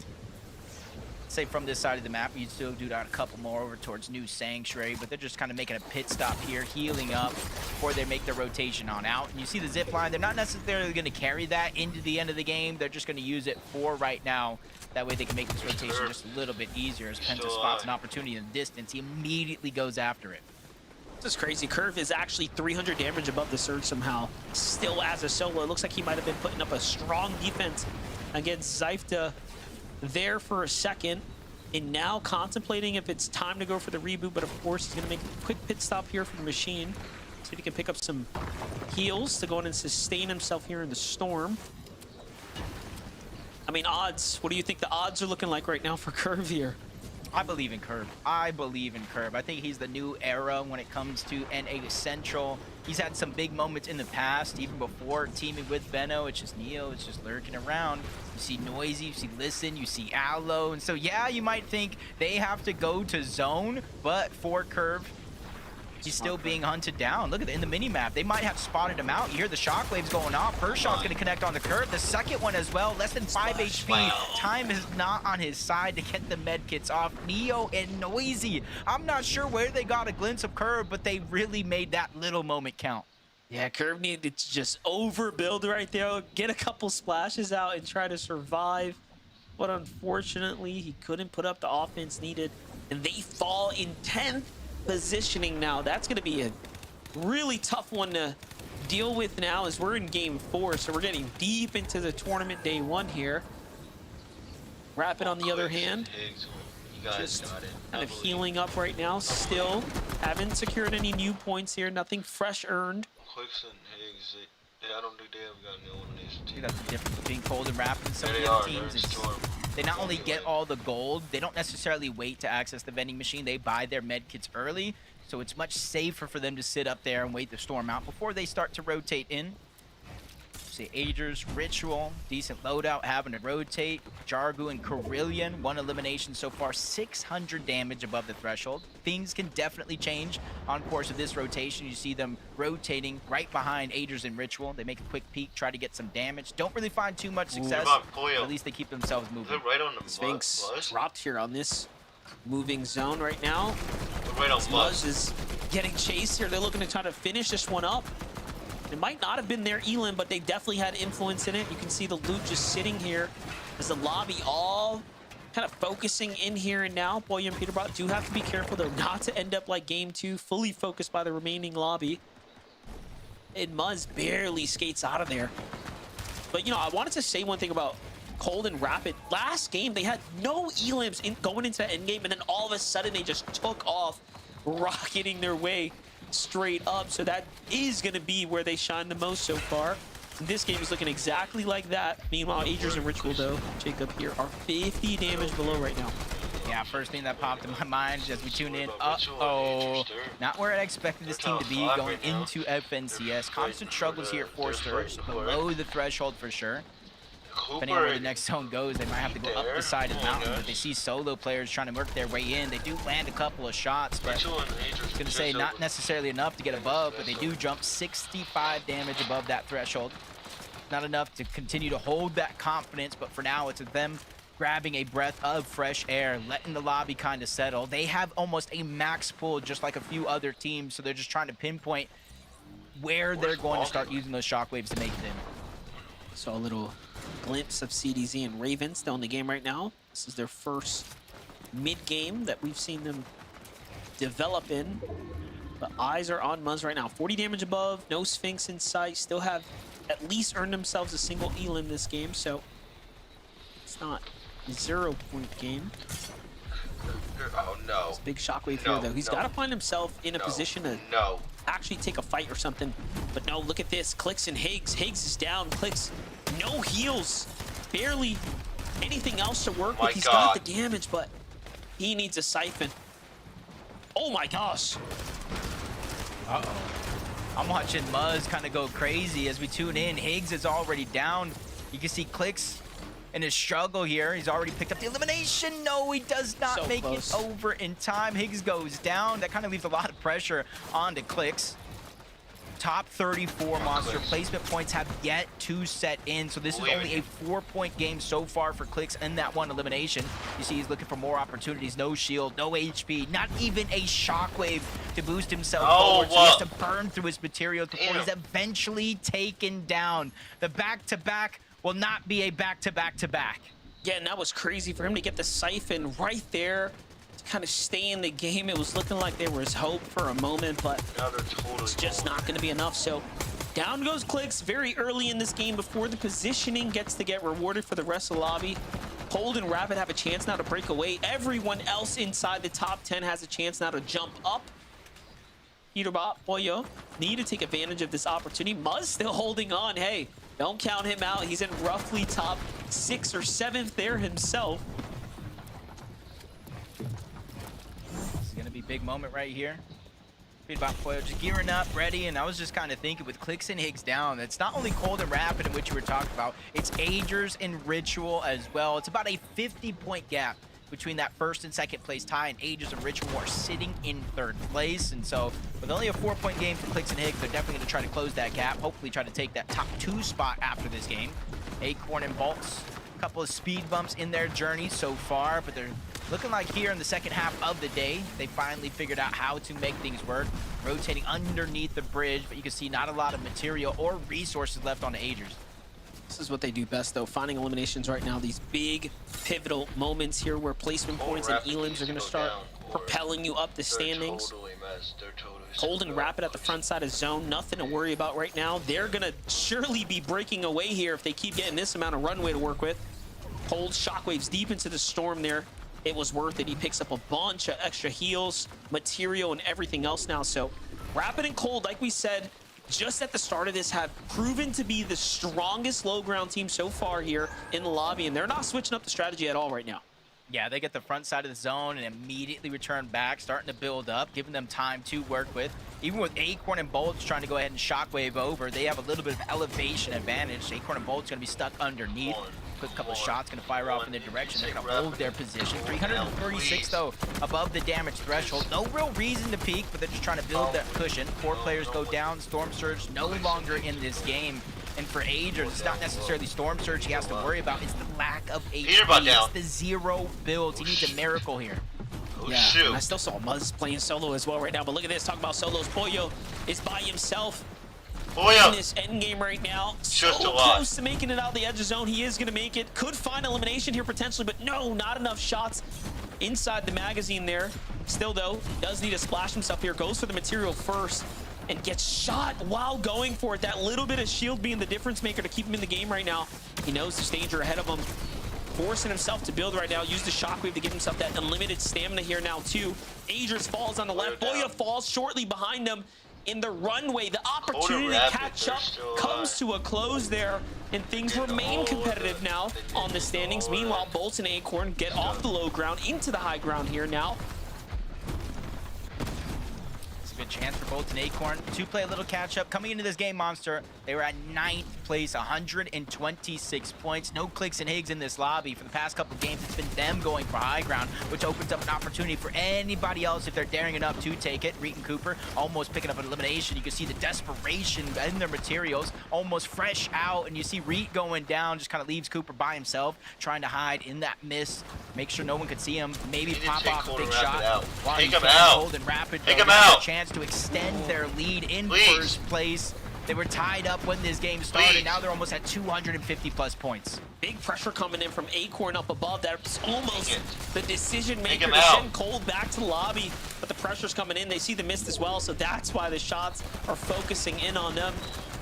Say from this side of the map, you'd still do that a couple more over towards New Sanctuary, but they're just kind of making a pit stop here, healing up before they make their rotation on out. And you see the zip line, they're not necessarily going to carry that into the end of the game. They're just going to use it for right now. That way they can make this rotation just a little bit easier. As Penta spots an opportunity in the distance, he immediately goes after it. This is crazy. Curve is actually 300 damage above the surge somehow. Still as a solo. It looks like he might have been putting up a strong defense against Zyfta there for a second. And now contemplating if it's time to go for the reboot. But of course, he's going to make a quick pit stop here for the machine. See if he can pick up some heals to go in and sustain himself here in the storm. I mean, odds. What do you think the odds are looking like right now for Curve here? I believe in Curve. I believe in Curve. I think he's the new era when it comes to NA Central. He's had some big moments in the past, even before teaming with Veno. It's just Neo. It's just lurking around. You see Noisy, you see Listen, you see Aloe. And so, yeah, you might think they have to go to zone, but for Curve, he's still being hunted down. Look at it in the mini-map. They might have spotted him out. You hear the shockwaves going off. First shot's going to connect on the Curve. The second one as well. Less than 5 HP. Time is not on his side to get the med kits off. Neo and Noisy. I'm not sure where they got a glimpse of Curve, but they really made that little moment count. Yeah, Curve needed to just overbuild right there, get a couple splashes out and try to survive. But unfortunately, he couldn't put up the offense needed. And they fall in 10th positioning now. That's going to be a really tough one to deal with now as we're in game 4. So we're getting deep into the tournament day 1 here. Rapid on the other hand, just kind of healing up right now. Still haven't secured any new points here. Nothing fresh earned. Clicks and Higgs, I don't think they have got an elimination team. That's the difference between Cold and Rapid and some Yeah, of they the other are. teams. They're Is Storm. they not only get all the gold, they don't necessarily wait to access the vending machine. They buy their med kits early, so it's much safer for them to sit up there and wait the storm out before they start to rotate in. see Agers, Ritual, decent loadout, having to rotate. Jarbu and Carillion, 1 elimination so far, 600 damage above the threshold. Things can definitely change on course of this rotation. You see them rotating right behind Agers and Ritual. They make a quick peek, try to get some damage. Don't really find too much success, but at least they keep themselves moving. They're right on the Sphinx Muzz. dropped here on this moving zone right now. They're right on Muzz Muzz. is getting chased here. They're looking to try to finish this one up. It might not have been their Elim, but they definitely had influence in it. You can see the loot just sitting here as the lobby all kind of focusing in here and now. Boy, and Peterbot do have to be careful, though, not to end up like game 2, fully focused by the remaining lobby. And Muzz barely skates out of there. But, you know, I wanted to say one thing about Cold and Rapid. Last game, they had no Elims going into that end game, and then all of a sudden they just took off, rocketing their way straight up. So that is going to be where they shine the most so far. This game is looking exactly like that. Meanwhile, Agers and Ritual, though, Jacob here, are 50 damage below right now. Yeah, first thing that popped in my mind as we tune in. Uh-oh. Not where I expected this team to be going into FNCS. Constant struggles here at 4 Sturge, below the threshold for sure. Depending on where the next zone goes, they might have to go up the side of the mountain, but they see solo players trying to work their way in. They do land a couple of shots, but I was going to say not necessarily enough to get above, but they do jump 65 damage above that threshold. Not enough to continue to hold that confidence, but for now, it's them grabbing a breath of fresh air, letting the lobby kind of settle. They have almost a max pull, just like a few other teams, so they're just trying to pinpoint where they're going to start using those shockwaves to make them. So a little glimpse of CDZ and Raven still in the game right now. This is their first mid-game that we've seen them develop in. But eyes are on Muzz right now. 40 damage above, no Sphinx in sight. Still have at least earned themselves a single Elim this game, so it's not a 0-point game. Oh no. This big shockwave No, here, though. He's no. got to find himself in a No. position to No. actually take a fight or something. But no, look at this. Clicks and Higgs. Higgs is down. Clicks, no heals. Barely anything else to work My with. He's God. got the damage, but he needs a siphon. Oh my gosh. Uh-oh. I'm watching Muzz kind of go crazy as we tune in. Higgs is already down. You can see Clicks in his struggle here. He's already picked up the elimination. No, he does not So make close. it over in time. Higgs goes down. That kind of leaves a lot of pressure onto Clicks. Top 34 monster placement points have yet to set in, so this is only a 4-point game so far for Clicks in that one elimination. You see he's looking for more opportunities. No shield, no HP, not even a shockwave to boost himself forward, so he has to burn through his materials before he's eventually taken down. The back-to-back will not be a back-to-back-to-back. Yeah, and that was crazy for him to get the siphon right there to kind of stay in the game. It was looking like there was hope for a moment, but Now they're totally it's just not going to be enough. So down goes Clicks very early in this game before the positioning gets to get rewarded for the rest of the lobby. Cold and Rapid have a chance now to break away. Everyone else inside the top 10 has a chance now to jump up. Peterbot, Boyo need to take advantage of this opportunity. Muzz still holding on. Hey, don't count him out. He's in roughly top 6th or 7th there himself. This is going to be a big moment right here. Feedback Foil just gearing up, ready, and I was just kind of thinking with Clicks and Higgs down, it's not only Cold and Rapid in which you were talking about, it's Agers and Ritual as well. It's about a 50-point gap between that first and second place tie, and Agers and Ritual are sitting in 3rd place. And so with only a 4-point game for Clicks and Higgs, they're definitely going to try to close that gap, hopefully try to take that top 2 spot after this game. Acorn and Bolts, a couple of speed bumps in their journey so far, but they're looking like here in the second half of the day, they finally figured out how to make things work, rotating underneath the bridge, but you can see not a lot of material or resources left on the Agers. This is what they do best, though, finding eliminations right now. These big pivotal moments here where placement points and Elims are going to start propelling you up the standings. Cold and Rapid at the front side of zone, nothing to worry about right now. They're going to surely be breaking away here if they keep getting this amount of runway to work with. Cold shockwaves deep into the storm there. It was worth it. He picks up a bunch of extra heals, material, and everything else now. So Rapid and Cold, like we said, just at the start of this, have proven to be the strongest low ground team so far here in the lobby, and they're not switching up the strategy at all right now. Yeah, they get the front side of the zone and immediately return back, starting to build up, giving them time to work with. Even with Acorn and Bolts trying to go ahead and shockwave over, they have a little bit of elevation advantage. Acorn and Bolts going to be stuck underneath. Quick couple of shots going to fire off in their direction. They're going to hold their position. 336 though, above the damage threshold. No real reason to peek, but they're just trying to build that cushion. 4 players go down. Storm Surge no longer in this game. And for Agers, it's not necessarily Storm Surge he has to worry about. It's the lack of HP. It's the 0 builds. He needs a miracle here. Yeah, and I still saw Muzz playing solo as well right now, but look at this. Talk about solos. Pollo is by himself in this end game right now. So close to making it out of the edge of zone. He is going to make it. Could find elimination here potentially, but no, not enough shots inside the magazine there. Still, though, does need to splash himself here. Goes for the material first and gets shot while going for it. That little bit of shield being the difference maker to keep him in the game right now. He knows there's danger ahead of him. Forcing himself to build right now. Use the shockwave to give himself that unlimited stamina here now, too. Agers falls on the left. Boya falls shortly behind him in the runway. The opportunity to catch up comes to a close there, and things remain competitive now on the standings. Meanwhile, Bolts and Acorn get off the low ground into the high ground here now. Good chance for Bolts and Acorn to play a little catch up. Coming into this game, Monster, they were at 9th place, 126 points. No Clicks and Higgs in this lobby. For the past couple games, it's been them going for high ground, which opens up an opportunity for anybody else if they're daring enough to take it. Reet and Cooper almost picking up an elimination. You can see the desperation in their materials, almost fresh out, and you see Reet going down, just kind of leaves Cooper by himself, trying to hide in that mist, make sure no one could see him, maybe pop off a big shot. Take him out. Golden Rapid, Take him out. Chance to extend their lead in first place. They were tied up when this game started. Now they're almost at 250 plus points. Big pressure coming in from Acorn up above. That's almost the decision maker him to out. send Cold back to the lobby. But the pressure's coming in. They see the mist as well, so that's why the shots are focusing in on them.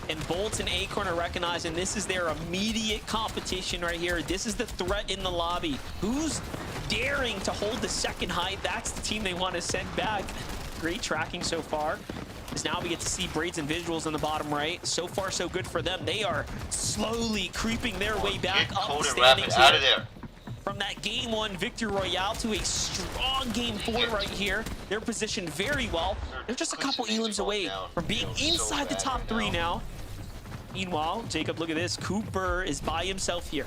And Bolts and Acorn are recognizing this is their immediate competition right here. This is the threat in the lobby. Who's daring to hold the second height? That's the team they want to send back. Great tracking so far. As now we get to see Braids and Visuals in the bottom right. So far, so good for them. They are slowly creeping their way back up the standings out of here. there. From that game 1 victory royale to a strong game 4 right here. They're positioned very well. They're just a couple elims away from being inside the top 3 now. Meanwhile, Jacob, look at this. Cooper is by himself here.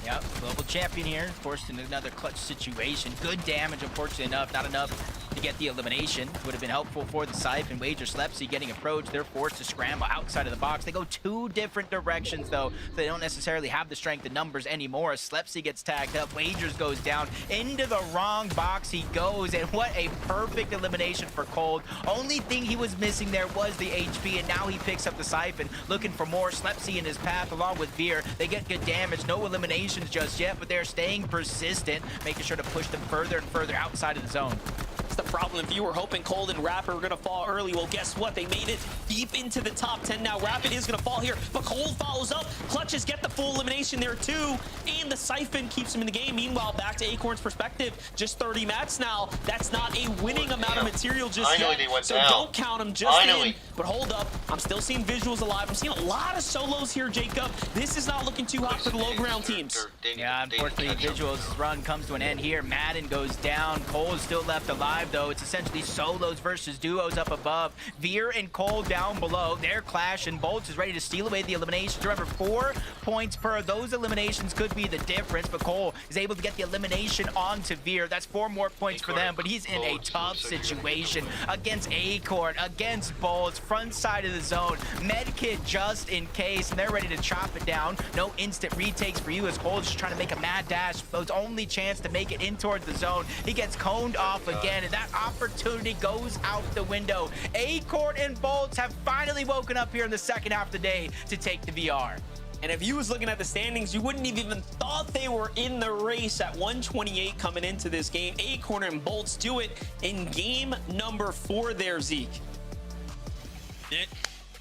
Yep, global champion here, forced into another clutch situation. Good damage, unfortunately enough, not enough to get the elimination. Would have been helpful for the Siphon. Wager Slepsy getting approached. They're forced to scramble outside of the box. They go 2 different directions, though, so they don't necessarily have the strength in numbers anymore. Slepsy gets tagged up. Wagers goes down. Into the wrong box he goes, and what a perfect elimination for Cold. Only thing he was missing there was the HP, and now he picks up the Siphon, looking for more. Slepsy in his path along with Veer. They get good damage. No eliminations just yet, but they're staying persistent, making sure to push them further and further outside of the zone. That's the problem. If you were hoping Cold and Rapid were going to fall early, well, guess what? They made it deep into the top 10 now. Rapid is going to fall here, but Cold follows up. Clutches get the full elimination there, too, and the Siphon keeps him in the game. Meanwhile, back to Acorn's perspective, just 30 mats now. That's not a winning amount of material just yet, so don't count them just in. But hold up, I'm still seeing Visuals alive. I'm seeing a lot of solos here, Jacob. This is not looking too hot for the low ground teams. Yeah, unfortunately, Visuals' run comes to an end here. Madden goes down. Cole is still left alive, though. It's essentially solos versus duos up above. Veer and Cole down below. Their clash, and Bolts is ready to steal away the eliminations. Remember, 4 points per. Those eliminations could be the difference, but Cole is able to get the elimination onto Veer. That's 4 more points for them, but he's in a tough situation against Acorn, against Bolts, front side of the zone. Medkit just in case, and they're ready to chop it down. No instant retakes for you as Cole's just trying to make a mad dash. His only chance to make it in towards the zone. He gets coned off again, and that opportunity goes out the window. Acorn and Bolts have finally woken up here in the second half of the day to take the VR. And if you was looking at the standings, you wouldn't have even thought they were in the race at 128 coming into this game. Acorn and Bolts do it in game number 4 there, Zeke.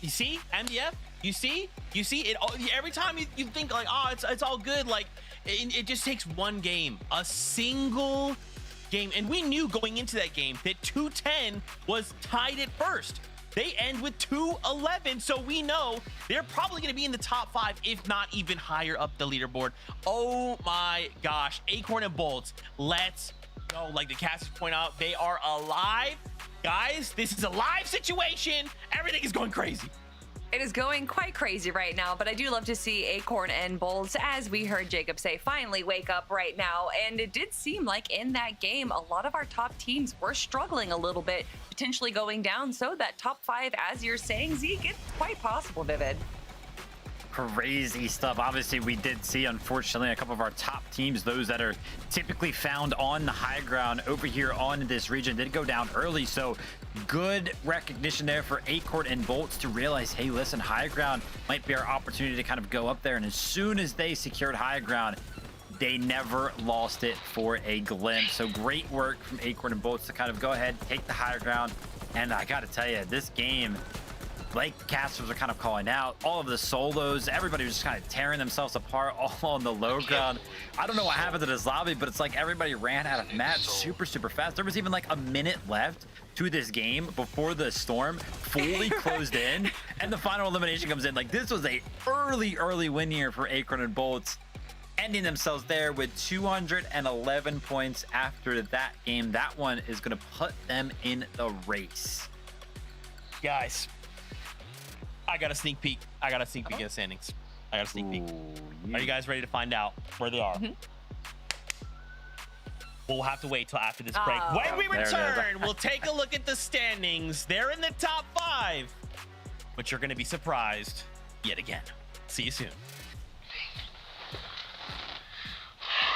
You see, MDF? You see it. Every time you think like, oh, it's all good. Like, it just takes one game, a single game, and we knew going into that game that 210 was tied at first. They end with 2-11, so we know they're probably going to be in the top 5, if not even higher up the leaderboard. Oh my gosh, Acorn and Bolts, let's go. Like the casters point out, they are alive. Guys, this is a live situation. Everything is going crazy. It is going quite crazy right now, but I do love to see Acorn and Bolts, as we heard Jacob say, finally wake up right now. And it did seem like in that game, a lot of our top teams were struggling a little bit, potentially going down. So that top 5, as you're saying, Zeke, it's quite possible, Vivid. Crazy stuff. Obviously, we did see, unfortunately, a couple of our top teams, those that are typically found on the high ground over here on this region, did go down early. So good recognition there for Acorn and Bolts to realize, hey, listen, high ground might be our opportunity to kind of go up there. And as soon as they secured high ground, they never lost it for a glimpse. So great work from Acorn and Bolts to kind of go ahead, take the higher ground. And I got to tell you, this game, like casters are kind of calling out, all of the solos, everybody was just kind of tearing themselves apart all on the low ground. I don't know what happened to this lobby, but it's like everybody ran out of match super fast. There was even like a minute left to this game before the storm fully closed in and the final elimination comes in. Like, this was a early win here for Acorn and Bolts, ending themselves there with 211 points after that game. That one is going to put them in the race. Guys, I got a sneak peek. I got a sneak peek at the standings. I got a sneak peek. Are you guys ready to find out where they are? We'll have to wait till after this break. When we There it is. return, we'll take a look at the standings. They're in the top 5, but you're going to be surprised yet again. See you soon.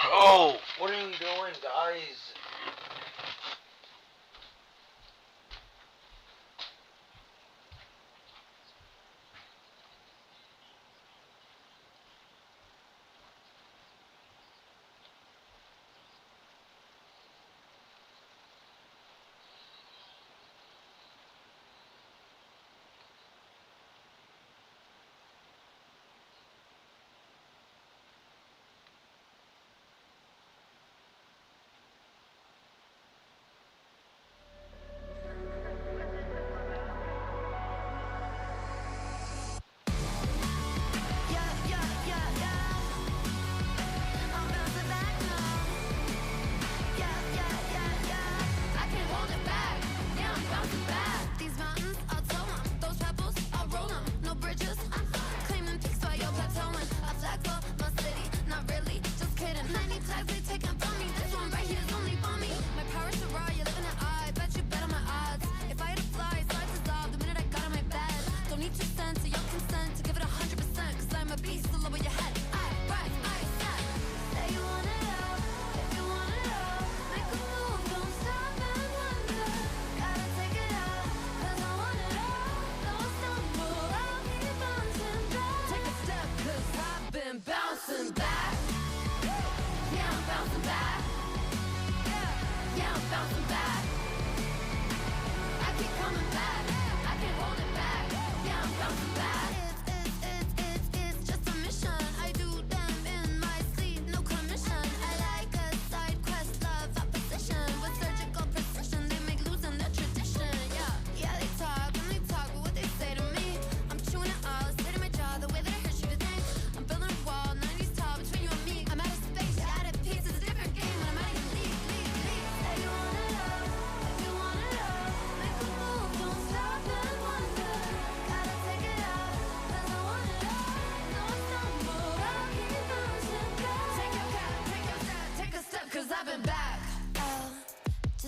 Oh, what are you doing, guys?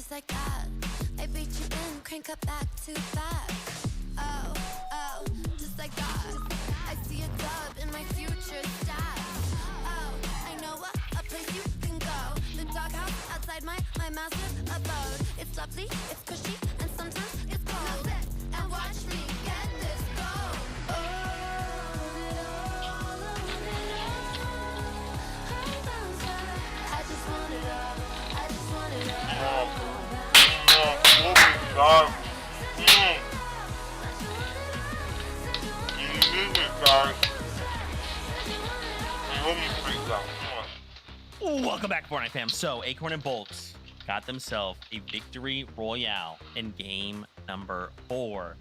Like that, I beat you in, crank up back to back. Oh, just like that. I see a dub in my future stats. Oh, I know a place you can go. The doghouse outside my master abode. It's lovely, it's cushy, and sometimes it's cold. And watch me get this gold. I just want it all. I just want it all. God. You need it, guys. I hope you freak out. Come on. Welcome back, Fortnite fam. So, Acorn and Bolts got themselves a victory royale in game number 4.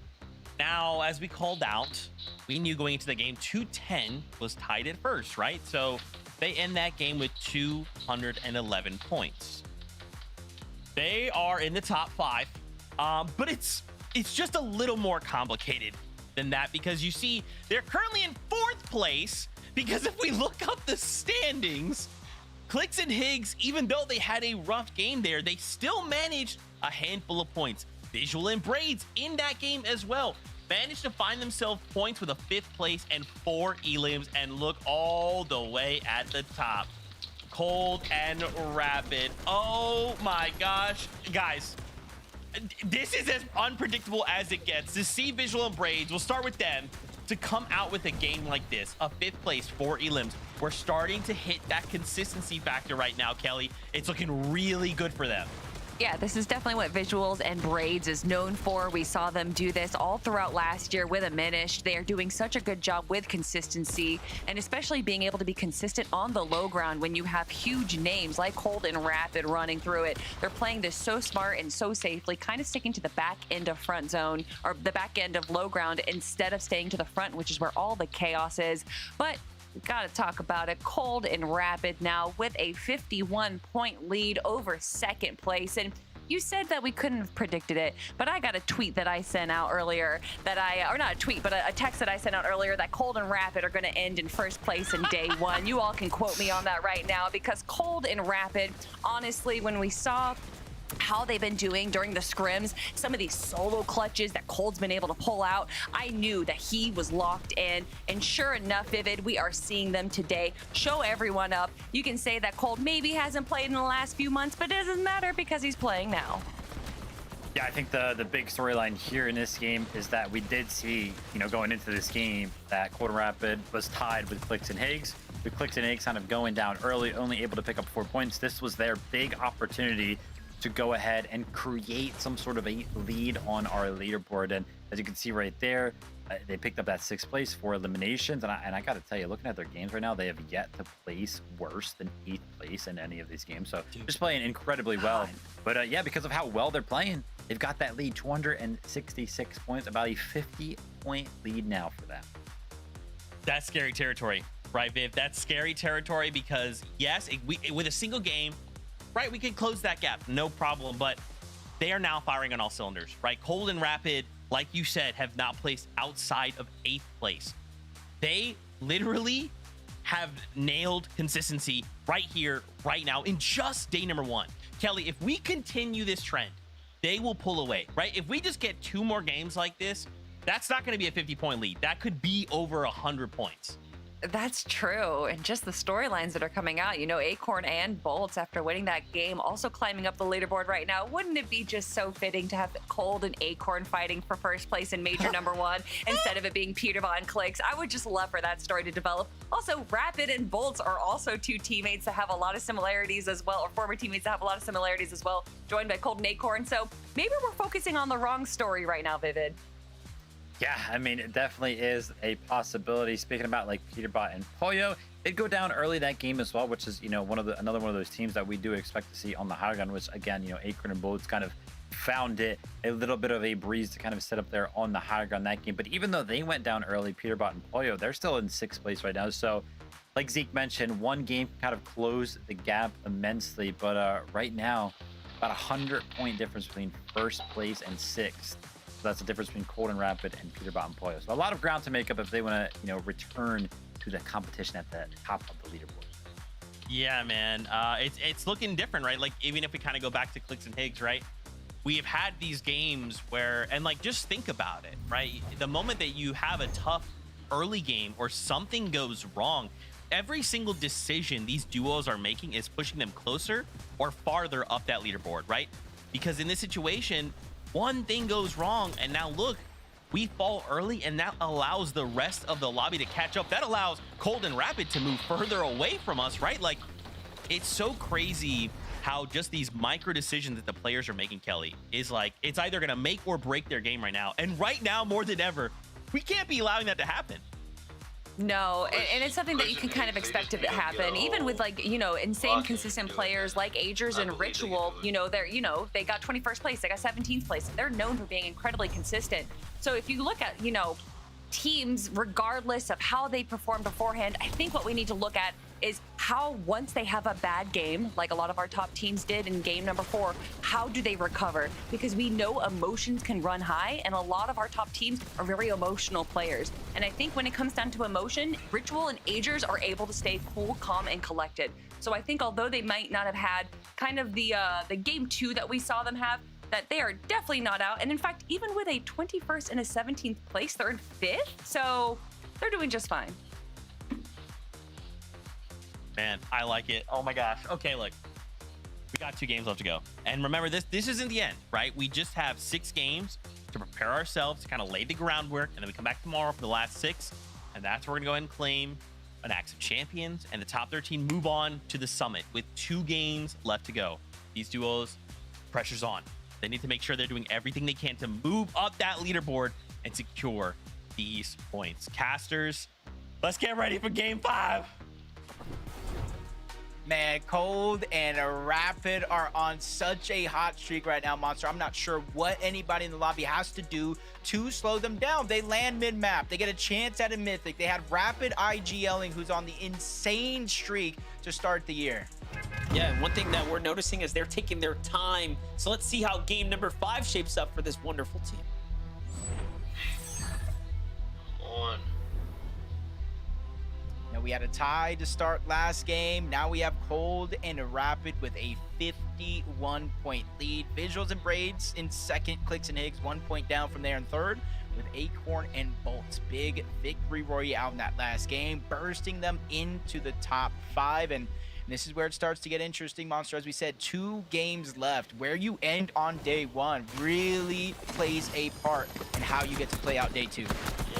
Now, as we called out, we knew going into the game 210 was tied at first, right? So they end that game with 211 points. They are in the top 5, but it's just a little more complicated than that, because you see they're currently in 4th place, because if we look up the standings, Clix and Higgs, even though they had a rough game there, they still managed a handful of points. Visual and Braids in that game as well managed to find themselves points with a 5th place and 4 elims, and look all the way at the top. Cold and Rapid. Oh my gosh, guys. This is as unpredictable as it gets. To see Visual and Braids, we'll start with them, to come out with a game like this, a 5th place, 4 elims. We're starting to hit that consistency factor right now, Kelly. It's looking really good for them. Yeah, this is definitely what Visuals and Braids is known for. We saw them do this all throughout last year with Aminished. They are doing such a good job with consistency, and especially being able to be consistent on the low ground when you have huge names like Cold and Rapid running through it. They're playing this so smart and so safely, kind of sticking to the back end of front zone, or the back end of low ground, instead of staying to the front, which is where all the chaos is. But gotta talk about it. Cold and Rapid now with a 51-point lead over 2nd place. And you said that we couldn't have predicted it, but I got a tweet that I sent out earlier or not a tweet, but a text that I sent out earlier, that Cold and Rapid are going to end in 1st place in day 1. You all can quote me on that right now, because Cold and Rapid, honestly, when we saw how they've been doing during the scrims, some of these solo clutches that Cold's been able to pull out, I knew that he was locked in. And sure enough, Vivid, we are seeing them today show everyone up. You can say that Cold maybe hasn't played in the last few months, but it doesn't matter because he's playing now. Yeah, I think the big storyline here in this game is that we did see, going into this game, that Cold and Rapid was tied with Clix and Higgs. With Clix and Higgs kind of going down early, only able to pick up 4 points. This was their big opportunity to go ahead and create some sort of a lead on our leaderboard. And as you can see right there, they picked up that 6th place, 4 eliminations. And I got to tell you, looking at their games right now, they have yet to place worse than 8th place in any of these games. So just playing incredibly well. But yeah, because of how well they're playing, they've got that lead, 266 points, about a 50-point lead now for them. That's scary territory, right, Viv? That's scary territory, because yes, with a single game, right, we can close that gap, no problem, but they are now firing on all cylinders, right? Cold and Rapid, like you said, have not placed outside of 8th place. They literally have nailed consistency right here, right now, in just day number 1. Kelly, if we continue this trend, they will pull away, right? If we just get 2 more games like this, that's not going to be a 50-point lead. That could be over 100 points. That's true. And just the storylines that are coming out, Acorn and Bolts, after winning that game, also climbing up the leaderboard right now. Wouldn't it be just so fitting to have Cold and Acorn fighting for 1st place in Major number 1 instead of it being Peter Von Clix? I would just love for that story to develop. Also, Rapid and Bolts are also 2 teammates that have a lot of similarities as well, or former teammates that have a lot of similarities as well, joined by Cold and Acorn. So maybe we're focusing on the wrong story right now, Vivid. Yeah, I mean, it definitely is a possibility. Speaking about like Peterbot and Pollo, they'd go down early that game as well, which is, another one of those teams that we do expect to see on the high ground, which again, Acorn and Bolts kind of found it a little bit of a breeze to kind of sit up there on the high ground that game. But even though they went down early, Peterbot and Pollo, they're still in 6th place right now. So like Zeke mentioned, one game kind of closed the gap immensely, but right now, about 100-point difference between 1st place and 6th. So that's the difference between Cold and Rapid and Peterbot and Pollo. So a lot of ground to make up if they want to, return to the competition at the top of the leaderboard. Yeah, man. It's looking different, right? Like, even if we kind of go back to Clix and Higgs, right? We have had these games where, and like, just think about it, right? The moment that you have a tough early game or something goes wrong, every single decision these duos are making is pushing them closer or farther up that leaderboard, right? Because in this situation, one thing goes wrong, and now look, we fall early, and that allows the rest of the lobby to catch up. That allows Cold and Rapid to move further away from us, right? Like, it's so crazy how just these micro decisions that the players are making, Kelly, is like, it's either going to make or break their game right now. And right now, more than ever, we can't be allowing that to happen. No, and it's something that you can kind of expect to happen, even with like, you know, insane consistent players like Agers and Ritual. You know, they got 21st place, they got 17th place. They're known for being incredibly consistent. So if you look at, you know, teams, regardless of how they perform beforehand, I think what we need to look at is how, once they have a bad game, like a lot of our top teams did in game number 4, how do they recover? Because we know emotions can run high, and a lot of our top teams are very emotional players. And I think when it comes down to emotion, Ritual and Agers are able to stay cool, calm, and collected. So I think although they might not have had kind of the game 2 that we saw them have, that they are definitely not out. And in fact, even with a 21st and a 17th place, they're in 5th. So they're doing just fine. Man, I like it. Oh my gosh. Okay, look. We got 2 games left to go. And remember, this isn't the end, right? We just have 6 games to prepare ourselves, to kind of lay the groundwork, and then we come back tomorrow for the last 6. And that's where we're going to go ahead and claim an Axe of Champions, and the top 13 move on to the summit with 2 games left to go. These duos, pressure's on. They need to make sure they're doing everything they can to move up that leaderboard and secure these points. Casters, let's get ready for game 5. Man, Cold and Rapid are on such a hot streak right now, Monster. I'm not sure what anybody in the lobby has to do to slow them down. They land mid-map. They get a chance at a Mythic. They had Rapid IGLing, who's on the insane streak to start the year. Yeah, and one thing that we're noticing is they're taking their time. So let's see how game number 5 shapes up for this wonderful team. On. Now we had a tie to start last game. Now we have Cold and Rapid with a 51-point lead. Visuals and Braids in second. Clicks and Higgs 1 point down from there in third, with Acorn and Bolts. Big victory royale in that last game, bursting them into the top 5. And this is where it starts to get interesting, Monster. As we said, 2 games left. Where you end on day 1 really plays a part in how you get to play out day 2.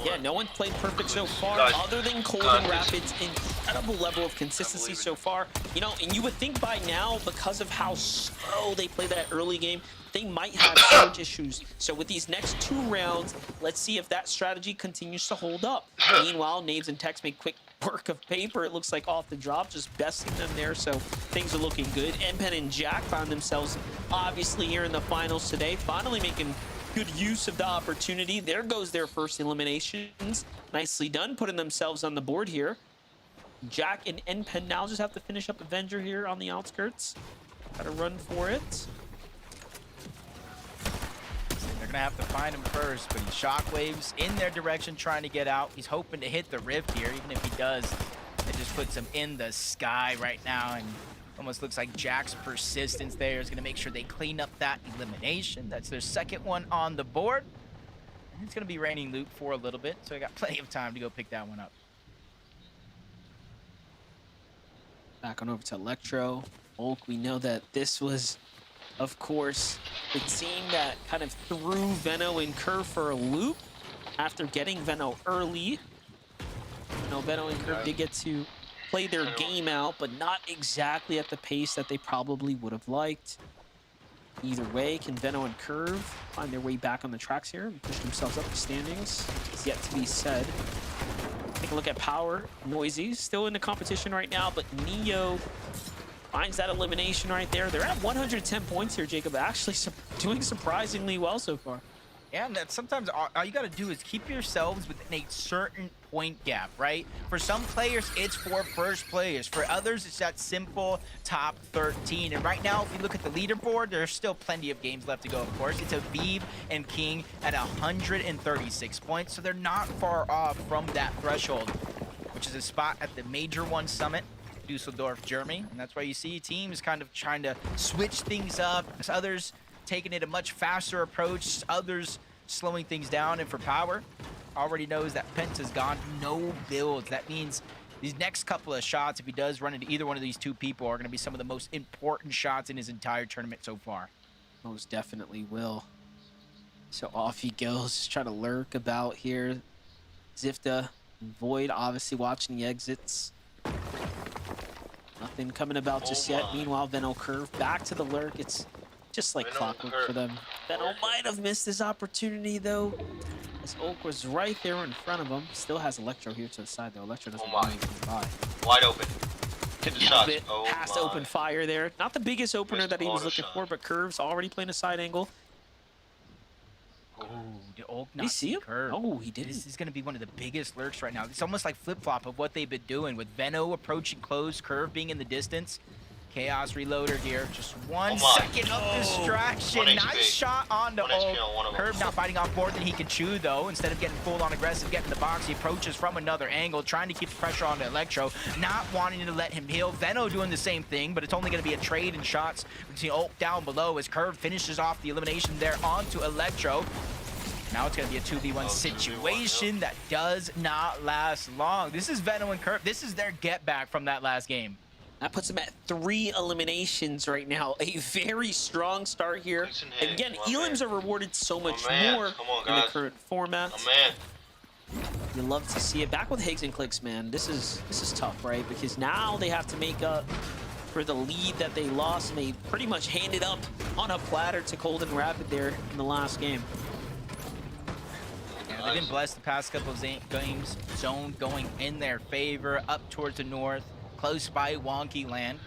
Yeah, no one's played perfect so far, other than Cold and Rapid's incredible level of consistency so far. You know, and you would think by now, because of how slow they play that early game, they might have surge issues. So with these next 2 rounds, let's see if that strategy continues to hold up. Meanwhile, Naves and Tex make quick work of Paper. It looks like off the drop, just besting them there. So things are looking good. Npen and Jack found themselves obviously here in the finals today, finally making good use of the opportunity. There goes their first eliminations. Nicely done, putting themselves on the board here. Jack and Npen now just have to finish up Avenger here on the outskirts. Gotta run for it. They're gonna have to find him first, but he shockwaves in their direction trying to get out. He's hoping to hit the rift here. Even if he does, it just puts him in the sky right now, and almost looks like Jack's persistence there is gonna make sure they clean up that elimination. That's their second one on the board. And it's gonna be raining loot for a little bit, so I got plenty of time to go pick that one up. Back on over to Electro. Volk, we know that this was, of course, the team that kind of threw Veno and Curve for a loop after getting Veno early. You know, Veno and Curve did get to play their game out, but not exactly at the pace that they probably would have liked. Either way, can Veno and Curve find their way back on the tracks here and push themselves up the standings? It's yet to be said. Take a look at Power. Noisy still in the competition right now, but Neo finds that elimination right there. They're at 110 points here, Jacob. Actually doing surprisingly well so far. Yeah, and that sometimes all you got to do is keep yourselves within a certain point gap, right? For some players, it's for first players. For others, it's that simple top 13. And right now, if you look at the leaderboard, there's still plenty of games left to go, of course. It's Aviv and King at 136 points, so they're not far off from that threshold, which is a spot at the Major One Summit, Dusseldorf, Germany. And that's why you see teams kind of trying to switch things up. As others taking it a much faster approach, others slowing things down. And for Power, already knows that Penta's gone, no builds. That means these next couple of shots, if he does run into either one of these 2 people, are going to be some of the most important shots in his entire tournament so far. Most definitely will. So off he goes, just trying to lurk about here. Zifta, Void obviously watching the exits. Nothing coming about just yet. Meanwhile, Veno Curve back to the lurk. It's just like clockwork for them. Veno might have missed his opportunity though. This Oak was right there in front of him. Still has Electro here to the side though. Electro doesn't Oh my. really come by. Wide open. Hit the Nailed shots. it. Oh Has to my. open fire there. Not the biggest opener Missed that he was auto looking shot. for, but Curve's already playing a side angle. Oh, the Oak Did he see him? Curve. Oh, he didn't. This is going to be one of the biggest lurks right now. It's almost like flip-flop of what they've been doing with Veno approaching close, Curve being in the distance. Chaos Reloader here. Just one Oh my. second of distraction. 1 HP. Nice shot on the 1 HP Oak. on one of them. Curve now fighting off more than he can chew, though. Instead of getting full-on aggressive, getting the box, he approaches from another angle, trying to keep the pressure on the Electro, not wanting to let him heal. Veno doing the same thing, but it's only going to be a trade in shots between Oak down below as Curve finishes off the elimination there onto Electro. Now it's going to be a 2v1 situation that does not last long. This is Veno and Curve. This is their get back from that last game. That puts him at 3 eliminations right now. A very strong start here. Listen, And hey, again, come on, Elims man. are rewarded so much Come on, man. more Come on, in the guys. current format. Oh man. You love to see it. Back with Higgs and Clicks, man. This is tough, right? Because now they have to make up for the lead that they lost, and they pretty much handed up on a platter to Cold and Rapid there in the last game. Yeah, they've been blessed the past couple of games. Zone going in their favor, up towards the north, close by Wonky Land.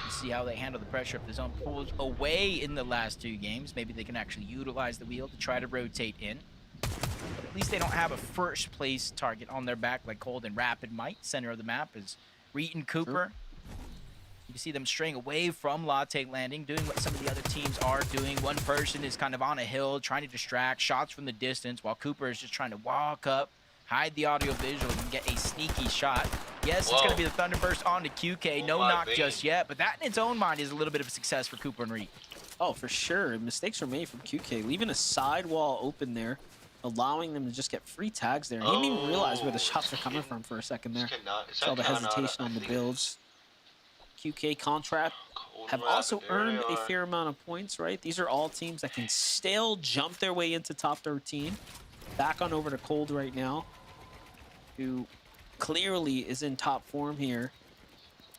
You see how they handle the pressure if the zone pulls away in the last 2 games. Maybe they can actually utilize the wheel to try to rotate in. But at least they don't have a first place target on their back like Cold and Rapid might. Center of the map is Reet and Cooper. You can see them straying away from Latte Landing, doing what some of the other teams are doing. One person is kind of on a hill, trying to distract, shots from the distance, while Cooper is just trying to walk up, hide the audio visual, and get a sneaky shot. Yes, it's going to be the Thunderburst onto QK. No my knock vein. just yet, but that in its own mind is a little bit of a success for Cooper and Reet. Oh, for sure. Mistakes were made from QK, leaving a sidewall open there, allowing them to just get free tags there. And he didn't even realize where the shots were coming from for a second there. Saw the hesitation on the builds. QK Contract have also earned a fair amount of points, right? These are all teams that can still jump their way into top 13. Back on over to Cold right now, who clearly is in top form here.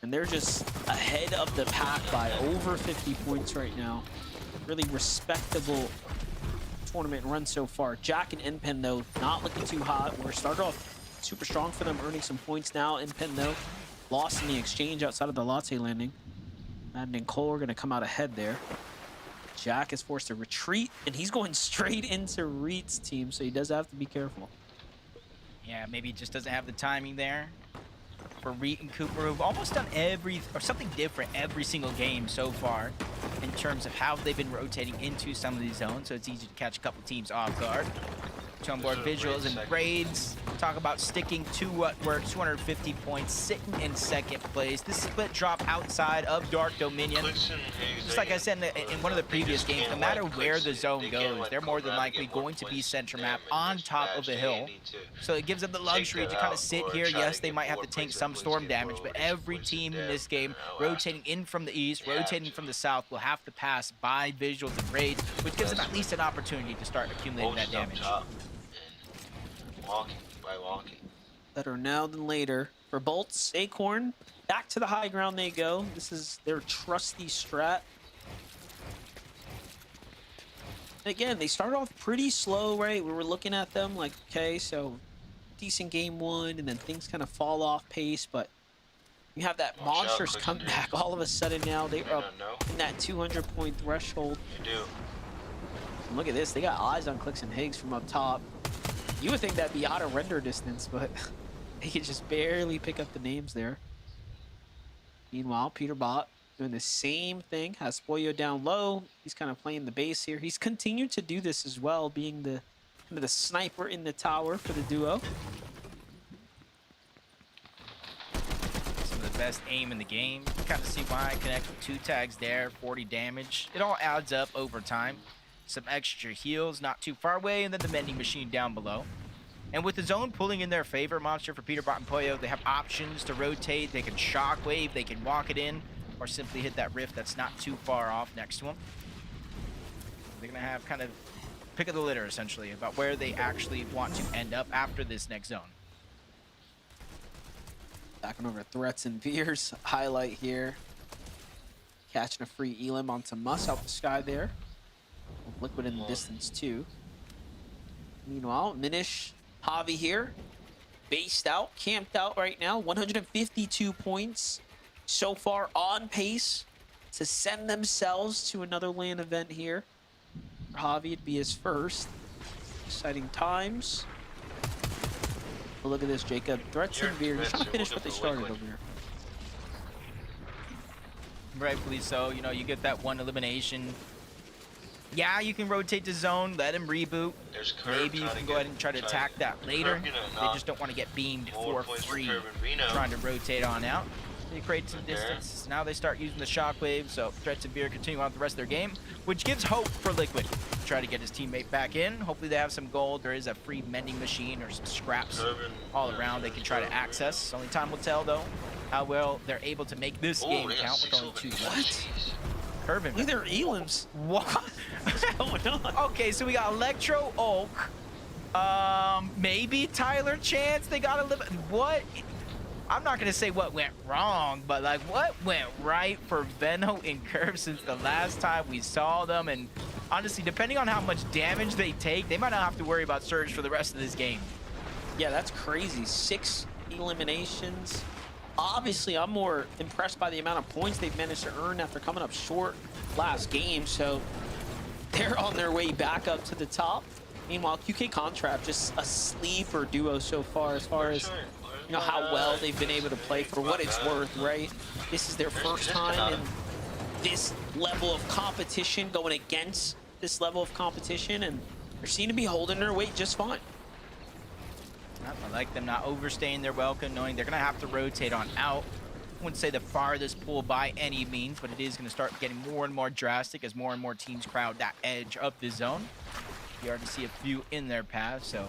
And they're just ahead of the pack by over 50 points right now. Really respectable tournament run so far. Jack and Inpen, though, not looking too hot. We're started off super strong for them, earning some points now. Inpen, though, lost in the exchange outside of the Latte Landing. Madden and Cole are going to come out ahead there. Jack is forced to retreat, and he's going straight into Reed's team, so he does have to be careful. Yeah, maybe he just doesn't have the timing there. For Reet and Cooper, who've almost done something different every single game so far in terms of how they've been rotating into some of these zones, so it's easy to catch a couple teams off guard. Two on board visuals and Braids. Talk about sticking to what were 250 points, sitting in second place. This split drop outside of Dark Dominion. Just like I said in one of the previous games, no matter where the zone goes, they're more than likely going to be center map on top of the hill. So it gives them the luxury to kind of sit here. Yes, they might have to tank some storm damage, but every team in this game rotating in from the east, rotating from the south, will have to pass by visuals and Braids, which gives them at least an opportunity to start accumulating that damage. Walking by walking. Better now than later. For Bolts, Acorn, back to the high ground they go. This is their trusty strat. And again, they started off pretty slow, right? We were looking at them like, okay, so decent game 1, and then things kind of fall off pace, but you have that Watch out, monstrous Click and comeback. All of a sudden now they're up in that 200-point threshold. You do. And look at this, they got eyes on Clicks and Higgs from up top. You would think that'd be out of render distance, but they could just barely pick up the names there. Meanwhile, Peter Bot doing the same thing, has Spoyo down low. He's kind of playing the base here. He's continued to do this as well, being the kind of the sniper in the tower for the duo. Some of the best aim in the game. You kind of see why I connect with 2 tags there, 40 damage. It all adds up over time. Some extra heals not too far away, and then the mending machine down below. And with the zone pulling in their favor, Monster for Peterbot and Poyo, they have options to rotate. They can shockwave, they can walk it in, or simply hit that rift that's not too far off next to them. They're going to have kind of pick of the litter, essentially, about where they actually want to end up after this next zone. Back on over Threats and Veers. Highlight here. Catching a free Elim onto Muss out the sky there. Liquid in the distance too. Meanwhile, Minish, Javi here, based out, camped out right now. 152 points so far, on pace to send themselves to another LAN event here. For Javi, it'd be his first. Exciting times. But look at this, Jacob. Threats and Veer, just trying to finish what they started over here. Rightfully so. You know, you get that one elimination. Yeah, you can rotate to zone, let him reboot. There's Curve Maybe you can go ahead and try to attack that later. They just don't want to get beamed for free trying to rotate on out. They create some distance. Now they start using the shockwave, so Threats and Veer continue on with the rest of their game, which gives hope for Liquid. Try to get his teammate back in. Hopefully they have some gold. There is a free mending machine or some scraps all around they can try to access. Only time will tell, though, how well they're able to make this game count with only 2 left. Curvin. Look at their elims. What? What's going on? Okay, so we got Electro Oak. Maybe Tyler Chance. They got a little. What? I'm not gonna say what went wrong, but like what went right for Veno and Curve since the last time we saw them. And honestly, depending on how much damage they take, they might not have to worry about Surge for the rest of this game. Yeah, that's crazy. 6 eliminations. Obviously, I'm more impressed by the amount of points they've managed to earn after coming up short last game. So they're on their way back up to the top. Meanwhile, QK Contrap just a sleeper duo so far as you know how well they've been able to play for what it's worth, right? This is their first time in this level of competition, going against this level of competition, and they seem to be holding their weight just fine. I like them not overstaying their welcome, knowing they're going to have to rotate on out. I wouldn't say the farthest pull by any means, but it is going to start getting more and more drastic as more and more teams crowd that edge of the zone. You already see a few in their path, so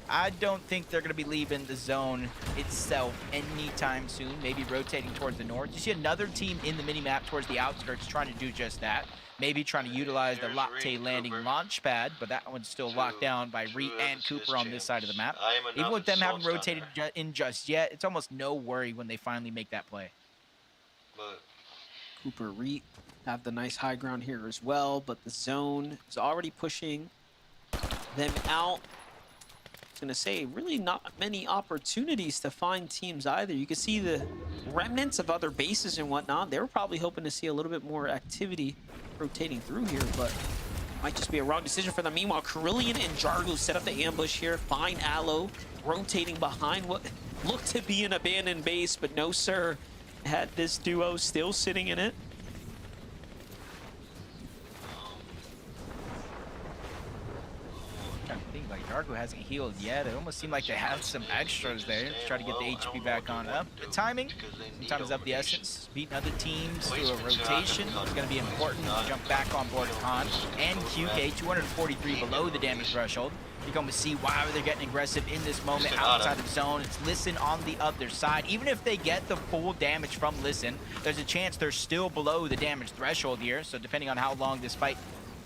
I don't think they're going to be leaving the zone itself anytime soon, maybe rotating towards the north. You see another team in the mini-map towards the outskirts trying to do just that. Maybe trying to utilize the Latte landing launch pad, but that one's still locked down by Reet and Cooper on this side of the map. Even with them having rotated in just yet, it's almost no worry when they finally make that play. Cooper, Reet have the nice high ground here as well, but the zone is already pushing them out. Gonna say really not many opportunities to find teams either. You can see the remnants of other bases and whatnot. They were probably hoping to see a little bit more activity rotating through here, but might just be a wrong decision for them. Meanwhile, Carillion and Jargo set up the ambush here. Find Aloe rotating behind what looked to be an abandoned base, but no sir, had this duo still sitting in it. Jargo hasn't healed yet. It almost seemed like they had some extras there to try to get the HP back on up. The timing, sometimes of the essence. Beating other teams through a rotation is going to be important to jump back on board Khan and QK. 243 below the damage threshold. You're going to see why they're getting aggressive in this moment outside of zone. It's Listen on the other side. Even if they get the full damage from Listen, there's a chance they're still below the damage threshold here. So depending on how long this fight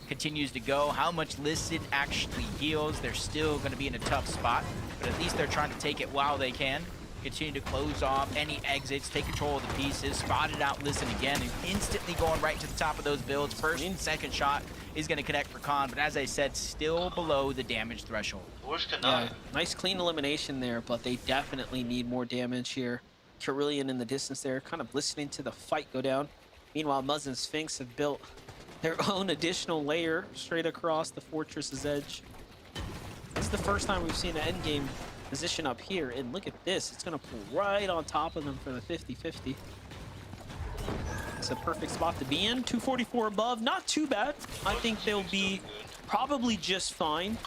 continues to go, how much Listen actually heals, they're still going to be in a tough spot, but at least they're trying to take it while they can. Continue to close off any exits, take control of the pieces, spotted out Listen again, and instantly going right to the top of those builds. First and second shot is going to connect for Khan, but as I said, still below the damage threshold. Yeah, nice clean elimination there, but they definitely need more damage here. Carillion in the distance there, kind of listening to the fight go down. Meanwhile, Muzz and Sphinx have built their own additional layer straight across the fortress's edge. This is the first time we've seen an endgame position up here, and look at this. It's going to pull right on top of them for the 50-50. It's a perfect spot to be in. 244 above, not too bad. I think they'll be probably just fine,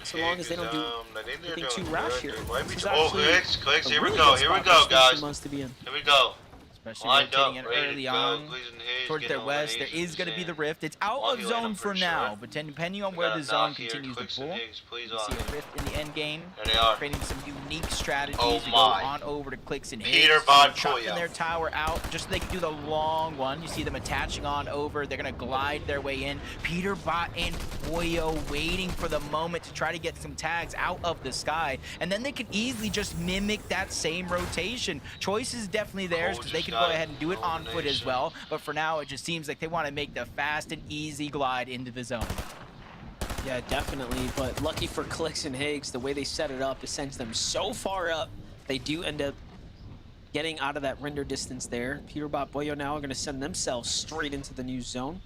so long as they don't do anything too rash here. Clicks, here we go, guys. Here we go. Especially rotating in early on towards their west. There is going to be the rift. It's out of zone for now, but depending on where the zone continues to pull, you see a rift in the end game, creating some unique strategies to go on over to Clicks and Higgs, chopping their tower out just so they can do the long one. You see them attaching on over. They're going to glide their way in. Peterbot and Poyo waiting for the moment to try to get some tags out of the sky, and then they can easily just mimic that same rotation. Choice is definitely theirs because they can go ahead and do it on foot as well, but for now it just seems like they want to make the fast and easy glide into the zone. Yeah, definitely. But lucky for Clicks and Higgs, the way they set it up, it sends them so far up. They do end up getting out of that render distance there. Peterbot Boyo now are going to send themselves straight into the new zone.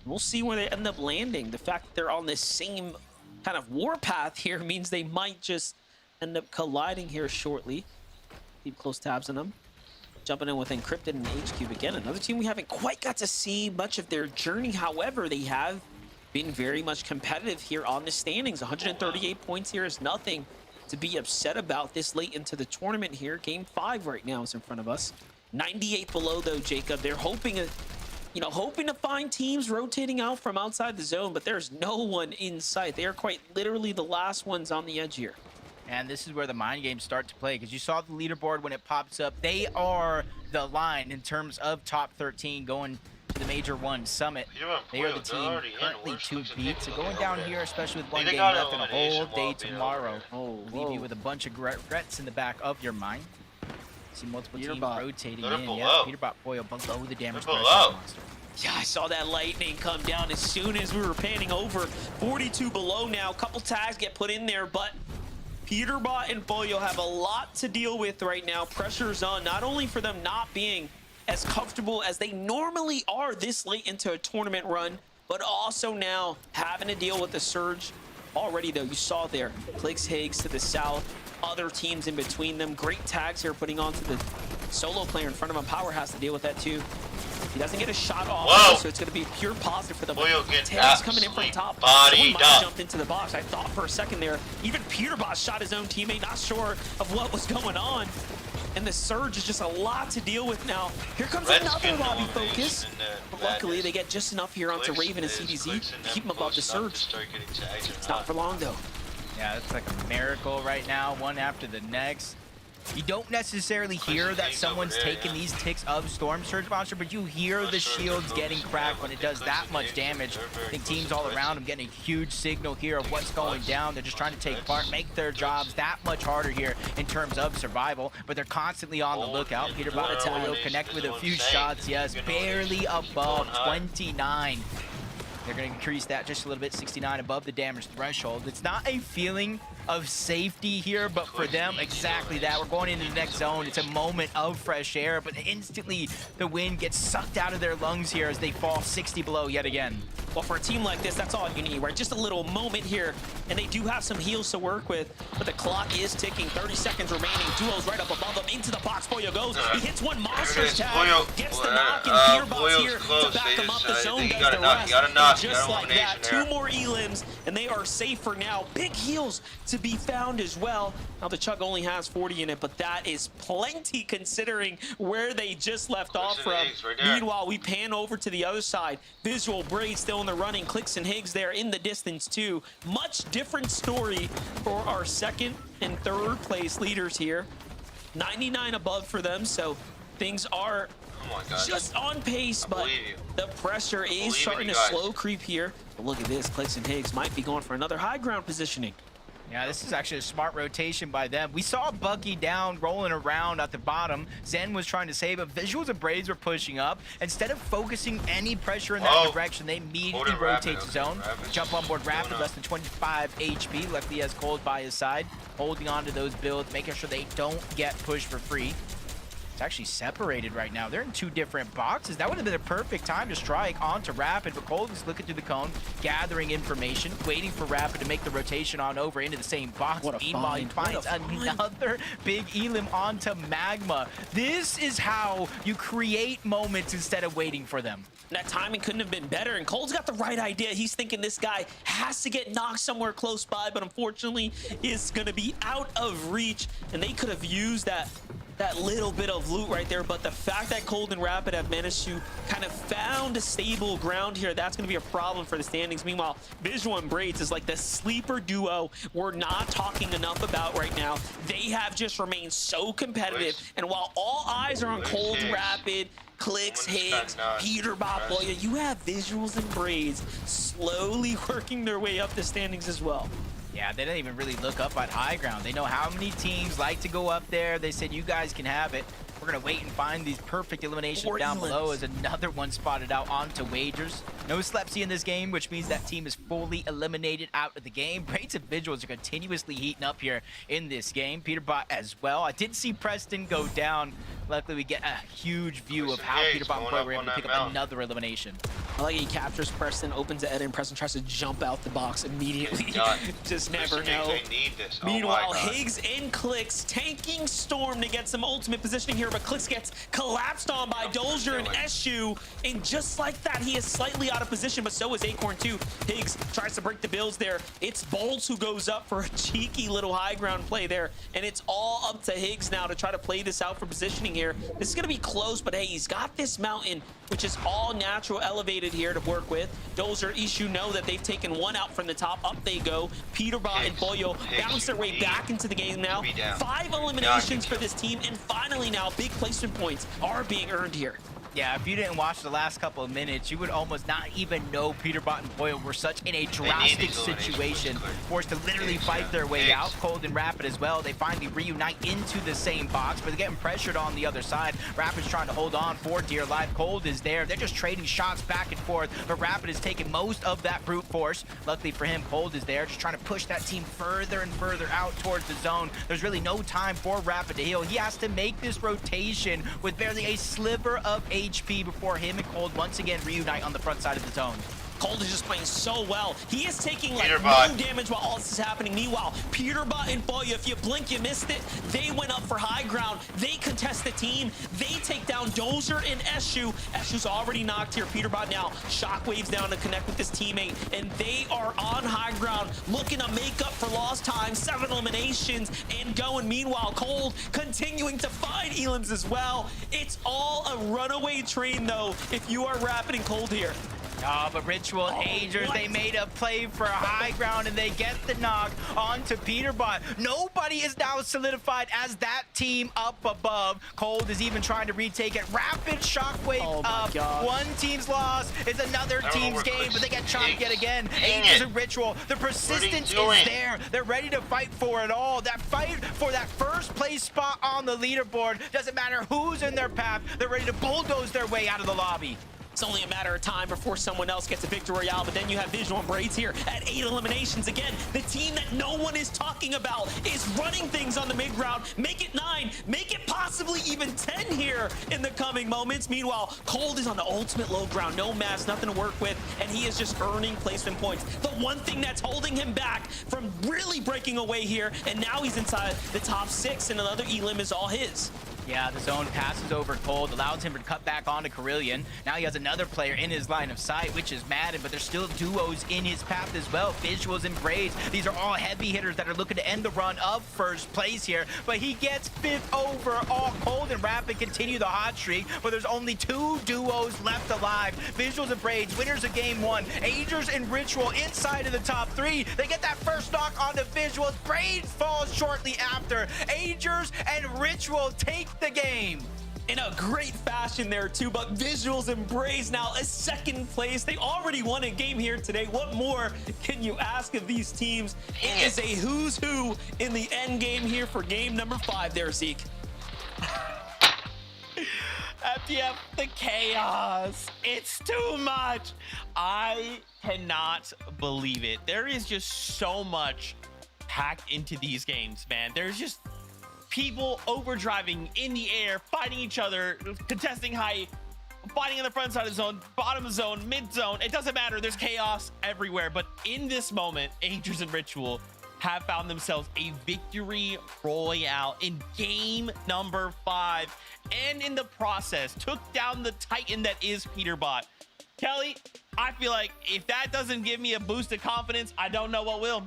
We'll see where they end up landing. The fact that they're on this same kind of warpath here means they might just end up colliding here shortly. Keep close tabs on them. Jumping in with Encrypted and H-Cube again. Another team we haven't quite got to see much of their journey. However, they have been very much competitive here on the standings. 138 points here is nothing to be upset about this late into the tournament here. Game 5 right now is in front of us. 98 below though, Jacob. They're hoping to find teams rotating out from outside the zone, but there's no one in sight. They are quite literally the last ones on the edge here. And this is where the mind games start to play, because you saw the leaderboard when it pops up. They are the line in terms of top 13 going to the Major 1 Summit. They are the team currently 2 beat. So going down here, especially with 1 game left and a whole day tomorrow, will leave you with a bunch of regrets in the back of your mind. See multiple teams rotating in. Yeah, Peterbot Boyo below the damage pressure monster. Yeah, I saw that lightning come down as soon as we were panning over. 42 below now. Couple tags get put in there, but Peterbot and Boyo have a lot to deal with right now. Pressure's on, not only for them not being as comfortable as they normally are this late into a tournament run, but also now having to deal with the surge. Already though, you saw there, Clicks Higgs to the south, other teams in between them. Great tags here putting onto the solo player in front of him. Power has to deal with that too. He doesn't get a shot off, so it's going to be pure positive for them. Tails coming in from top. Someone might have jumped into the box. I thought for a second there, even Peterbot shot his own teammate, not sure of what was going on. And the surge is just a lot to deal with now. Here comes another lobby focus. But luckily, they get just enough here onto Raven and CDZ to keep them above the surge. It's not for long, though. Yeah, it's like a miracle right now, one after the next. You don't necessarily hear that someone's taking these ticks of Storm Surge Monster, but you hear the shields getting cracked when it does that much damage. I think teams all around them getting a huge signal here of what's going down. They're just trying to take part, make their jobs that much harder here in terms of survival, but they're constantly on the lookout. Peterbot will connect with a few shots, yes, barely above 29. They're going to increase that just a little bit, 69 above the damage threshold. It's not a feeling of safety here, but for them, exactly that. We're going into the next zone. It's a moment of fresh air, but instantly the wind gets sucked out of their lungs here as they fall 60 below yet again. Well, for a team like this, that's all you need, right? Just a little moment here, and they do have some heals to work with, but the clock is ticking. 30 seconds remaining. Duo's right up above them. Into the box, Boyo goes. He hits one monster's tag, gets the knock, and Peterbot's here to back him up. The zone does the rest. And just like that, 2 more elims, and they are safe for now. Big heals to be found as well. Now the Chug only has 40 in it, but that is plenty considering where they just left off from. Meanwhile, we pan over to the other side. Visual Braid still in the running. Clicks and Higgs there in the distance too. Much different story for our second and third place leaders here. 99 above for them, so things are just on pace, but the pressure is starting to slow creep here. But look at this, Clicks and Higgs might be going for another high ground positioning. Yeah, this is actually a smart rotation by them. We saw Bucky down, rolling around at the bottom. Zen was trying to save him. Visuals and Braids were pushing up. Instead of focusing any pressure in that direction, they immediately rotate the zone. Jump on board Rapid, less than 25 HP. Luckily, he has Cold by his side, holding on to those builds, making sure they don't get pushed for free. It's actually separated right now. They're in 2 different boxes. That would have been a perfect time to strike onto Rapid, but Cold is looking through the cone, gathering information, waiting for Rapid to make the rotation on over into the same box. Meanwhile, he finds another big elim onto Magma. This is how you create moments instead of waiting for them. That timing couldn't have been better, and Cole's got the right idea. He's thinking this guy has to get knocked somewhere close by, but unfortunately, is going to be out of reach, and they could have used that little bit of loot right there, but the fact that Cold and Rapid have managed to kind of found a stable ground here, that's going to be a problem for the standings. Meanwhile, Visual and Braids is like the sleeper duo we're not talking enough about right now. They have just remained so competitive, and while all eyes are on Cold, Rapid, Clicks, Higgs, Peterbot, Boyo, you have Visuals and Braids slowly working their way up the standings as well. Yeah, they didn't even really look up at high ground. They know how many teams like to go up there. They said, you guys can have it. We're going to wait and find these perfect eliminations down below as another one spotted out onto Wagers. No Slepsy in this game, which means that team is fully eliminated out of the game. Braids and Visuals are continuously heating up here in this game. Peterbot as well. I did see Preston go down. Luckily, we get a huge view of how Peterbot and Boy were able to pick up another elimination. I like he captures Preston, opens the edit, and Preston tries to jump out the box immediately. Just never know. They need this. Meanwhile, Higgs and Clix tanking Storm to get some ultimate positioning here, but Clix gets collapsed on by Dozier and Eshu, and just like that, he is slightly out of position, but so is Acorn too. Higgs tries to break the builds there. It's Bolts who goes up for a cheeky little high ground play there, and it's all up to Higgs now to try to play this out for positioning here. This is going to be close, but hey, he's got this mountain, which is all natural elevated here to work with. Dozier, Ishu know that they've taken one out from the top. Up they go. Peterbot and Boyo bounce their way back into the game now. 5 eliminations for this team, and finally now big placement points are being earned here. Yeah, if you didn't watch the last couple of minutes, you would almost not even know Peterbot and Boyle were such in a drastic situation, forced to literally fight their way out. Cold and Rapid as well. They finally reunite into the same box, but they're getting pressured on the other side. Rapid's trying to hold on for dear life. Cold is there. They're just trading shots back and forth, but Rapid is taking most of that brute force. Luckily for him, Cold is there, just trying to push that team further and further out towards the zone. There's really no time for Rapid to heal. He has to make this rotation with barely a sliver of HP before him and Cold once again reunite on the front side of the zone. Cold is just playing so well. He is taking like Peterbot. no damage while all this is happening. Meanwhile, Peterbot and Boya, if you blink, you missed it. They went up for high ground. They contest the team. They take down Dozier and Eshu. Eshu's already knocked here. Peterbot now shockwaves down to connect with his teammate, and they are on high ground looking to make up for lost time. 7 eliminations and going. Meanwhile, Cold continuing to find Elims as well. It's all a runaway train though if you are Rapid and Cold here. Oh, but Ritual and Agers, they made a play for a high ground, and they get the knock onto Peterbot. Nobody is now solidified as that team up above. Cold is even trying to retake it. Rapid shockwave up. God. One team's loss is another team's game, but they get chopped yet again. Agers and Ritual, the persistence is there. They're ready to fight for it all. That fight for that first place spot on the leaderboard, doesn't matter who's in their path. They're ready to bulldoze their way out of the lobby. It's only a matter of time before someone else gets a victory royale, but then you have Visual and Braids here at 8 eliminations. Again, the team that no one is talking about is running things on the mid-ground. Make it 9, make it possibly even 10 here in the coming moments. Meanwhile, Cold is on the ultimate low ground, no mass, nothing to work with, and he is just earning placement points. The one thing that's holding him back from really breaking away here, and now he's inside the top 6, and another elim is all his. Yeah, the zone passes over Cold, allows him to cut back onto Carillion. Now he has another player in his line of sight, which is Madden, but there's still duos in his path as well. Visuals and Braids. These are all heavy hitters that are looking to end the run of first place here, but he gets 5th overall. Cold and Rapid continue the hot streak, but there's only 2 duos left alive. Visuals and Braids, winners of game 1. Agers and Ritual inside of the top 3. They get that first knock onto Visuals. Braids falls shortly after. Agers and Ritual take the game. In a great fashion there too, but Visuals and Braids now a 2nd place. They already won a game here today. What more can you ask of these teams? It is a who's who in the end game here for game number 5 there, Zeke. FTF, the chaos. It's too much. I cannot believe it. There is just so much packed into these games, man. There's just people overdriving in the air, fighting each other, contesting high, fighting in the front side of the zone, bottom of the zone, mid zone. It doesn't matter. There's chaos everywhere. But in this moment, Agers and Ritual have found themselves a victory royale in game number 5, and in the process took down the Titan that is Peterbot. Kelly, I feel like if that doesn't give me a boost of confidence, I don't know what will.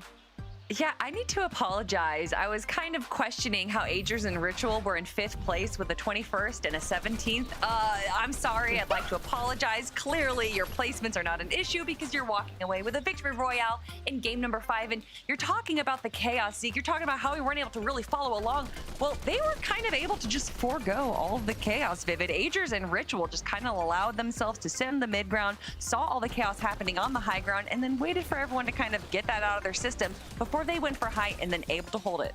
Yeah, I need to apologize. I was kind of questioning how Agers and Ritual were in 5th place with a 21st and a 17th. I'm sorry. I'd like to apologize. Clearly, your placements are not an issue because you're walking away with a victory royale in game number 5. And you're talking about the chaos, Zeke. You're talking about how we weren't able to really follow along. Well, they were kind of able to just forego all of the chaos, Vivid. Agers and Ritual just kind of allowed themselves to sit in the mid ground, saw all the chaos happening on the high ground, and then waited for everyone to kind of get that out of their system before they went for height and then able to hold it.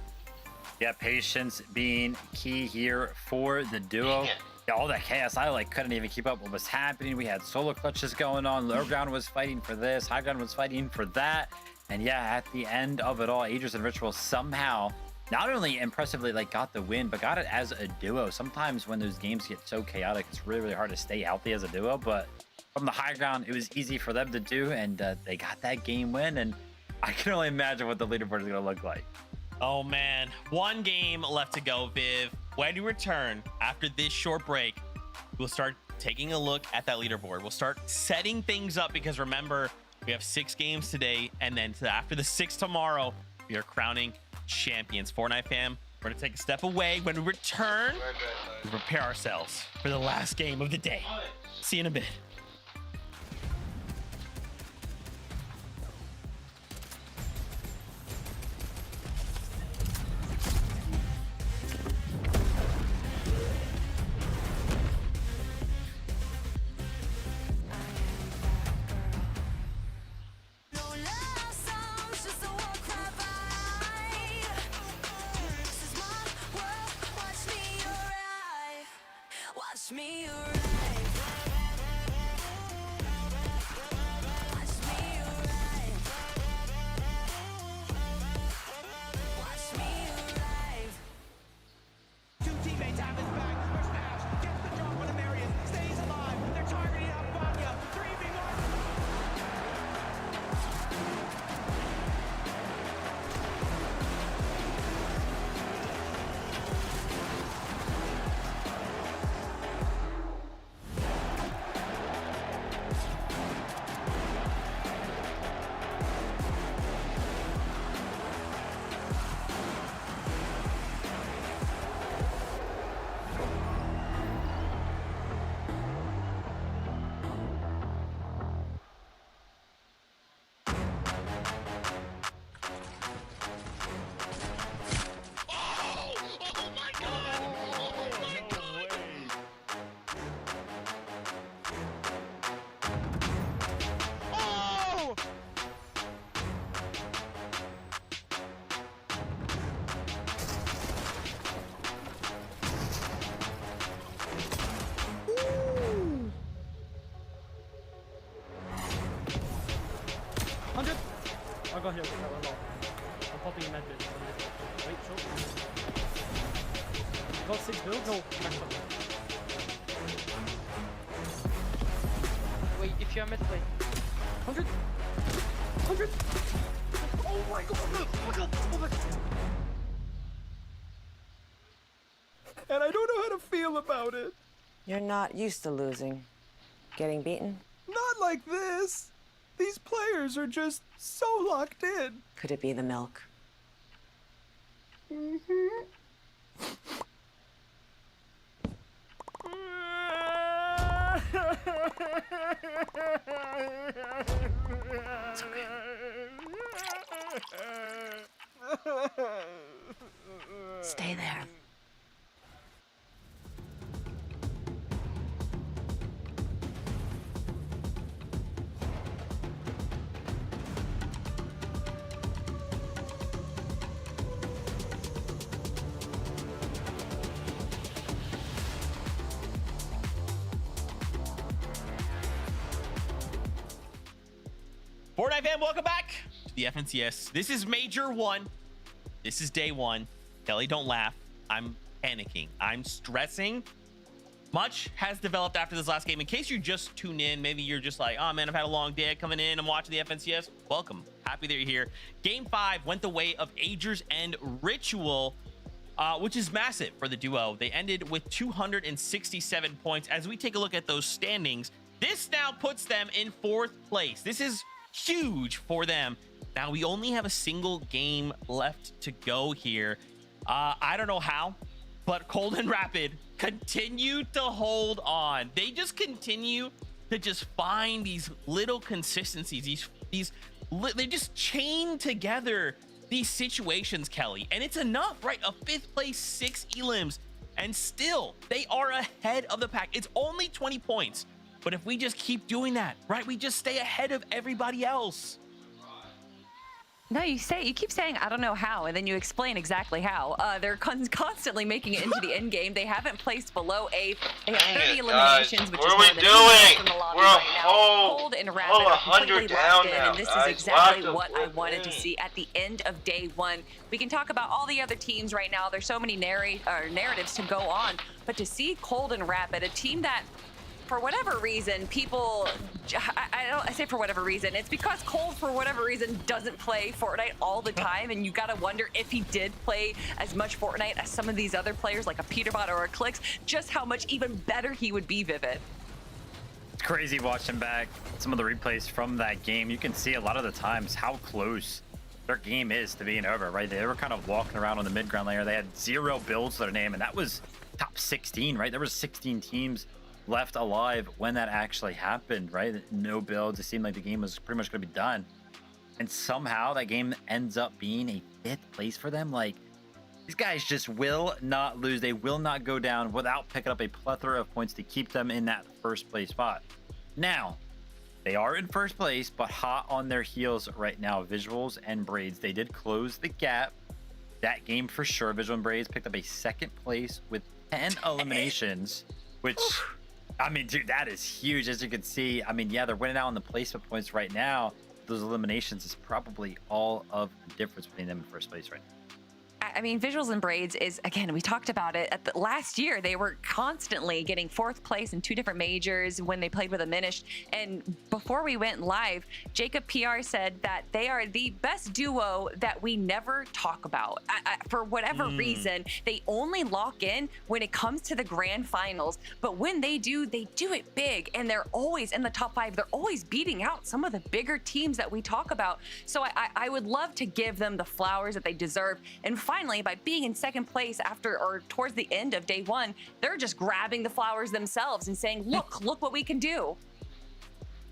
Yeah, patience being key here for the duo. Yeah, all that chaos, I like couldn't even keep up what was happening. We had solo clutches going on. Low ground was fighting for this. High ground was fighting for that. And yeah, at the end of it all, Aegis and Ritual somehow not only impressively like got the win, but got it as a duo. Sometimes when those games get so chaotic, it's really, really hard to stay healthy as a duo. But from the high ground, it was easy for them to do, and they got that game win. And I can only imagine what the leaderboard is going to look like. Oh man, one game left to go, Viv. When we return after this short break, we'll start taking a look at that leaderboard. We'll start setting things up because remember, we have 6 games today, and then after the 6 tomorrow, we are crowning champions. Fortnite fam, we're gonna take a step away. When we return, we prepare ourselves for the last game of the day. See you in a bit. Watch me arrive. Watch me arrive. Watch me arrive. Two teammates have his back. Where's Nash? Gets the drop on Marion. Stays alive. They're targeting up Vanya. 3v1. I'll go here with that one. I'm popping a med bit. Wait, short. Got 6 builds? No, max up. Wait, if you're mid, wait. 100! 100! Oh my god! Oh my god! Oh my god! And I don't know how to feel about it. You're not used to losing. Getting beaten? Not like this. These players are just so locked in. Could it be the milk? Stay there. Fortnite fam, welcome back to the FNCS. This is Major 1. This is day 1. Kelly, don't laugh. I'm panicking. I'm stressing. Much has developed after this last game. In case you just tune in, maybe you're just like, oh man, I've had a long day coming in. I'm watching the FNCS. Welcome. Happy that you're here. Game 5 went the way of Aegis and Ritual, which is massive for the duo. They ended with 267 points. As we take a look at those standings, this now puts them in 4th place. This is huge for them. Now we only have a single game left to go here. I don't know how, but Cold and Rapid continue to hold on. They just continue to just find these little consistencies. They just chain together these situations, Kelly, and it's enough, right? A 5th place, 6 elims, and still they are ahead of the pack. It's only 20 points. But if we just keep doing that, right, we just stay ahead of everybody else. No, you keep saying, I don't know how, and then you explain exactly how. They're constantly making it into the end game. They haven't placed below 8th. They have 30 eliminations, which is more than anyone else in the lobby right now. Cold and Rapid are completely locked in, and this is exactly what I wanted to see at the end of day 1. We can talk about all the other teams right now. There's so many narratives to go on, but to see Cold and Rapid, a team that, for whatever reason, people, I say for whatever reason, it's because Cold, for whatever reason, doesn't play Fortnite all the time, and you gotta wonder if he did play as much Fortnite as some of these other players, like a Peterbot or a Clix, just how much even better he would be, Vivid. It's crazy watching back some of the replays from that game. You can see a lot of the times how close their game is to being over, right? They were kind of walking around on the mid-ground layer. They had 0 builds to their name, and that was top 16, right? There was 16 teams left alive when that actually happened, right? No builds. It seemed like the game was pretty much going to be done, and somehow that game ends up being a 5th place for them. Like, these guys just will not lose. They will not go down without picking up a plethora of points to keep them in that first place spot. Now, they are in first place, but hot on their heels right now. Visuals and Braids, they did close the gap that game for sure. Visual and Braids picked up a 2nd place with 10 eliminations, which, I mean, dude, that is huge. As you can see, I mean, yeah, they're winning out on the placement points right now. Those eliminations is probably all of the difference between them in first place right now. I mean, Visuals and Braids is, again, we talked about it at the last year. They were constantly getting 4th place in 2 different majors when they played with Diminished. And before we went live, Jacob PR said that they are the best duo that we never talk about. For whatever reason, they only lock in when it comes to the grand finals. But when they do it big, and they're always in the top 5. They're always beating out some of the bigger teams that we talk about. So I would love to give them the flowers that they deserve. And finally, by being in 2nd place after or towards the end of day 1, they're just grabbing the flowers themselves and saying, look what we can do.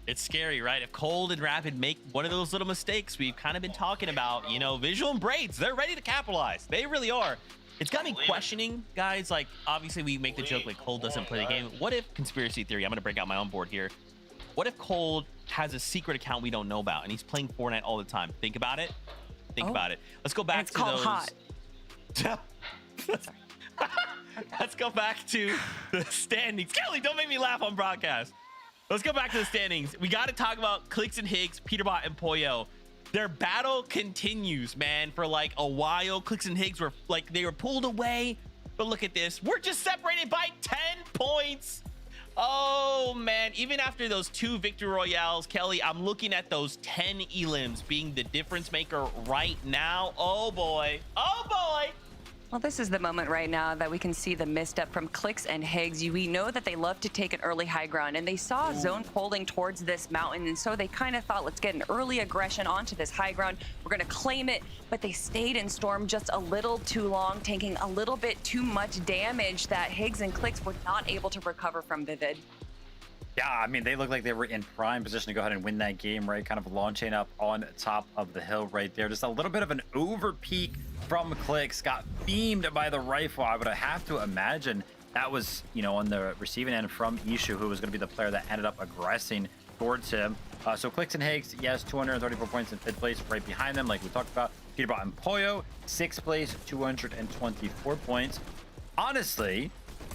It's scary, right? If Cold and Rapid make one of those little mistakes we've kind of been talking about, you know, Visual and Braids, they're ready to capitalize. They really are. It's got me questioning, guys. Like, obviously we make the joke like Cold doesn't play the game. What if, conspiracy theory, I'm gonna break out my own board here. What if Cold has a secret account we don't know about and he's playing Fortnite all the time? Think about it. Think about it. Let's go back to those. Hot. Let's go back to the standings. Kelly, don't make me laugh on broadcast. Let's go back to the standings. We got to talk about Clix and Higgs, Peterbot and Poyo. Their battle continues, man, for like a while. Clix and Higgs were like, they were pulled away, but look at this. We're just separated by 10 points. Oh man, even after those 2 victory royales, Kelly, I'm looking at those 10 elims being the difference maker right now. Oh boy. Oh boy. Well, this is the moment right now that we can see the misstep from Clix and Higgs. We know that they love to take an early high ground, and they saw zone holding towards this mountain, and so they kind of thought, let's get an early aggression onto this high ground. We're going to claim it, but they stayed in Storm just a little too long, taking a little bit too much damage that Higgs and Clix were not able to recover from, Vivid. Yeah, I mean, they look like they were in prime position to go ahead and win that game, right? Kind of launching up on top of the hill right there. Just a little bit of an over peak from Clix. Got beamed by the rifle. I would have to imagine that was, you know, on the receiving end from Ishu, who was going to be the player that ended up aggressing towards him. So Clix and Higgs, yes, 234 points in 5th place. Right behind them, like we talked about, Peterbot and Poyo, 6th place, 224 points. Honestly,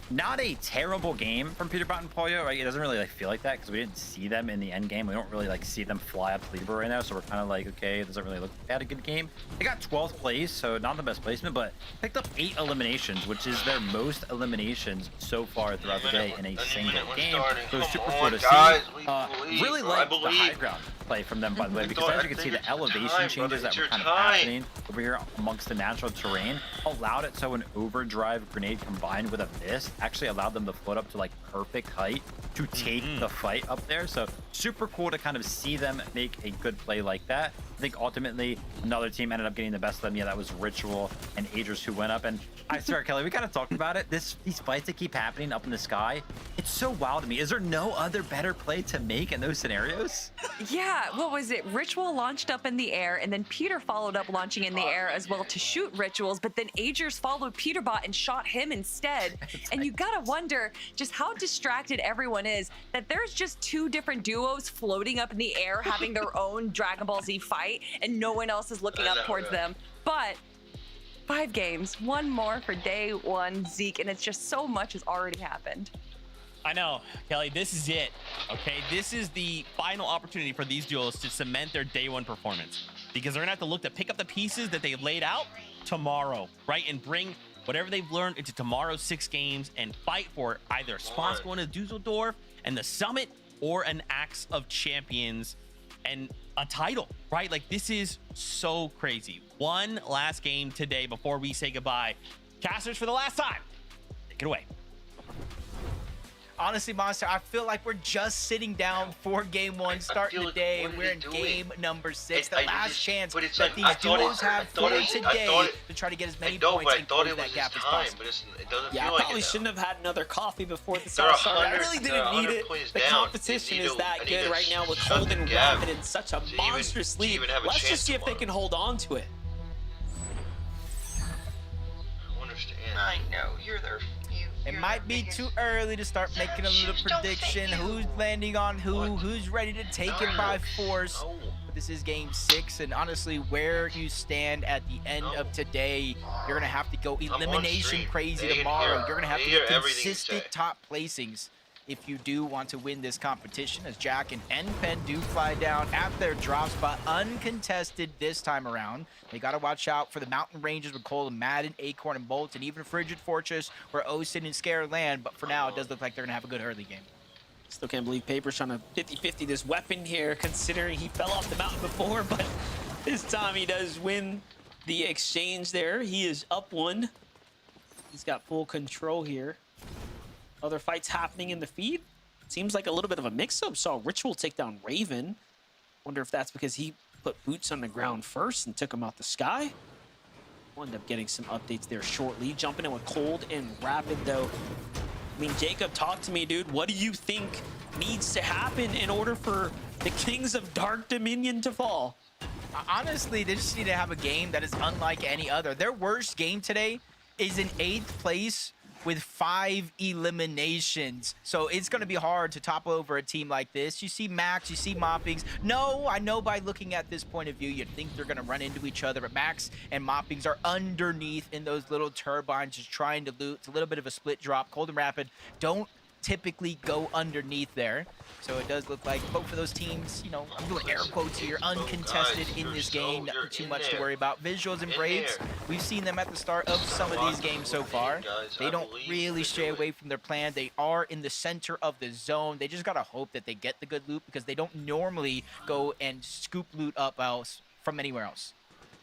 not a terrible game from Peterbot and Poyo, right? It doesn't really like feel like that because we didn't see them in the end game. We don't really like see them fly up to leaderboard right now, so we're kind of like, okay, it doesn't really look like they had a good game. They got 12th place, so not the best placement, but picked up 8 eliminations, which is their most eliminations so far throughout the day in a single game. So super cool to see. Really like the high ground play from them, by the way, because as you can see, the elevation changes that were kind of happening over here amongst the natural terrain allowed it so an overdrive grenade combined with a mist actually allowed them to float up to like perfect height to take the fight up there. So super cool to kind of see them make a good play like that. I think ultimately another team ended up getting the best of them. Yeah, that was Ritual and Aegis who went up. And I swear, Kelly, we kind of talked about it. These fights that keep happening up in the sky, it's so wild to me. Is there no other better play to make in those scenarios? Yeah, what was it? Ritual launched up in the air, and then Peter followed up launching in the air as well to shoot Rituals, but then Aegis followed Peterbot and shot him instead. And you gotta wonder just how distracted everyone is that there's just 2 different duos floating up in the air having their own Dragon Ball Z fight. right? And no one else is looking up towards them. But 5 games, one more for day 1 Zeke, and it's just so much has already happened. I know, Kelly, this is it, okay? This is the final opportunity for these duos to cement their day 1 performance, because they're gonna have to look to pick up the pieces that they laid out tomorrow, right? And bring whatever they've learned into tomorrow's 6 games and fight for either spots going to Dusseldorf and the Summit or an Axe of Champions and a title, right? Like, this is so crazy. One last game today before we say goodbye. Casters, for the last time, take it away. Honestly, Monster, I feel like we're just sitting down for game 1, starting the day, and we're in game number 6. The last chance that these duos have for today to try to get as many points and close that gap as possible. Yeah, I probably shouldn't have had another coffee before the start started. I really didn't need it. The competition is that good right now with Cold and Rapid in such a monstrous lead. Let's just see if they can hold on to it. I know, you're there. It might be too early to start making a little prediction. Who's landing on who's ready to take it by force. But this is game 6, and honestly, where you stand at the end of today, you're gonna have to go elimination crazy tomorrow. You're gonna have to get consistent top placings if you do want to win this competition, as Jack and NPen do fly down at their drop spot uncontested this time around. They got to watch out for the mountain ranges with Cole and Madden, Acorn and Bolt, and even Frigid Fortress where Osin and Scare land. But for now, it does look like they're going to have a good early game. Still can't believe Paper's trying to 50-50 this weapon here, considering he fell off the mountain before, but this time he does win the exchange there. He is up 1. He's got full control here. Other fights happening in the feed. Seems like a little bit of a mix-up. Saw Ritual take down Raven. Wonder if that's because he put boots on the ground first and took him out the sky. We'll end up getting some updates there shortly. Jumping in with Cold and Rapid, though. I mean, Jacob, talk to me, dude. What do you think needs to happen in order for the Kings of Dark Dominion to fall? Honestly, they just need to have a game that is unlike any other. Their worst game today is in 8th place with 5 eliminations. So it's going to be hard to topple over a team like this. You see Max, you see Moppings. No, I know by looking at this point of view, you'd think they're going to run into each other, but Max and Moppings are underneath in those little turbines just trying to loot. It's a little bit of a split drop. Cold and Rapid don't typically go underneath there. So it does look like both of those teams, you know, I'm doing air quotes here, uncontested in this game. Nothing too much to worry about. Visuals and Braids, we've seen them at the start of some of these games so far. They don't really stray away from their plan. They are in the center of the zone. They just got to hope that they get the good loot, because they don't normally go and scoop loot up else from anywhere else.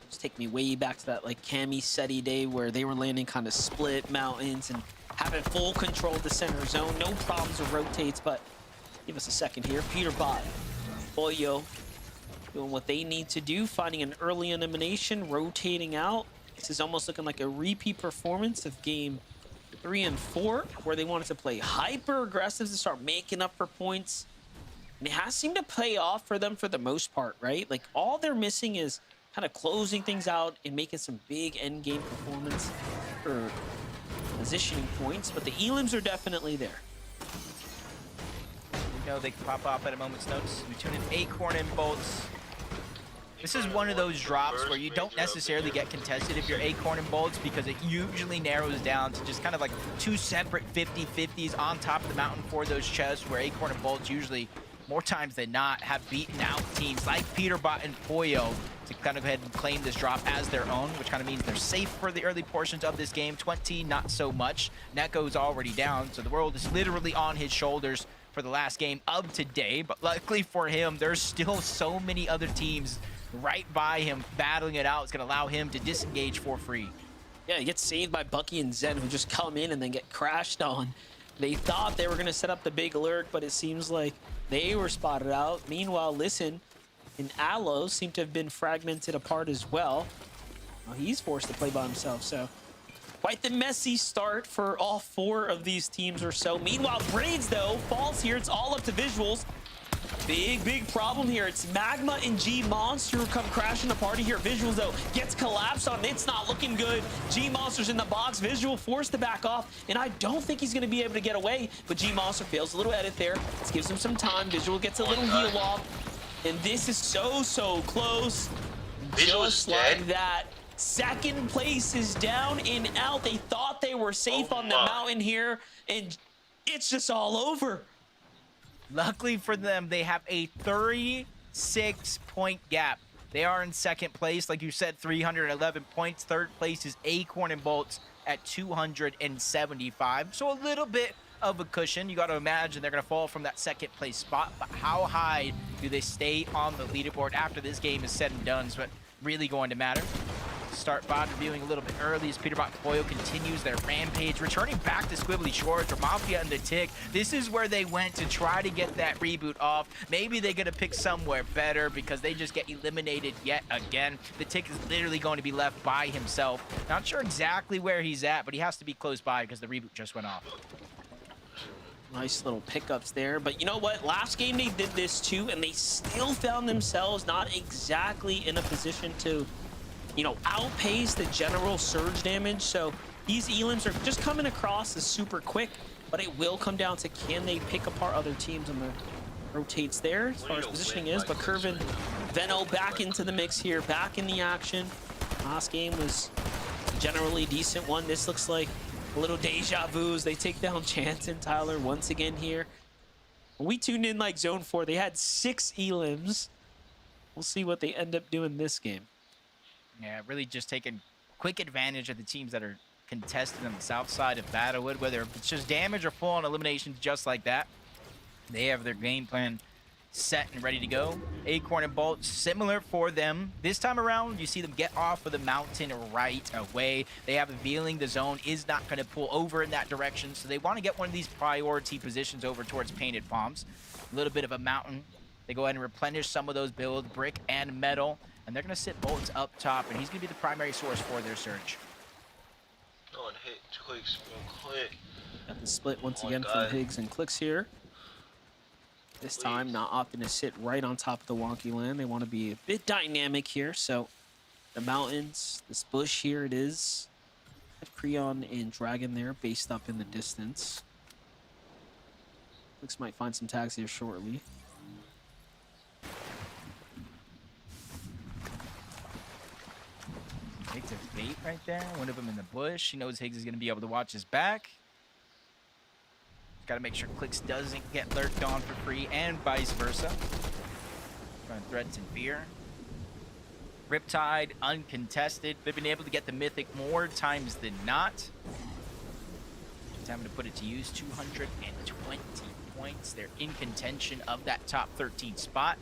Just take me way back to that like Cammy Seti day where they were landing kind of split mountains and having full control of the center zone. No problems with rotates, but give us a second here. Peterbot, Boyo doing what they need to do, finding an early elimination, rotating out. This is almost looking like a repeat performance of game 3 and 4, where they wanted to play hyper aggressive to start making up for points. And it has seemed to pay off for them for the most part, right? Like, all they're missing is kind of closing things out and making some big end game performance or positioning points, but the elims are definitely there. You know they can pop off at a moment's notice. We tune in Acorn and Bolts. This is one of those drops where you don't necessarily get contested if you're Acorn and Bolts, because it usually narrows down to just kind of like 2 separate 50-50s on top of the mountain for those chests, where Acorn and Bolts usually, more times than not, have beaten out teams like Peterbot and Poyo to kind of go ahead and claim this drop as their own, which kind of means they're safe for the early portions of this game. 20, not so much. Neko's already down, so the world is literally on his shoulders for the last game of today. But luckily for him, there's still so many other teams right by him battling it out. It's going to allow him to disengage for free. Yeah, he gets saved by Bucky and Zen, who just come in and then get crashed on. They thought they were going to set up the big lurk, but it seems like they were spotted out. Meanwhile, Listen and Aloe seem to have been fragmented apart as well. Well, he's forced to play by himself, so quite the messy start for all 4 of these teams or so. Meanwhile, Braids, though, falls here. It's all up to Visuals. Big problem here. It's Magma and G-Monster who come crashing the party here. Visuals, though, gets collapsed on. It's not looking good. G-Monster's in the box. Visual forced to back off, and I don't think he's going to be able to get away, but G-Monster fails. A little edit there. This gives him some time. Visual gets a little heal off. And this is so close. Visual is Just dead? like that. Second place is down and out. They thought they were safe on the mountain here, and it's just all over. Luckily for them, they have a 36-point gap. They are in second place, like you said, 311 points. Third place is Acorn and Bolts at 275. So a little bit of a cushion. You got to imagine they're going to fall from that second place spot. But how high do they stay on the leaderboard after this game is said and done? Is what really going to matter. Start bot reviewing a little bit early as Peterbot Toyo continues their rampage, returning back to Squibbly Shores for Mafia and the Tick. This is where they went to try to get that reboot off. Maybe they're gonna pick somewhere better because they just get eliminated yet again. The Tick is literally going to be left by himself. Not sure exactly where he's at, but he has to be close by because the reboot just went off. Nice little pickups there. But you know what? Last game they did this too, and they still found themselves not exactly in a position to, you know, outpace the general surge damage. So these elims are just coming across as super quick, but it will come down to can they pick apart other teams, and the rotates there as far as positioning is. But Curvin, Veno back into the mix here, back in the action. Last game was a generally decent one. This looks like a little deja vu. They take down Chance and Tyler once again here. When we tuned in like Zone 4, they had 6 elims. We'll see what they end up doing this game. Yeah, really just taking quick advantage of the teams that are contested on the south side of Battlewood, whether it's just damage or full-on eliminations just like that. They have their game plan set and ready to go. Acorn and Bolt, similar for them. This time around, you see them get off of the mountain right away. They have a feeling the zone is not going to pull over in that direction, so they want to get one of these priority positions over towards Painted Palms. A little bit of a mountain. They go ahead and replenish some of those builds, brick and metal, and they're going to sit Bolts up top, and he's going to be the primary source for their surge. Oh, and hit clicks real quick. Got the split once Oh, again God. from Higgs and Clicks here. This time not opting to sit right on top of the wonky land. They want to be a bit dynamic here. So the mountains, this bush here it is. Creon and Dragon there based up in the distance. Clicks might find some tags here shortly. Takes a bait right there. One of them in the bush. He knows Higgs is going to be able to watch his back. Got to make sure Clicks doesn't get lurked on for free, and vice versa. Trying to threaten Fear. Riptide, uncontested. They've been able to get the Mythic more times than not. Time to put it to use. 220 points. They're in contention of that top 13 spot.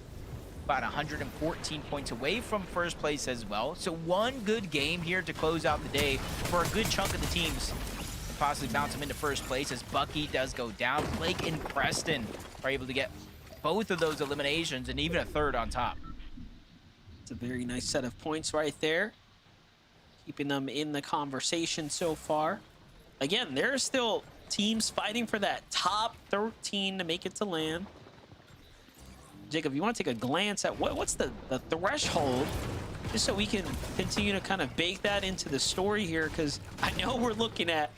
About 114 points away from first place as well. So one good game here to close out the day for a good chunk of the teams. And possibly bounce them into first place as Bucky does go down. Blake and Preston are able to get both of those eliminations and even a third on top. It's a very nice set of points right there. Keeping them in the conversation so far. Again, there are still teams fighting for that top 13 to make it to land. Jacob, you want to take a glance at what's the threshold, just so we can continue to kind of bake that into the story here, because I know we're looking at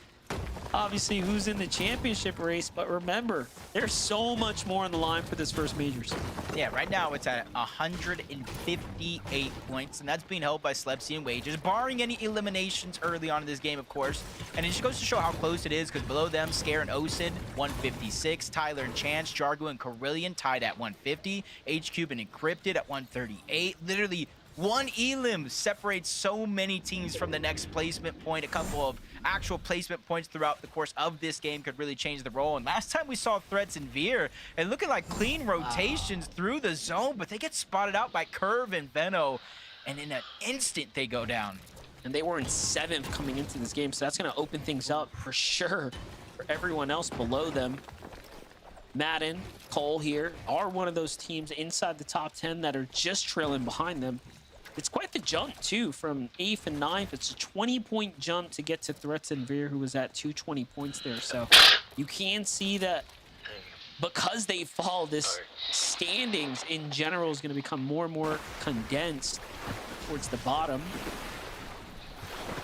obviously who's in the championship race, but remember, there's so much more on the line for this first majors. Yeah, right now it's at 158 points, and that's being held by Slebsy and Wages, barring any eliminations early on in this game, of course. And it just goes to show how close it is, because below them, Scare and Osid, 156. Tyler and Chance, Jargo and Carillion tied at 150. H-Cube and Encrypted at 138. Literally, one elim separates so many teams from the next placement point. A couple of actual placement points throughout the course of this game could really change the role. And last time we saw Threats and Veer, and looking like clean rotations through the zone, but they get spotted out by Curve and Veno, and in an instant they go down. And they were in 7th coming into this game, so that's going to open things up for sure for everyone else below them. Madden, Cole here are one of those teams inside the top 10 that are just trailing behind them. It's quite the jump, too, from 8th and 9th. It's a 20-point jump to get to Threats and Veer, who was at 220 points there. So you can see that because they fall, this standings in general is going to become more and more condensed towards the bottom.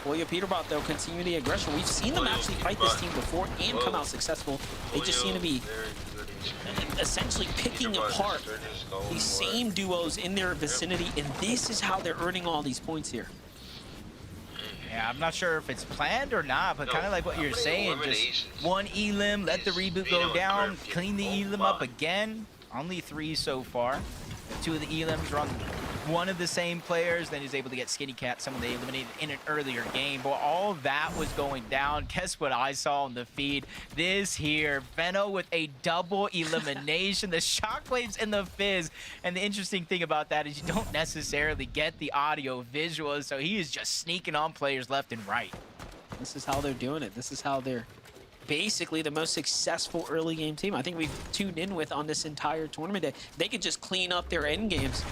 Toyo Peterbot, though, continue the aggression. We've seen them actually fight this team before and come out successful. They just seem to be essentially picking apart these same duos in their vicinity, and this is how they're earning all these points here. Yeah, I'm not sure if it's planned or not, but kind of like what you're saying, just one Elim, let the reboot go down, clean the Elim up again. Only 3 so far. 2 of the Elims are on one of the same players. Then he's able to get Skinny Cat, someone they eliminated in an earlier game. But all of that was going down. Guess what I saw on the feed? This here, Veno with a double elimination. The Shockwaves and the Fizz. And the interesting thing about that is you don't necessarily get the audio visuals, so he is just sneaking on players left and right. This is how they're doing it. This is how they're basically the most successful early game team I think we've tuned in with on this entire tournament day. They could just clean up their end games,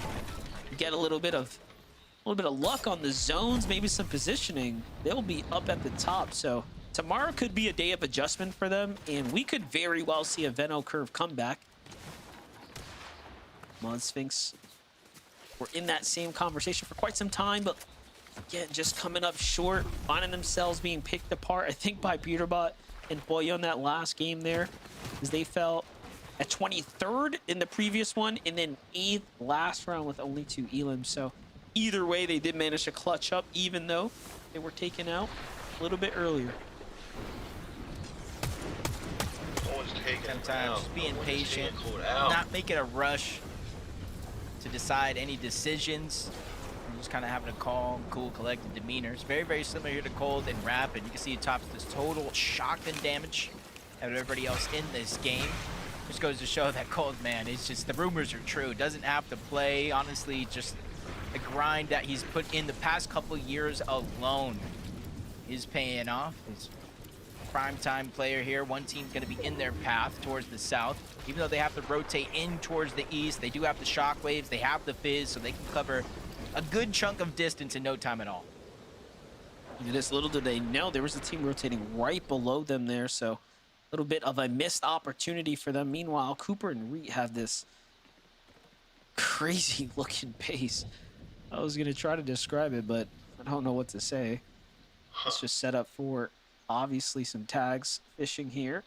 get a little bit of luck on the zones, maybe some positioning. They'll be up at the top. So tomorrow could be a day of adjustment for them, and we could very well see a Veno Curve comeback. Mud Sphinx were in that same conversation for quite some time, but again, just coming up short, finding themselves being picked apart, I think, by Peterbot and Boyo in that last game there, as they fell at 23rd in the previous one, and then 8th last round with only 2 Elims. So either way, they did manage to clutch up, even though they were taken out a little bit earlier. Sometimes just being patient, not making a rush to decide any decisions. Just kind of having a calm, cool, collected demeanor. It's very, very similar here to Cold and Rapid. You can see it tops this total shotgun damage of everybody else in this game. Which goes to show that Cold, man, it's just, the rumors are true. Doesn't have to play. Honestly, just the grind that he's put in the past couple years alone is paying off. He's a prime-time player here. One team's going to be in their path towards the south. Even though they have to rotate in towards the east, they do have the Shockwaves, they have the Fizz, so they can cover a good chunk of distance in no time at all. This little did they know there was a team rotating right below them there, so a little bit of a missed opportunity for them. Meanwhile, Cooper and Reet have this crazy looking pace. I was gonna try to describe it, but I don't know what to say. It's just set up for obviously some tags fishing here.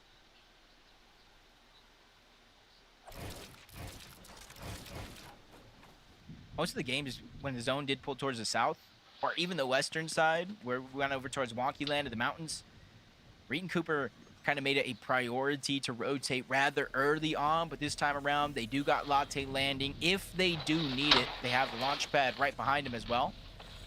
Most of the games, when the zone did pull towards the south, or even the western side, where we went over towards Wonky Land of the mountains, Reed and Cooper kind of made it a priority to rotate rather early on, but this time around, they do got Latte landing. If they do need it, they have the launch pad right behind them as well.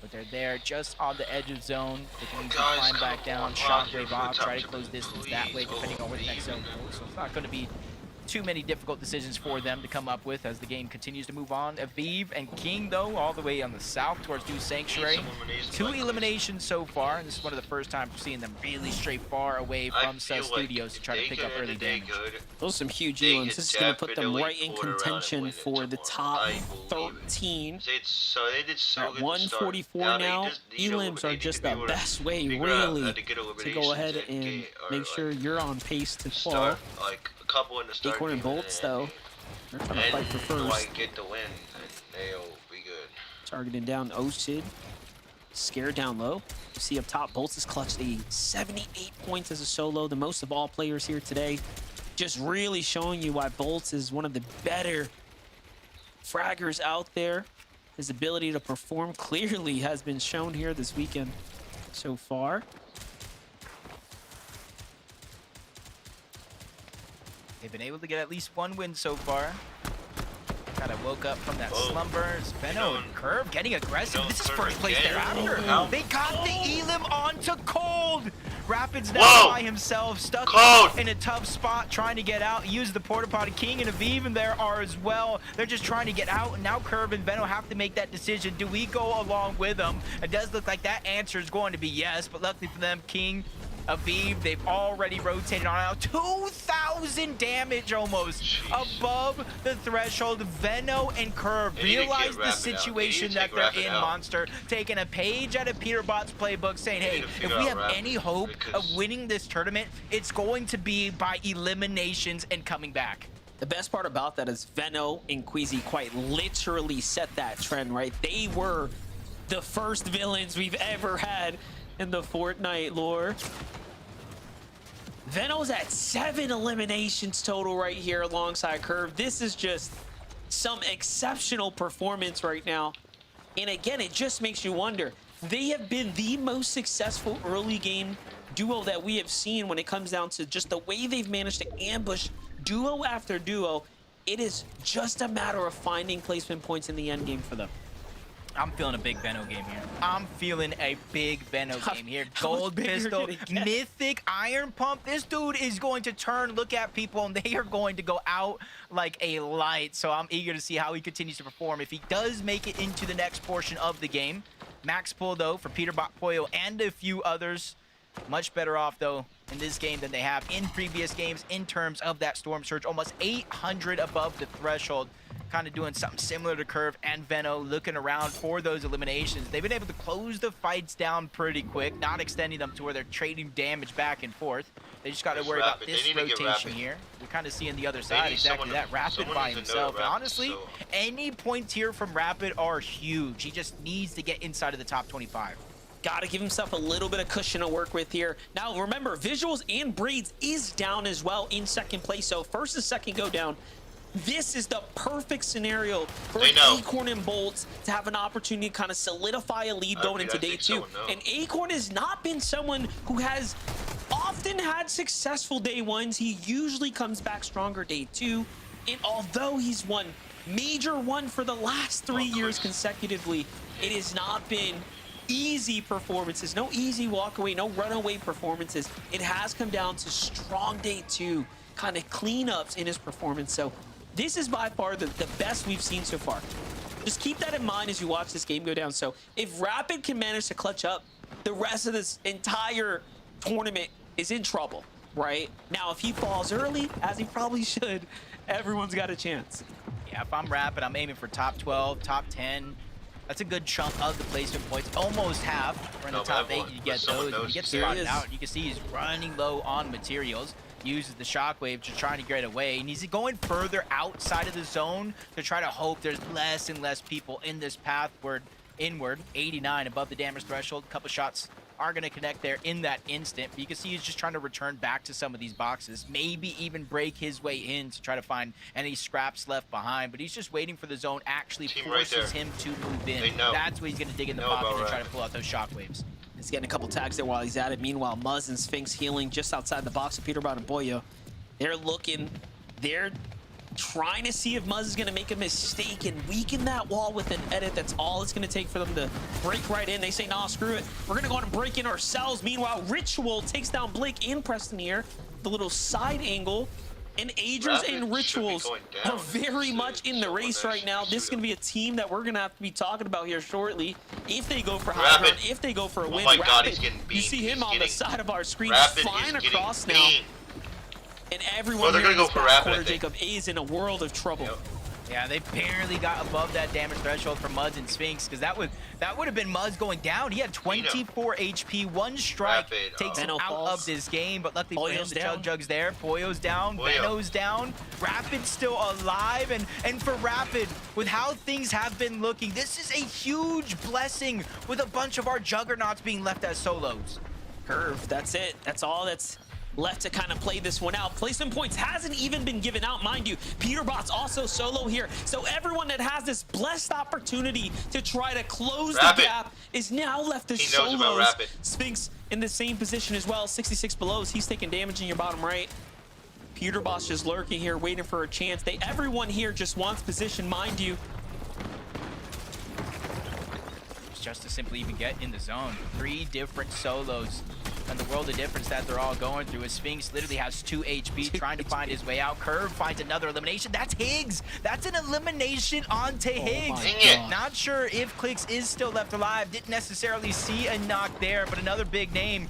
But they're there just on the edge of zone. They can easily climb back down, shockwave off, try to close distance that way, depending on where the next zone goes. So it's not going to be too many difficult decisions for them to come up with as the game continues to move on. Aviv and King, though, all the way on the south towards Dew Sanctuary. 2 eliminations so far, and this is one of the first times we're seeing them really stray far away from Cell Studios to try to pick up early damage. Those are some huge elims. This is going to put them right in contention for the top 13. At 144 now, elims are just the best way, really, to go ahead and make sure you're on pace to fall. Acorn and Bolts, though, they're trying to fight for first. Get the win, and they'll be good. Targeting down Osid. Scared down low. You see up top, Bolts has clutched a 78 points as a solo, the most of all players here today. Just really showing you why Bolts is one of the better fraggers out there. His ability to perform clearly has been shown here this weekend so far. They've been able to get at least 1 win so far. Kind of woke up from that slumber. Veno and Curve getting aggressive. This is first place they're after. They got the Elim onto Cold. Rapids now by himself, stuck in a tough spot, trying to get out. Use the porta potty. King and Aviv in there are as well. They're just trying to get out, and now Curve and Veno have to make that decision. Do we go along with them? It does look like that answer is going to be yes, but luckily for them, King, Aviv, they've already rotated on out. 2,000 damage almost above the threshold. Veno and Curve realize the situation that they're in, Monster. Taking a page out of Peterbot's playbook, saying, hey, if we have any hope of winning this tournament, it's going to be by eliminations and coming back. The best part about that is Veno and Queasy quite literally set that trend, right? They were the first villains we've ever had in the Fortnite lore. Veno's at 7 eliminations total right here alongside Curve. This is just some exceptional performance right now. And again, it just makes you wonder. They have been the most successful early game duo that we have seen when it comes down to just the way they've managed to ambush duo after duo. It is just a matter of finding placement points in the end game for them. I'm feeling a big Veno game here. I'm feeling a big Veno game here. Gold bigger pistol, did it get? mythic iron pump. This dude is going to turn, look at people, and they are going to go out like a light. So I'm eager to see how he continues to perform. If he does make it into the next portion of the game, max pull though for Peterbot, Poyo, and a few others. Much better off though in this game than they have in previous games in terms of that Storm Surge. Almost 800 above the threshold. Kind of doing something similar to Curve and Veno, looking around for those eliminations. They've been able to close the fights down pretty quick, not extending them to where they're trading damage back and forth. They just got to worry about this rotation here. We're kind of seeing the other side, exactly that. Rapid by himself. And honestly, any points here from Rapid are huge. He just needs to get inside of the top 25. Got to give himself a little bit of cushion to work with here. Now, remember, Visuals and Braids is down as well in second place. So first and second go down. This is the perfect scenario for Acorn and Bolts to have an opportunity to kind of solidify a lead going into day two. And Acorn has not been someone who has often had successful day ones. He usually comes back stronger day two. And although he's won Major 1 for the last 3 years consecutively, it has not been easy performances, no easy walkaway, no runaway performances. It has come down to strong day two, kind of cleanups in his performance. So this is by far the best we've seen so far. Just keep that in mind as you watch this game go down. So if Rapid can manage to clutch up, the rest of this entire tournament is in trouble, right? Now, if he falls early, as he probably should, everyone's got a chance. Yeah, if I'm Rapid, I'm aiming for top 12, top 10. That's a good chunk of the placement points. Almost half. We're in the top 8. You get those. When you get spotted out, you can see he's running low on materials. Uses the shockwave to try to get away, and he's going further outside of the zone to try to hope there's less and less people in this pathward inward. 89 above the damage threshold. A couple shots are going to connect there in that instant, but you can see he's just trying to return back to some of these boxes, maybe even break his way in to try to find any scraps left behind, but he's just waiting for the zone actually forces him to move in. That's where he's going to dig in the pocket and try to pull out those shockwaves. He's getting a couple tags there while he's at it. Meanwhile, Muzz and Sphinx healing just outside the box of Peterbot and Poyo. They're trying to see if Muzz is going to make a mistake and weaken that wall with an edit. That's all it's going to take for them to break right in. They say, nah, screw it. We're going to go on and break in ourselves. Meanwhile, Ritual takes down Blake and Preston here. The little side angle. And Agers and Rituals are very much in the race right now. This is going to be a team that we're going to have to be talking about here shortly. If they go for high ground, if they go for a win. Oh my God, he's getting beat. You see him on the side of our screen flying across now. And everyone here in this quarter, Jacob, is in a world of trouble. Yep. Yeah, they barely got above that damage threshold for Muzz and Sphinx, because that would have been Muzz going down. He had 24 HP, one strike takes him out of this game, but luckily for him, the Chug Jug's there. Poyo's down, Veno's down, Rapid's still alive, and for Rapid, with how things have been looking, this is a huge blessing with a bunch of our Juggernauts being left as solos. Curve, that's it. That's all that's left to kind of play this one out. Placement points hasn't even been given out, mind you. Peterbot's also solo here. So everyone that has this blessed opportunity to try to close the gap is now left as solos. Sphinx in the same position as well, 66 below. He's taking damage in your bottom right. Peterbot's just lurking here, waiting for a chance. Everyone here just wants position, mind you. Just to simply even get in the zone. 3 different solos. And the world of difference that they're all going through is Sphinx literally has 2 HP trying to find his way out. Curve finds another elimination. That's Higgs. That's an elimination onto Higgs. Not sure if Clix is still left alive. Didn't necessarily see a knock there, but another big name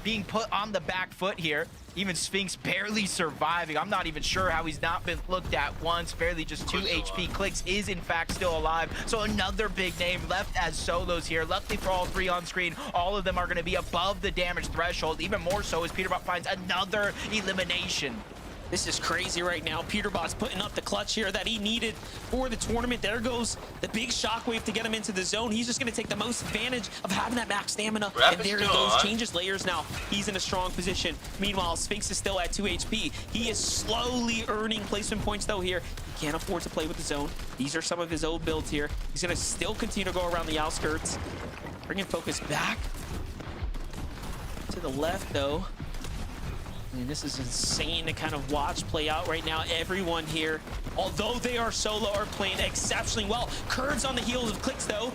being put on the back foot here. Even Sphinx barely surviving. I'm not even sure how he's not been looked at once. Barely just 2 HP. Clix is in fact still alive. So another big name left as solos here. Luckily for all 3 on screen, all of them are going to be above the damage threshold. Even more so as Peterbot finds another elimination. This is crazy right now. Peterbot's putting up the clutch here that he needed for the tournament. There goes the big shockwave to get him into the zone. He's just going to take the most advantage of having that max stamina. Rap And is there he still goes, on. changes layers now. He's in a strong position. Meanwhile, Sphinx is still at 2 HP. He is slowly earning placement points though here. He can't afford to play with the zone. These are some of his old builds here. He's going to still continue to go around the outskirts. Bringing focus back to the left though. I mean, this is insane to kind of watch play out right now. Everyone here, although they are solo, are playing exceptionally well. Curves on the heels of Clix though.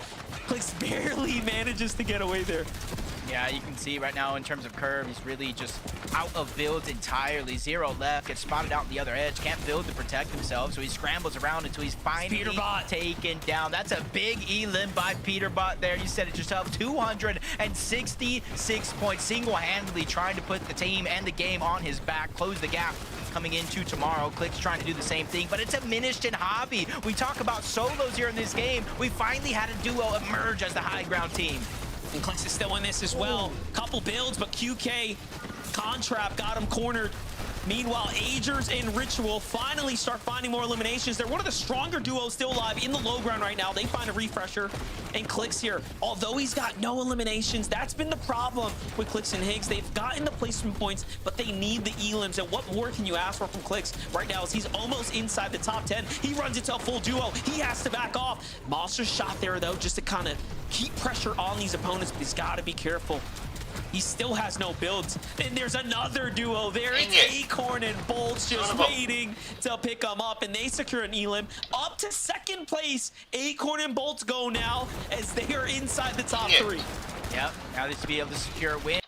Clix barely manages to get away there. Yeah, you can see right now in terms of Curve, he's really just out of builds entirely. Zero left, gets spotted out on the other edge, can't build to protect himself, so he scrambles around until he's finally Peterbot taken down. That's a big elim by Peterbot there. You said it yourself, 266 points, single-handedly trying to put the team and the game on his back, close the gap. Coming into tomorrow, Clix trying to do the same thing, but it's a Minish and Hobby. We talk about solos here in this game. We finally had a duo emerge as the high ground team. And Clix is still in this as well. Couple builds, but QK Contrap got him cornered. Meanwhile, Agers and Ritual finally start finding more eliminations. They're one of the stronger duos still alive in the low ground right now. They find a refresher, and Clix here, although he's got no eliminations, that's been the problem with Clix and Higgs. They've gotten the placement points, but they need the elims. And what more can you ask for from Clix right now as he's almost inside the top 10. He runs into a full duo. He has to back off. Monster's shot there, though, just to kind of keep pressure on these opponents, but he's got to be careful. He still has no builds. And there's another duo there. Dang It's it. Acorn and Bolts just Son of a- waiting to pick them up, and they secure an elim. Up to second place, Acorn and Bolts go now as they are inside the top Yeah. 3. Yep, now they should be able to secure a win.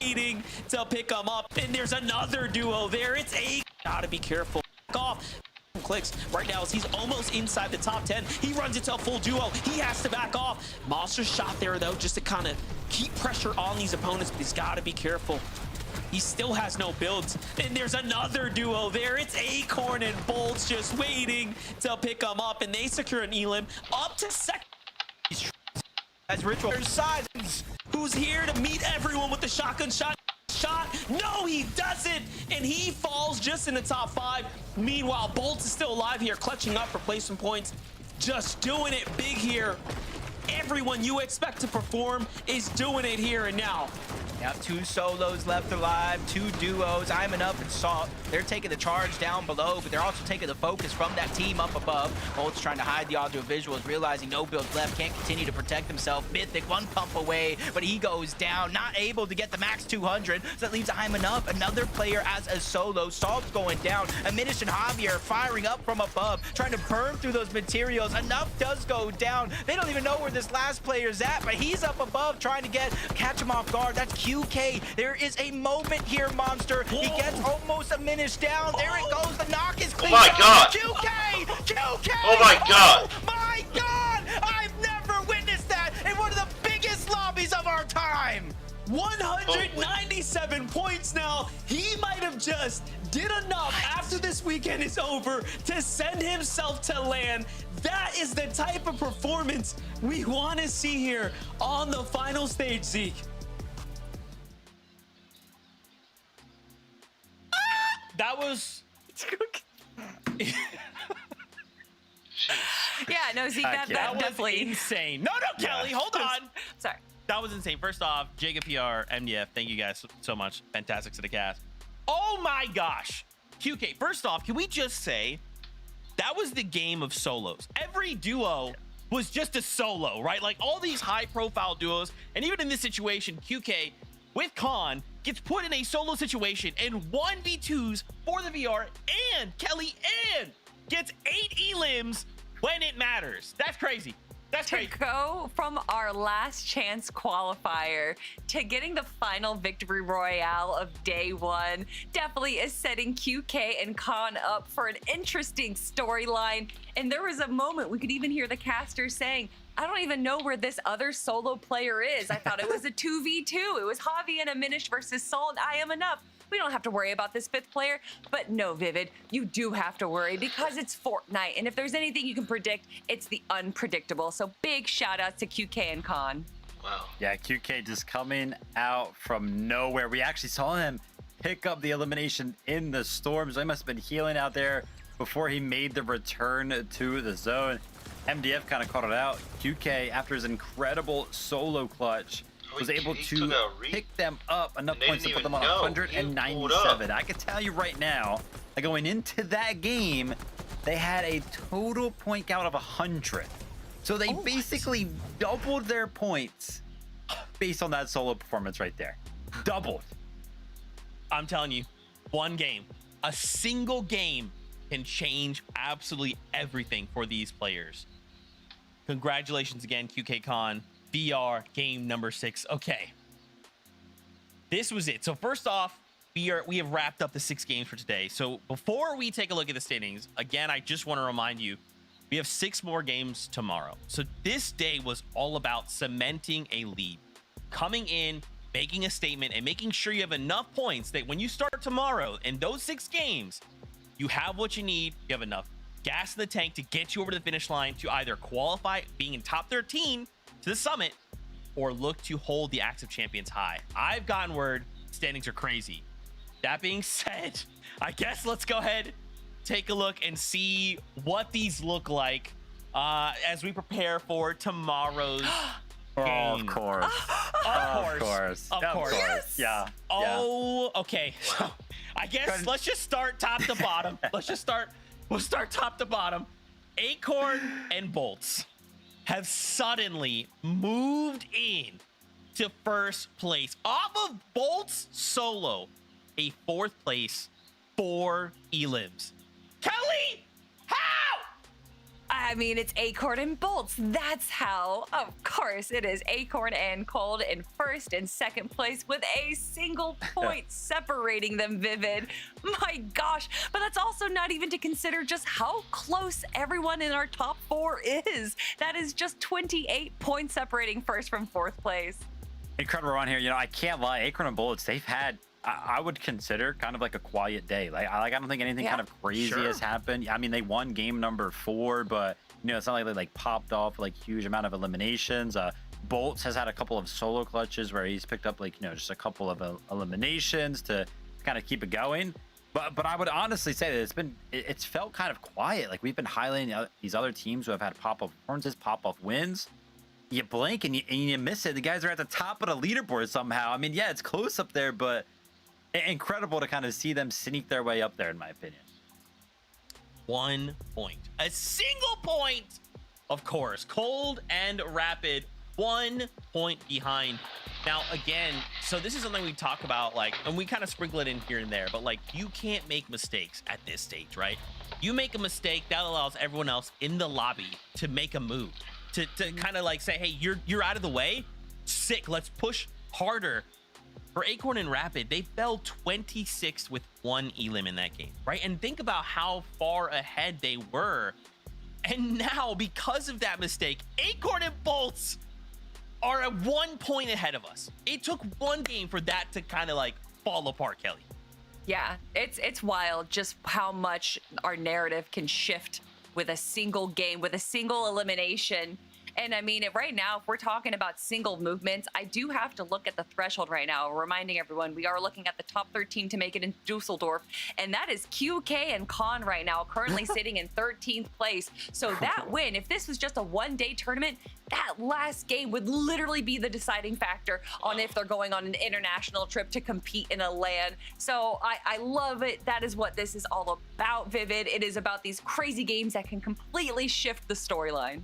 Waiting to pick them up, and there's another duo there. It's Acorn. Gotta be careful. Back off. Clix right now as he's almost inside the top 10. He runs into a full duo. He has to back off. Monster's shot there, though, just to kind of keep pressure on these opponents, but he's got to be careful. He still has no builds. And there's another duo there. It's Acorn and Bolts just waiting to pick them up, and they secure an elim. Up to second. As Ritual side. Who's here to meet everyone with the shotgun shot? No, he doesn't, and he falls just in the top 5. Meanwhile, Bolts is still alive here, clutching up for placement points, just doing it big here. Everyone you expect to perform is doing it here and now. Yep, 2 solos left alive, 2 duos. I'm an up and Salt. They're taking the charge down below, but they're also taking the focus from that team up above. Bolt's trying to hide the audio visuals, realizing no builds left, can't continue to protect himself. Mythic 1 pump away, but he goes down, not able to get the max 200. So that leaves I'm enough, another player as a solo. Salt's going down. Aminish and Javier firing up from above, trying to burn through those materials. Enough does go down. They don't even know where this last player's at, but he's up above trying to catch him off guard. That's QK. There is a moment here, Monster. He gets almost a minute down. There it goes. The knock is clean. my God. QK! QK! Oh my God. Oh my God! I've never witnessed that in one of the biggest lobbies of our time. 197 points now. He might have just did enough after this weekend is over to send himself to LAN. That is the type of performance we want to see here on the final stage, Zeke. That was Yeah, no, Zeke, that that was definitely. insane. No, Kelly, hold on. Sorry. That was insane. First off, Jacob PR, MDF, thank you guys so much. Fantastic to the cast. Oh my gosh. QK, first off, can we just say that was the game of solos? Every duo was just a solo, right? Like all these high profile duos, and even in this situation, QK with Khan gets put in a solo situation and 1v2s for the VR, and Kelly and gets 8 elims when it matters. That's crazy. That's To crazy. go from our last chance qualifier to getting the final victory royale of day 1 definitely is setting QK and Khan up for an interesting storyline. And there was a moment we could even hear the casters saying, I don't even know where this other solo player is. I thought it was a 2v2. It was Javi and Aminish versus Salt. I am enough. We don't have to worry about this 5th player. But no, Vivid, you do have to worry because it's Fortnite. And if there's anything you can predict, it's the unpredictable. So big shout outs to QK and Khan. Wow. Yeah, QK just coming out from nowhere. We actually saw him pick up the elimination in the storm. So he must have been healing out there before he made the return to the zone. MDF kind of caught it out. QK, after his incredible solo clutch, was able to pick them up enough points to put them on 197. I can tell you right now, that going into that game, they had a total point count of 100. So they basically doubled their points based on that solo performance right there. Doubled. I'm telling you, one game, a single game can change absolutely everything for these players. Congratulations again, QKCon. VR game number 6. Okay. This was it. So first off, we have wrapped up the 6 games for today. So before we take a look at the standings, again, I just want to remind you, we have 6 more games tomorrow. So this day was all about cementing a lead, coming in, making a statement, and making sure you have enough points that when you start tomorrow in those 6 games, you have what you need. You have enough gas in the tank to get you over the finish line to either qualify being in top 13 to the summit or look to hold the active champions high. I've gotten word standings are crazy. That being said, I guess let's go ahead, take a look and see what these look like as we prepare for tomorrow's game. Of course. Of course. Yes. Yeah. Oh, okay. So I guess let's just start top to bottom. We'll start top to bottom. Acorn and Bolts have suddenly moved in to first place off of Bolts solo, a 4th place, 4 elims. Kelly, how? I mean, it's Acorn and Bolts. That's how. Of course, it is Acorn and Cold in 1st and 2nd place with a single point separating them, Vivid. My gosh. But that's also not even to consider just how close everyone in our top 4 is. That is just 28 points separating 1st from 4th place. Incredible run here. You know, I can't lie. Acorn and Bullets, they've had, I would consider kind of like a quiet day. I don't think anything kind of crazy has happened. I mean, they won game number 4, but you know, it's not like they like popped off like huge amount of eliminations. Bolts has had a couple of solo clutches where he's picked up like, you know, just a couple of eliminations to kind of keep it going. But I would honestly say that it's felt kind of quiet. Like we've been highlighting these other teams who have had pop-off performances, pop-off wins. You blink and you miss it. The guys are at the top of the leaderboard somehow. I mean, yeah, it's close up there, but incredible to kind of see them sneak their way up there, in my opinion. 1 point. A single point, of course. Cold and Rapid, 1 point behind. Now, again, so this is something we talk about, like, and we kind of sprinkle it in here and there, but, like, you can't make mistakes at this stage, right? You make a mistake, that allows everyone else in the lobby to make a move, to kind of, like, say, hey, you're out of the way? Sick, let's push harder. For Acorn and Rapid, they fell 26th with 1 elim in that game, right? And think about how far ahead they were. And now, because of that mistake, Acorn and Bolts are at 1 point ahead of us. It took 1 game for that to kind of like fall apart, Kelly. Yeah, it's wild just how much our narrative can shift with a single game, with a single elimination. And I mean, right now, if we're talking about single movements, I do have to look at the threshold right now, reminding everyone we are looking at the top 13 to make it in Dusseldorf. And that is QK and Khan right now, currently sitting in 13th place. So that win, if this was just a one-day tournament, that last game would literally be the deciding factor on if they're going on an international trip to compete in a LAN. So I love it. That is what this is all about, Vivid. It is about these crazy games that can completely shift the storyline.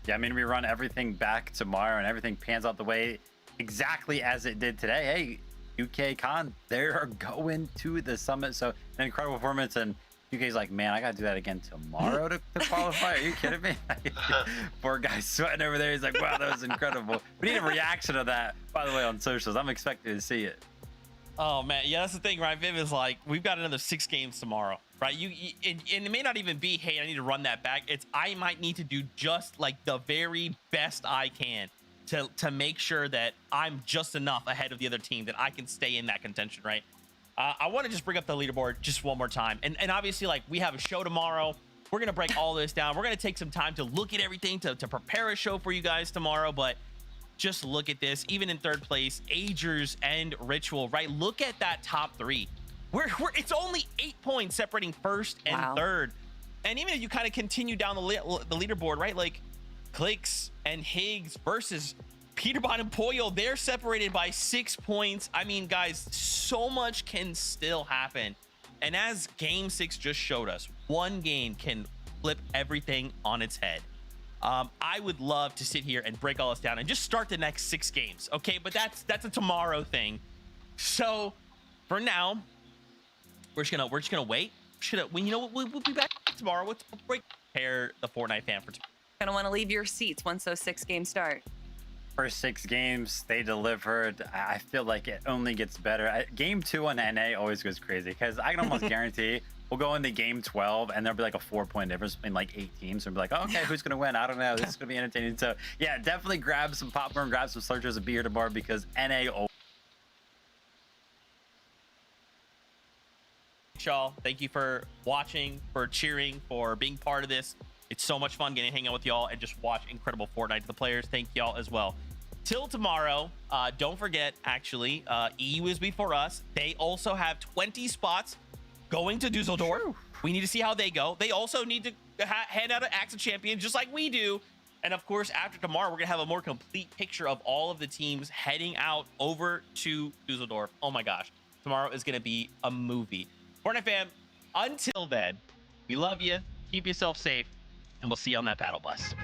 Yeah, I mean, we run everything back tomorrow and everything pans out the way exactly as it did today. Hey, UK Con, they're going to the summit. So an incredible performance. And UK's like, man, I got to do that again tomorrow to qualify. Are you kidding me? Poor guy sweating over there. He's like, wow, that was incredible. We need a reaction to that, by the way, on socials. I'm expecting to see it. Oh, man. Yeah, that's the thing, right? Viv is like, we've got another 6 games tomorrow, right? And it may not even be, hey, I need to run that back. It's I might need to do just like the very best I can to make sure that I'm just enough ahead of the other team that I can stay in that contention, right? I want to just bring up the leaderboard just one more time. And obviously, like, we have a show tomorrow. We're going to break all this down. We're going to take some time to look at everything to prepare a show for you guys tomorrow. But just look at this. Even in third place, Agers and Ritual, right? Look at that top three. It's only 8 points separating first and Wow. third. And even if you kind of continue down the leaderboard, right? Like Clicks and Higgs versus Peterbot and Poyo, they're separated by 6 points. I mean, guys, so much can still happen. And as Game 6 just showed us, one game can flip everything on its head. I would love to sit here and break all this down and just start the next 6 games, okay? But that's a tomorrow thing. So for now, we're just gonna wait. We'll be back tomorrow. We'll prepare the Fortnite fan for tomorrow. Gonna want to leave your seats once those 6 games start. First 6 games, they delivered. I feel like it only gets better. Game 2 on NA always goes crazy because I can almost guarantee we'll go into game 12 and there'll be like a 4-point difference between like 8 teams. And we'll be like, oh, okay, who's gonna win? I don't know. This is gonna be entertaining. So yeah, definitely grab some popcorn, grab some Slurchers, a beer tomorrow because NA. Y'all, thank you for watching, for cheering, for being part of this. It's so much fun getting to hang out with y'all and just watch incredible Fortnite. The players, thank y'all as well. Till tomorrow, don't forget, actually, EU is before us. They also have 20 spots going to Dusseldorf. We need to see how they go. They also need to hand out an Axe of Champions just like we do. And of course, after tomorrow, we're going to have a more complete picture of all of the teams heading out over to Dusseldorf. Oh my gosh. Tomorrow is going to be a movie. Fortnite fam, until then, we love you. Keep yourself safe. And we'll see you on that battle bus.